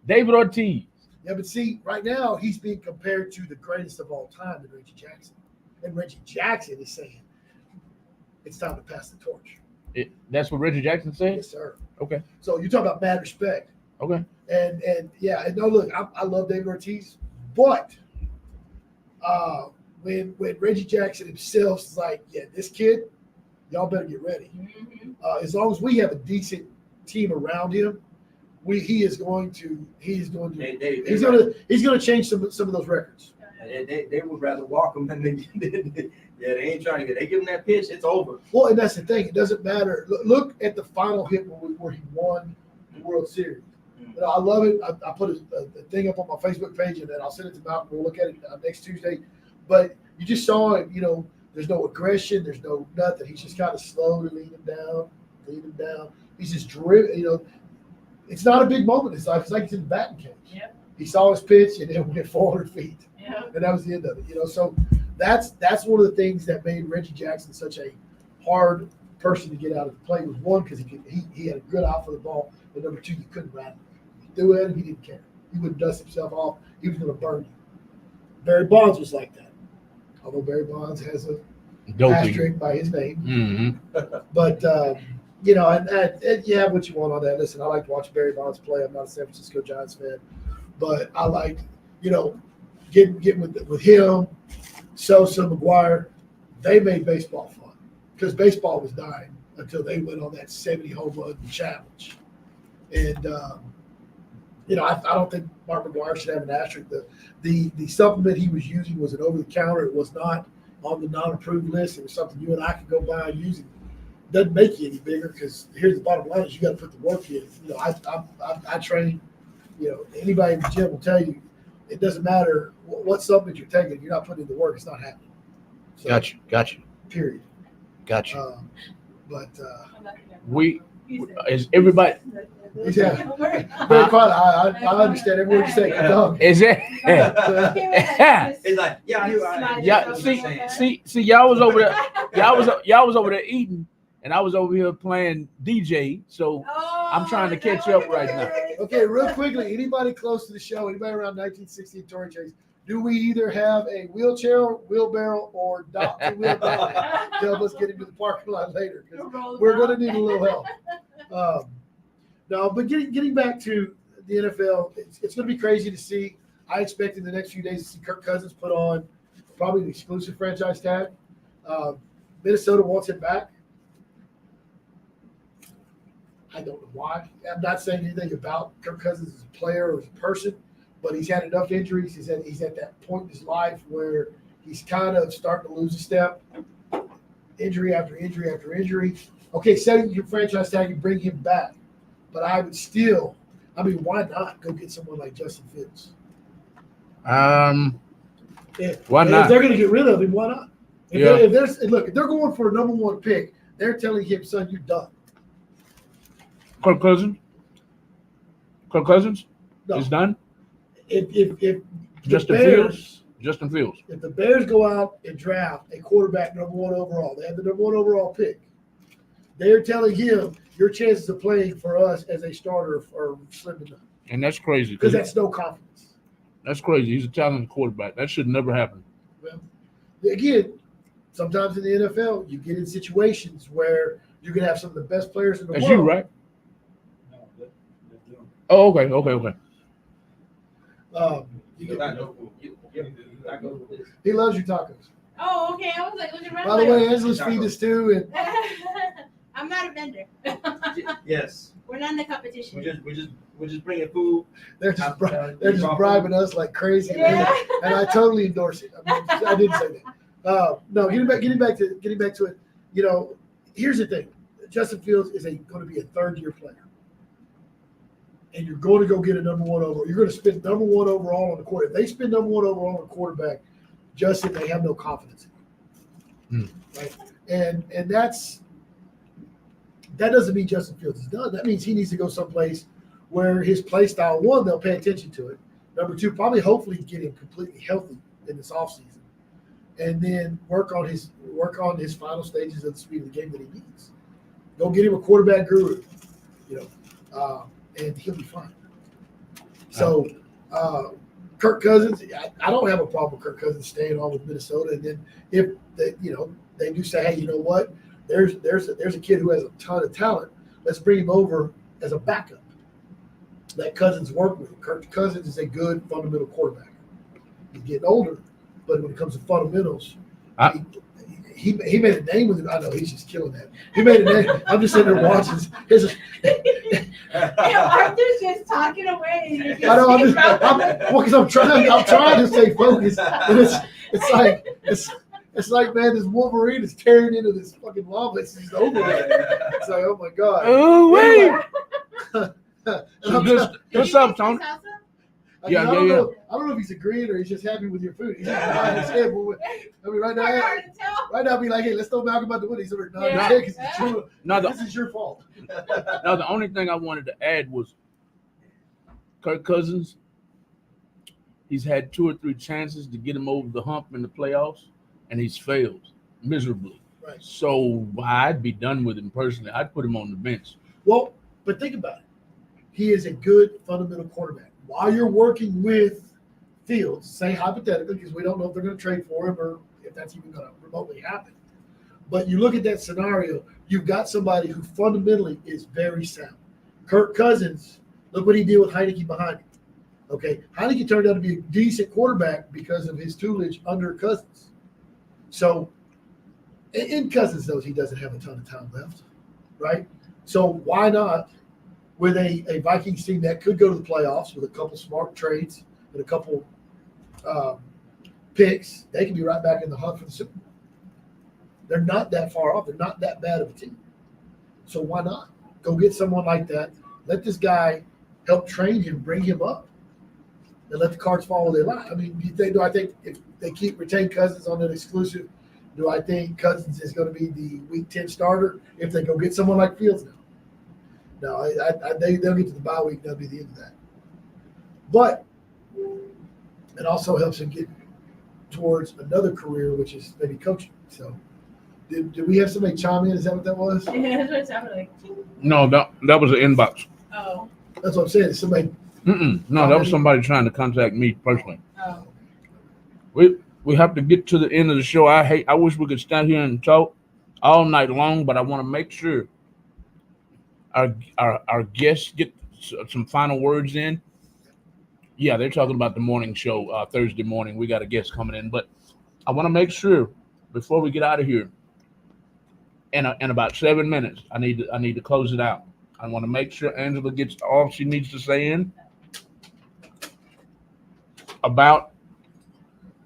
David Ortiz. Yeah, but see, right now he's being compared to the greatest of all time, to Reggie Jackson, and Reggie Jackson is saying it's time to pass the torch. That's what Reggie Jackson said? Yes, sir. Okay. So you talk about mad respect. Okay. And yeah, and no, look, I love David Ortiz, but when Reggie Jackson himself is like, yeah, this kid, y'all better get ready. As long as we have a decent team around him, he's going to change some of those records. They would rather walk him than they they ain't trying to get. They give him that pitch, it's over. Well, and that's the thing. It doesn't matter. Look at the final hit where he won the World Series. You know, I love it. I put a thing up on my Facebook page, and then I'll send it to Malcolm. We'll look at it next Tuesday. But you just saw it. You know, there's no aggression. There's no nothing. He's just kind of slow to lead him down. He's just driven. You know, it's not a big moment. It's like he's in the batting cage. Yep. He saw his pitch, and then went 400 feet. Yep. And that was the end of it. You know, so that's one of the things that made Reggie Jackson such a hard person to get out of the plate. Was one, because he had a good eye for the ball, but number 2, you couldn't rattle him. You threw at him, he didn't care. He wouldn't dust himself off. He was going to burn you. Barry Bonds was like that. Although Barry Bonds has a asterisk by his name. Mm-hmm. But you know, and you have what you want on that. Listen, I like to watch Barry Bonds play. I'm not a San Francisco Giants fan, but I like, you know, getting with him, Sosa, McGuire. They made baseball fun because baseball was dying until they went on that 70 home run challenge. And you know, I don't think Mark McGuire should have an asterisk. The supplement he was using was an over the counter. It was not on the non-approved list. It was something you and I could go buy and use. It doesn't make you any bigger, because here's the bottom line: is you got to put the work in. You know, I train. You know, anybody in the gym will tell you it doesn't matter what supplement you're taking. If you're not putting in the work, it's not happening. So, Got you. Period. Got you. But is everybody? Yeah, very quiet. I understand every word you say. Is it? It's like, See, y'all was over there. Y'all was over there eating, and I was over here playing DJ. So I'm trying to catch up right now. Okay, real quickly, anybody close to the show, anybody around 1960 at Torrey Chase, do we either have a wheelchair, wheelbarrow, or Dr. Wheelbarrow to help us get into the parking lot later? Because we're going to need a little help. No, but getting back to the NFL, it's going to be crazy to see. I expect in the next few days to see Kirk Cousins put on probably an exclusive franchise tag. Minnesota wants him back. I don't know why. I'm not saying anything about Kirk Cousins as a player or as a person, but he's had enough injuries. He's at that point in his life where he's kind of starting to lose a step. Injury after injury after injury. Okay, setting your franchise tag and bring him back. But I would still, why not go get someone like Justin Fields? Why not? If they're going to get rid of him, why not? If they're going for a number 1 pick, they're telling him, son, you're done. Kirk Cousins No. is done. If Justin Fields. If the Bears go out and draft a quarterback number 1 overall, they have the number 1 overall pick. They're telling him your chances of playing for us as a starter are slim to none. And that's crazy. Because that's no confidence. That's crazy. He's a talented quarterback. That should never happen. Well, again, sometimes in the NFL, you get in situations where you can have some of the best players in the world. That's you, right? Oh, okay. He loves your tacos. Oh, okay. I was like looking around. By the like, way, Angela's feeding us too, and I'm not a vendor. Yes. We're not in the competition. We're just bringing food. they're just bribing us like crazy, Yeah. and I totally endorse it. I mean, I didn't say that. No, getting back to it. You know, here's the thing: Justin Fields is going to be a third-year player, and you're going to go get a number one overall. You're going to spend number one overall on the quarterback. If they spend number one overall on the quarterback, Justin, they have no confidence in him. Right? And that doesn't mean Justin Fields is done. That means he needs to go someplace where his play style, one, they'll pay attention to it. Number two, probably hopefully get him completely healthy in this offseason. And then work on his final stages of the speed of the game that he needs. Go get him a quarterback guru, and he'll be fine. So Kirk Cousins, I don't have a problem with Kirk Cousins staying on with Minnesota. And then if they do say, hey, you know what? There's a kid who has a ton of talent. Let's bring him over as a backup. That Cousins work with. Kirk Cousins is a good fundamental quarterback. He's getting older, but when it comes to fundamentals, he made a name with it. I know he's just killing that. He made a name. I'm just sitting there watching. Arthur's just talking away. I know. Because I'm trying to stay focused. And it's like, man, this Wolverine is tearing into this fucking lava. It's just over with. It's like, oh my god. Oh wait. What's up, Tony? I don't know if he's agreeing or he's just happy with your food. He's just nodding his head. I mean, right now, be like, hey, let's throw Malcolm out the window. He's over nodding his head because it's true. This is your fault. Now, the only thing I wanted to add was Kirk Cousins. He's had 2 or 3 chances to get him over the hump in the playoffs, and he's failed miserably. Right. So I'd be done with him personally. I'd put him on the bench. Well, but think about it. He is a good fundamental quarterback. While you're working with Fields, say hypothetically, because we don't know if they're going to trade for him or if that's even going to remotely happen. But you look at that scenario, you've got somebody who fundamentally is very sound. Kirk Cousins, look what he did with Heineke behind him. Okay, Heineke turned out to be a decent quarterback because of his tutelage under Cousins. So, and Cousins knows he doesn't have a ton of time left, right? So why not? With a Vikings team that could go to the playoffs with a couple smart trades and a couple picks, they can be right back in the hunt for the Super Bowl. They're not that far off. They're not that bad of a team. So why not? Go get someone like that. Let this guy help train him, bring him up, and let the cards fall where they lie. I mean, do I think if they retain Cousins on an exclusive, do I think Cousins is going to be the Week 10 starter if they go get someone like Fields now? No, they'll get to the bye week. That'll be the end of that. But it also helps him get towards another career, which is maybe coaching. So, did we have somebody chime in? Is that what that was? Yeah, that's what it sounded like. No, that was an inbox. Oh. That's what I'm saying. Somebody. No, that was somebody trying to contact me personally. Oh. We have to get to the end of the show. I wish we could stand here and talk all night long, but I want to make sure our guests get some final words in. Yeah, they're talking about the morning show Thursday morning. We got a guest coming in, but I want to make sure before we get out of here, in about 7 minutes, I need to close it out. I want to make sure Angela gets all she needs to say in about.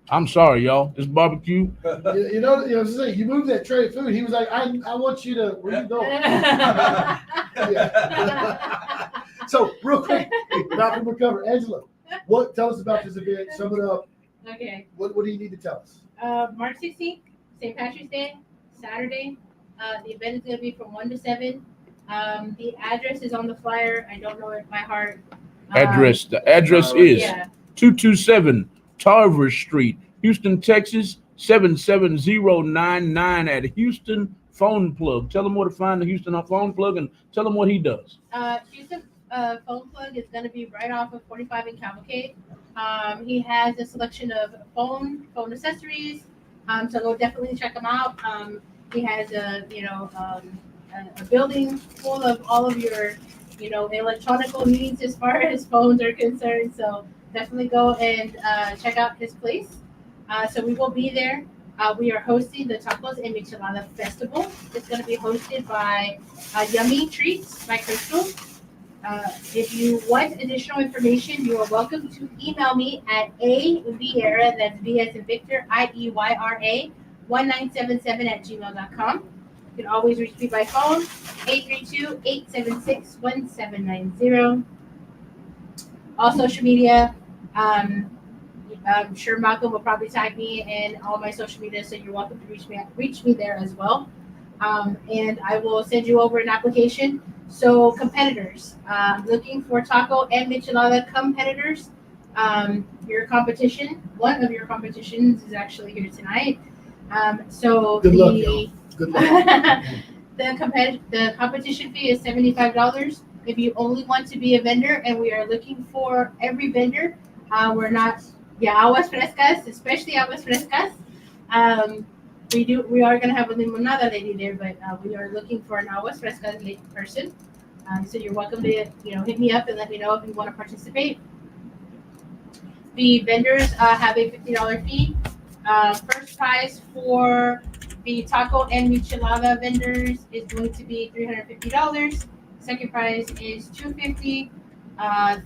I'm sorry, y'all. This barbecue. You know what I'm saying? You moved that tray of food. He was like, I want you to. Where you going? So real quick, Malcolm recover. Angela, tell us about this event? Sum it up. Okay. What do you need to tell us? March 16th, St. Patrick's Day, Saturday. The event is going to be from 1 to 7. The address is on the flyer. I don't know it by heart. The address is 227 Tarver Street, Houston, Texas, 77099 at Houston Phone Plug. Tell them where to find the Houston Phone Plug and tell them what he does. Houston Phone Plug is going to be right off of 45 in Cavalcade. He has a selection of phone accessories, so go definitely check him out. He has a building full of all of your electronic needs as far as phones are concerned. So definitely go and check out his place. So we will be there. We are hosting the Tacos and Michelada Festival. It's going to be hosted by Yummy Treats by Crystal. If you want additional information, you are welcome to email me at avieira, that's V as in Victor, IEYRA, 1977 @gmail.com. You can always reach me by phone, 832-876-1790. All social media, I'm sure Malcolm will probably tag me in all my social media, so you're welcome to reach me there as well. And I will send you over an application. So competitors, looking for taco and michelada competitors. Your competition, one of your competitions is actually here tonight. So Good luck, y'all. Good luck. the competition fee is $75. If you only want to be a vendor, and we are looking for every vendor, we're not, aguas frescas, especially aguas frescas. We are going to have a limonada lady there, but we are looking for an aguas frescas person. So you're welcome to, hit me up and let me know if you want to participate. The vendors have a $50 fee. First prize for the taco and michelada vendors is going to be $350. Second prize is $250.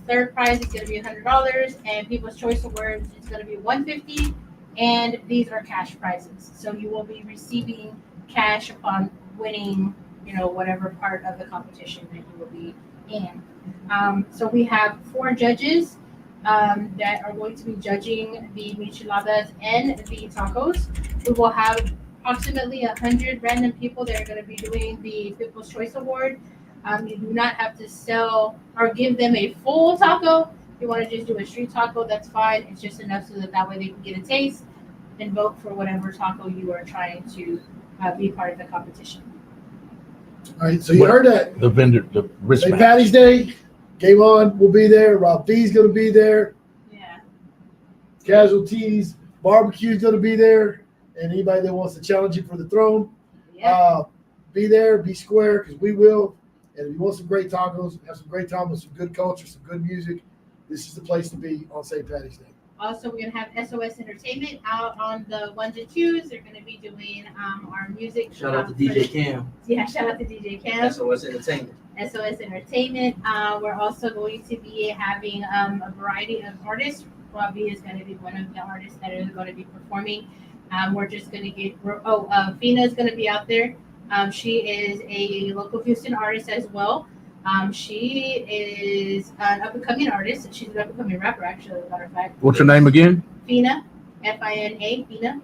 Third prize is going to be $100, and People's Choice Awards is going to be $150. And these are cash prizes, so you will be receiving cash upon winning, whatever part of the competition that you will be in. So we have 4 judges that are going to be judging the micheladas and the tacos. We will have approximately 100 random people that are going to be doing the People's Choice Award. You do not have to sell or give them a full taco. If you want to just do a street taco, that's fine. It's just enough so that way they can get a taste and vote for whatever taco you are trying to be part of the competition. All right, so you heard that. The vendor, the St. wristband. Patty's Day, Game On will be there. Rob V's going to be there. Yeah. Casualties, Barbecue's going to be there. And anybody that wants to challenge you for the throne, be there, be square, because we will. And if you want some great tacos, have some great time with some good culture, some good music, this is the place to be on St. Patty's Day. Also, we're going to have SOS Entertainment out on the 1s and 2s. They're going to be doing our music. Shout out to DJ Cam. Yeah, shout out to DJ Cam. SOS Entertainment. SOS Entertainment. We're also going to be having a variety of artists. Robbie is going to be one of the artists that is going to be performing. We're just going to get, Fina is going to be out there. She is a local Houston artist as well. She is an up-and-coming artist. She's an up-and-coming rapper, actually, as a matter of fact. What's her name again? Fina, Fina, Fina.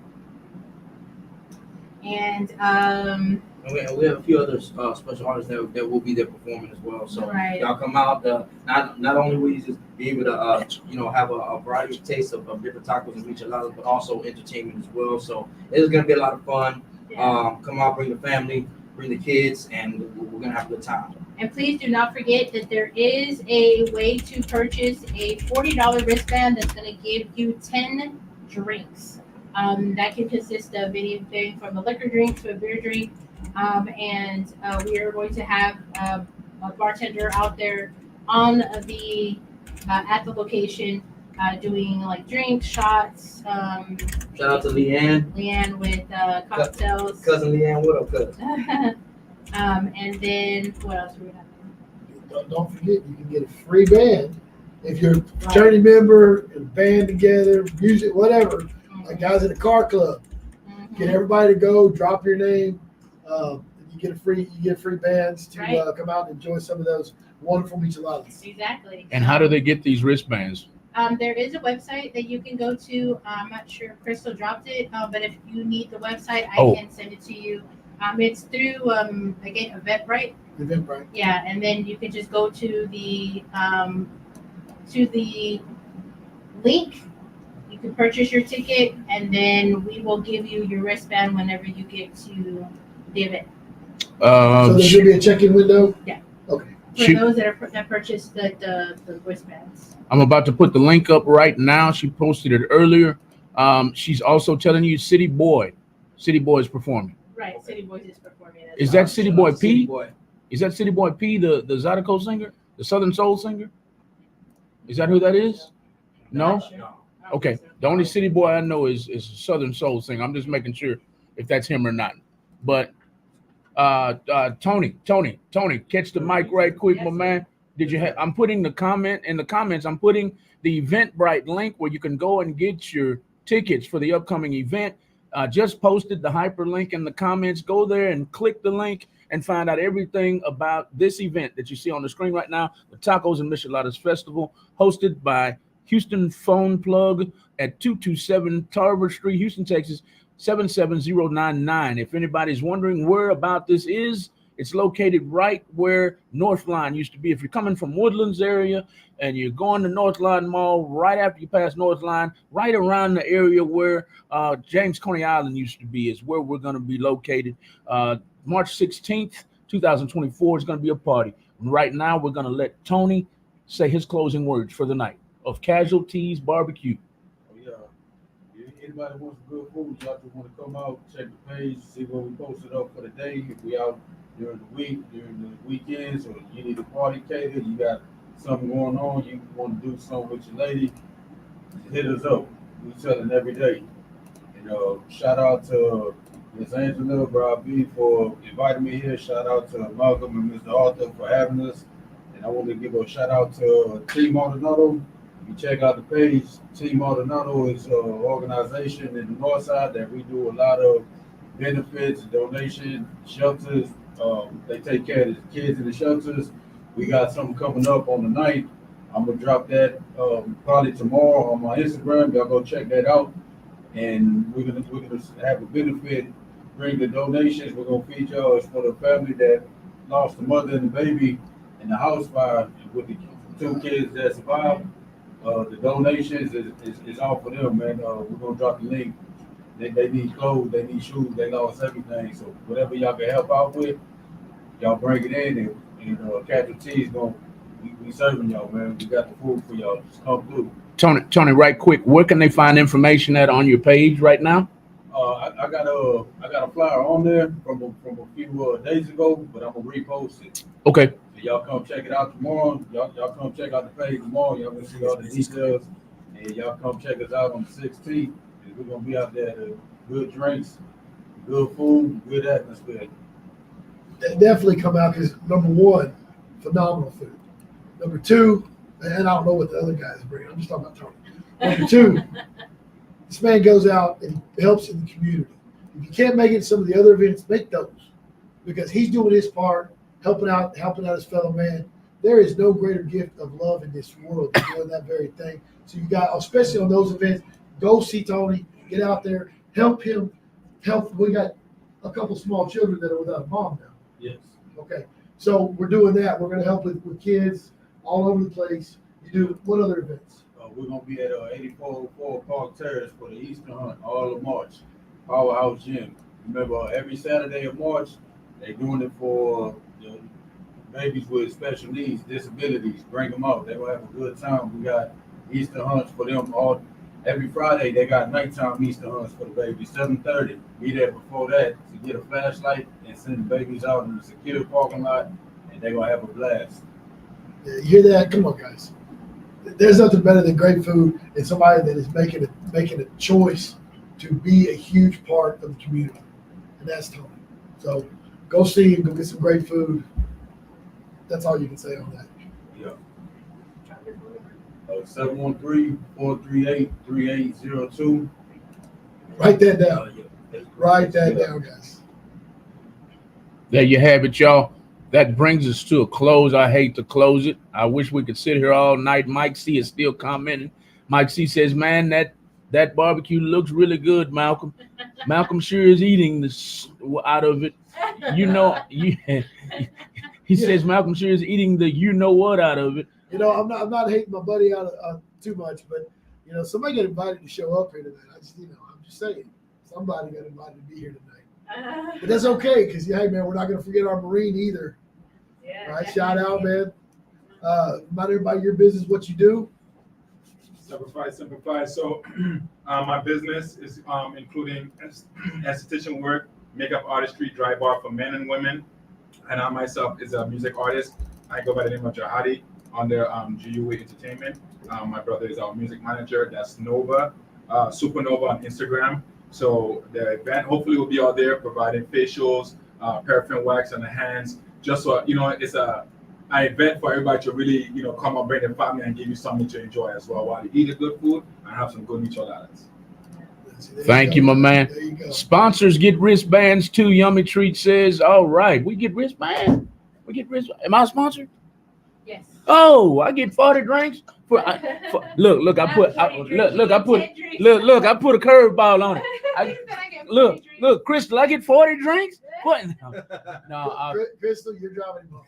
And we have a few other special artists that will be there performing as well. So y'all come out. Not only will you just be able to have a variety of tastes of different tacos and micheladas, but also entertainment as well. So it's gonna be a lot of fun. Yeah. Come out, bring the family, bring the kids, and we're gonna have a good time. And please do not forget that there is a way to purchase a $40 wristband that's going to give you 10 drinks. That can consist of anything from a liquor drink to a beer drink. And we are going to have a bartender out there on the at the location doing like drinks, shots. Shout out to Leanne. Leanne with cocktails. Cousin Leanne, what up, cousin? And then what else do we have? Don't forget, you can get a free band if you're a fraternity member and band together, music, whatever. Like guys in a car club, get everybody to go, drop your name. You get free bands to come out and enjoy some of those wonderful micheladas. Exactly. And how do they get these wristbands? There is a website that you can go to. I'm not sure if Crystal dropped it, but if you need the website, I can send it to you. It's through again Eventbrite. Eventbrite. Yeah, and then you can just go to the link. You can purchase your ticket, and then we will give you your wristband whenever you get to the event. So there's gonna be a check-in window. Yeah. Okay. For those that purchased the wristbands. I'm about to put the link up right now. She posted it earlier. She's also telling you City Boy is performing. Right, City Boys is performing. Is that City Boy P? City Boy. Is that City Boy P, the Zydeco singer, the Southern Soul singer? Is that who that is? No. Okay. The only city boy I know is Southern Soul singer. I'm just making sure if that's him or not. But Tony, catch the mic right quick, my man. Did you have? I'm putting the comment in the comments. I'm putting the Eventbrite link where you can go and get your tickets for the upcoming event. Just posted the hyperlink in the comments. Go there and click the link and find out everything about this event that you see on the screen right now, the Tacos and Micheladas Festival, hosted by Houston Phone Plug at 227 Tarver Street, Houston, Texas, 77099. If anybody's wondering where about this is, it's located right where Northline used to be. If you're coming from Woodlands area and you're going to Northline Mall, right after you pass Northline, right around the area where James Coney Island used to be is where we're going to be located. March 16th, 2024 is going to be a party. And right now, we're going to let Tony say his closing words for the night of Casualties Barbecue. Oh, yeah. If anybody wants some good food, y'all just want to come out, check the page, see what we posted up for the day. If we out during the week, during the weekends, or you need a party catered, you got something going on, you want to do something with your lady, hit us up. We selling every day. And shout out to Miss Angela, Rob B for inviting me here. Shout out to Malcolm and Mr. Arthur for having us. And I want to give a shout out to Team Maldonado. You check out the page. Team Maldonado is an organization in the north side that we do a lot of benefits, donations, shelters. They take care of the kids in the shelters. We got something coming up on the 9th. I'm gonna drop that probably tomorrow on my Instagram. Y'all go check that out. And we're gonna have a benefit, bring the donations. We're gonna feed y'all. It's for the family that lost the mother and the baby in the house fire with the 2 kids that survived. The donations is all for them, man. We're gonna drop the link. They need clothes, they need shoes, they lost everything. So whatever y'all can help out with, y'all bring it in, and Casualties we serving y'all, man. We got the food for y'all. Just come through. Tony, right quick, where can they find information at on your page right now? I got a flyer on there from a few days ago, but I'm gonna repost it. Okay. So y'all come check it out tomorrow. Y'all come check out the page tomorrow. Y'all gonna see all the details, and y'all come check us out on the 16th. We're gonna be out there to good drinks, good food, good atmosphere. Definitely come out because number one, phenomenal food. Number two, and I don't know what the other guys bring. I'm just talking about Tony. Number two, this man goes out and helps in the community. If you can't make it to some of the other events, make those because he's doing his part, helping out his fellow man. There is no greater gift of love in this world than doing that very thing. So you got, especially on those events, go see Tony, get out there, help him. We got a couple small children that are without a mom now. Yes. Okay. So we're doing that. We're going to help with kids all over the place. You do what other events? We're gonna be at 8404 Park Terrace for the Easter Hunt all of March. Powerhouse Gym. Remember, every Saturday of March, they're doing it for the babies with special needs, disabilities. Bring them out. They're gonna have a good time. We got Easter hunts for them all. Every Friday, they got nighttime Easter hunts for the babies. 7:30. Be there before that to get a flashlight and send the babies out in the secure parking lot, and they're gonna have a blast. Yeah, you hear that? Come on, guys. There's nothing better than great food and somebody that is making a choice to be a huge part of the community, and that's Tony. So go see him, go get some great food. That's all you can say on that. Yeah. 713-438-3802. Write that down. Write that down, guys. There you have it, y'all. That brings us to a close. I hate to close it. I wish we could sit here all night. Mike C is still commenting. Mike C says, man, that barbecue looks really good, Malcolm. Malcolm sure is eating this out of it. He says Malcolm sure is eating the you know what out of it. I'm not hating my buddy out too much, but somebody got invited to show up here tonight. I'm just saying, somebody got invited to be here tonight. But that's okay, because hey man, we're not gonna forget our Marine either. Yeah. Right? Shout out, man. Not everybody your business, what you do. Simplify. So my business is including esthetician work, makeup artistry, dry bar for men and women. And I myself is a music artist. I go by the name of Jahadi. under GUA Entertainment. My brother is our music manager. That's Nova, Supernova on Instagram. So the event hopefully will be out there providing facials, paraffin wax on the hands. Just so it's an event for everybody to really come and bring their family and give you something to enjoy as well while you eat a good food and have some good micheladas. Thank you, my man. Sponsors get wristbands too. Yummy Treat says, all right, we get wristbands. We get wristbands. Am I sponsored? Yes. Oh, I get 40 drinks. Look, I put a curveball on it. Look, Crystal, I get 40 drinks. What? No, Crystal, you're driving him home.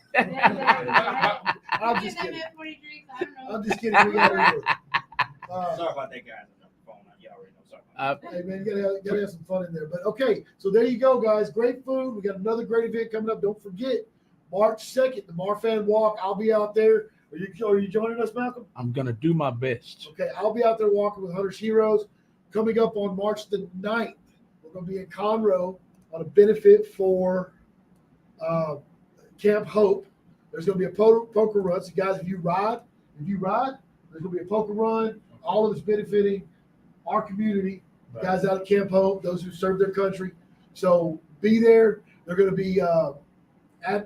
I'm just kidding. I'm just kidding. We got it. Sorry about that, guys. You already know. Sorry. Hey man, you gotta have some fun in there. But okay, so there you go, guys. Great food. We got another great event coming up. Don't forget, March 2nd, the Marfan Walk. I'll be out there. Are you joining us, Malcolm? I'm gonna do my best. Okay, I'll be out there walking with Hunter's Heroes. Coming up on March the 9th, we're gonna be in Conroe on a benefit for Camp Hope. There's gonna be a poker run. So guys, if you ride, there's gonna be a poker run. All of it's benefiting our community, guys out at Camp Hope, those who serve their country. So be there. They're going to be at I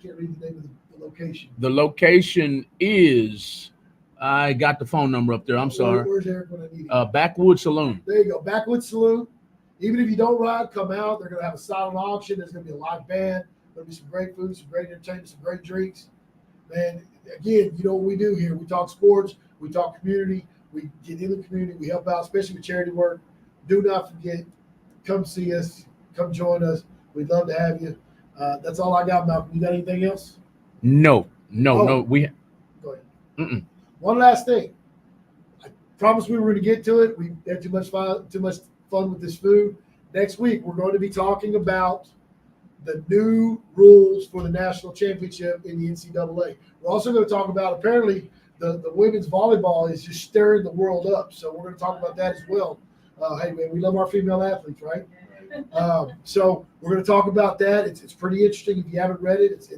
can't read the name of the location. The location is, I got the phone number up there. I'm sorry. Where's Eric when I need him? Backwood Saloon. There you go, Backwood Saloon. Even if you don't ride, come out. They're going to have a silent auction. There's going to be a live band. There'll be some great food, some great entertainment, some great drinks. And again, you know what we do here. We talk sports. We talk community. We get in the community. We help out, especially with charity work. Do not forget, come see us. Come join us. We'd love to have you. That's all I got, Malcolm. You got anything else? No. Go ahead. Mm-mm. One last thing. I promised we were going to get to it. We had too much fun with this food. Next week, we're going to be talking about the new rules for the national championship in the NCAA. We're also going to talk about, apparently, the women's volleyball is just stirring the world up. So we're going to talk about that as well. Hey, man, we love our female athletes, right? So we're going to talk about that. It's pretty interesting. If you haven't read it,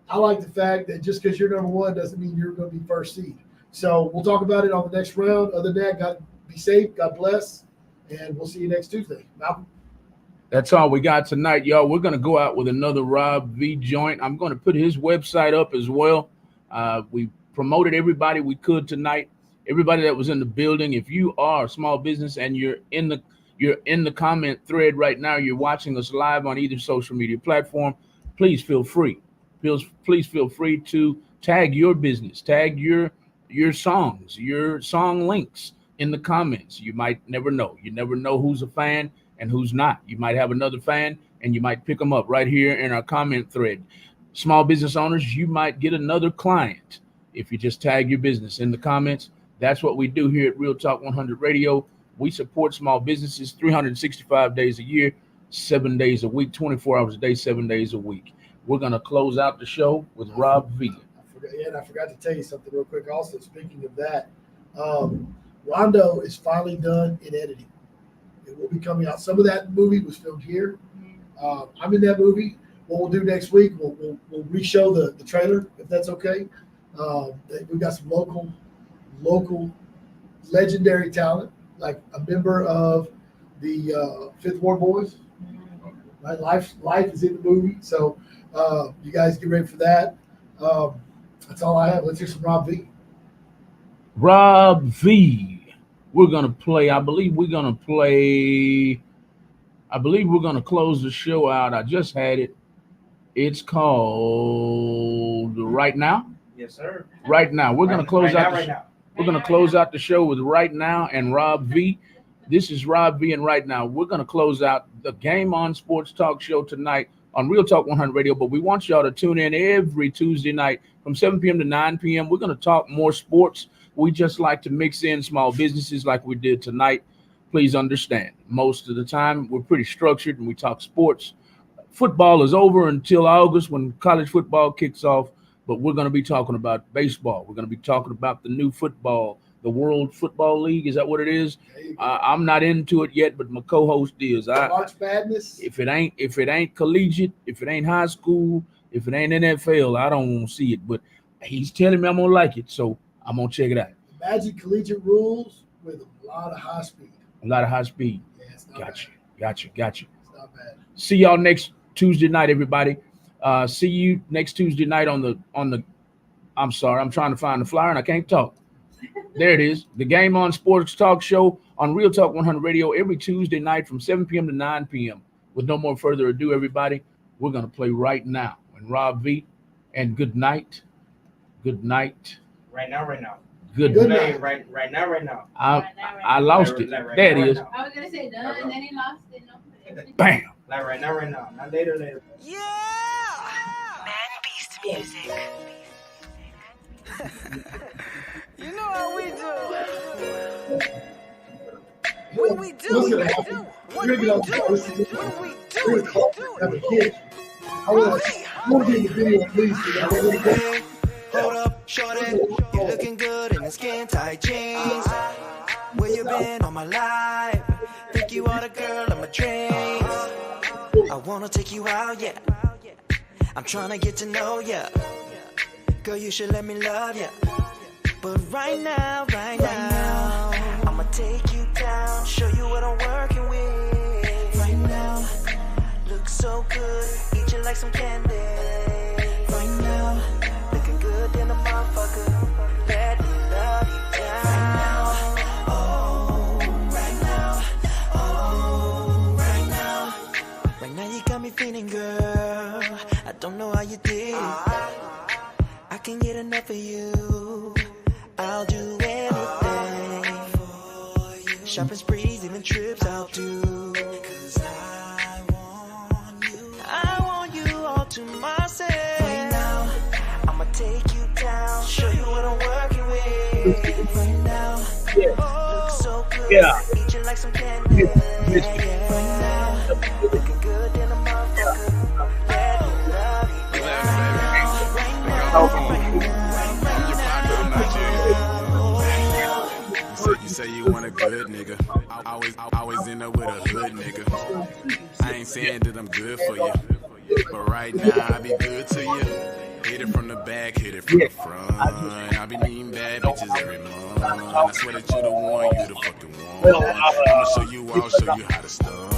I like the fact that just because you're number one doesn't mean you're going to be first seed. So we'll talk about it on the next round. Other than that, God be safe. God bless. And we'll see you next Tuesday. Malcolm? That's all we got tonight, y'all. We're going to go out with another Rob V joint. I'm going to put his website up as well. We promoted everybody we could tonight. Everybody that was in the building. If you are a small business and you're in the comment thread right now, you're watching us live on either social media platform, please feel free. Please feel free to tag your business, tag your songs, your song links in the comments. You might never know. You never know who's a fan and who's not. You might have another fan and you might pick them up right here in our comment thread. Small business owners, you might get another client if you just tag your business in the comments. That's what we do here at Real Talk 100 Radio. We support small businesses 365 days a year, 7 days a week, 24 hours a day, 7 days a week. We're going to close out the show with Rob V. I forgot to tell you something real quick. Also, speaking of that, Rondo is finally done in editing. It will be coming out. Some of that movie was filmed here. I'm in that movie. What we'll do next week, we'll re-show the trailer, if that's okay. We've got some local legendary talent, like a member of the Fifth Ward Boys. Right? Life is in the movie. So you guys get ready for that. That's all I have. Let's hear some Rob V. Rob V. We're going to play, I believe we're going to close the show out. I just had it. It's called Right Now. Yes, sir. Right Now. We're going to close out the show with Right Now and Rob V. This is Rob V and Right Now. We're going to close out the Game On Sports Talk Show tonight on Real Talk 100 Radio, but we want y'all to tune in every Tuesday night from 7 p.m. to 9 p.m. We're going to talk more sports. We just like to mix in small businesses like we did tonight. Please understand, most of the time we're pretty structured and we talk sports. Football is over until August when college football kicks off, but we're going to be talking about baseball. We're going to be talking about the new football, the World Football League. Is that what it is? I'm not into it yet, but my co-host is. March Madness. If it ain't collegiate, if it ain't high school, if it ain't NFL, I don't want to see it. But He's telling me I'm gonna like it, so I'm gonna check it out. Magic Collegiate rules with a lot of high speed. A lot of high speed. Yeah, it's not Got you. bad. Got you. Got you. It's not bad. See y'all next Tuesday night, everybody. See you next Tuesday night on the. I'm sorry, I'm trying to find the flyer and I can't talk. There it is. The Game On Sports Talk Show on Real Talk 100 Radio every Tuesday night from 7 p.m. to 9 p.m. With no more further ado, everybody, we're gonna play right now. And Rob V. And good night. Good night. Right now. Good night. Right now. I lost it. Right There it now, is. right I was gonna say done, and then he lost it. No. Bam. Like right now. Not later. Yeah! Man Beast music. You know how we do. What we do. What's gonna happen? We're gonna get on the we're gonna call have a kid. I want to get the video at least. Hey, hold up, shorty. You looking good in the skin tight jeans. Where you been all my life? Think you are the girl of my dreams. I wanna take you out, yeah. I'm trying to get to know ya. Girl, you should let me love ya. But right now, I'ma take you down, show you what I'm working with. Right now, look so good, eat you like some candy. Right now, looking good in a motherfucker. Let me love you down. Right now you got me feeling, girl. I don't know how you did it. I can't get enough of you. I'll do anything for you. Shopping sprees, even trips I'll do. 'Cause I want you all to myself. Right now, I'ma take you down, show you what I'm working with. Right now, look so good, eat you like some candy. Right now, looking good in a motherfucker. Let me love you You say you want a good nigga. Always end up with a hood nigga. I ain't saying that I'm good for you, but right now I be good to you. Hit it from the back, hit it from the front. I be meeting bad bitches every month. I swear that you the one, you the fucking one. I'ma show you how to stun.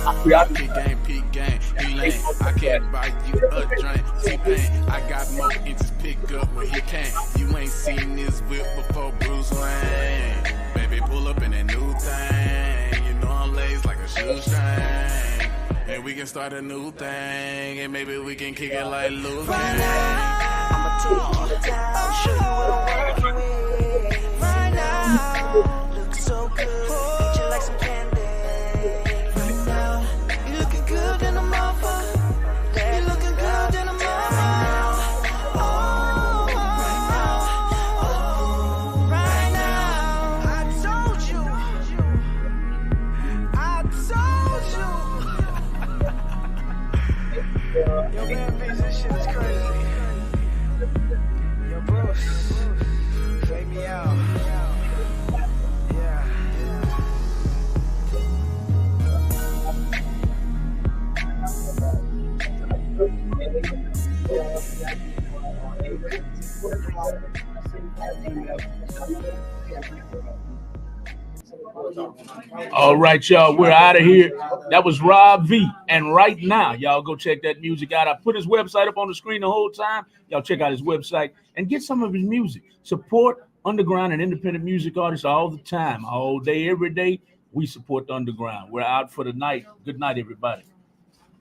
Peak game, he lame. I can't buy you a drink. T-Pain, I got more inches, pick up where he can't. You ain't seen this whip before, Bruce Wayne. Baby, pull up in that new thing. You know I'm laced like a shoestring. And we can start a new thing. And maybe we can kick it like Luke. Right now, I'ma take you down, show you what I'm working with. Right now, look so good, eat you like some candy. Right now, you looking good in a motherfucker. You looking good in a motherfucker. Right now, I told you. Yo, man, bitch, this shit is crazy. Yo, Bruce, fade me out. Yeah. All right, y'all, we're out of here. That was Rob V. And right now, y'all go check that music out. I put his website up on the screen the whole time. Y'all check out his website and get some of his music. Support underground and independent music artists all the time, all day, every day. We support the underground. We're out for the night. Good night, everybody.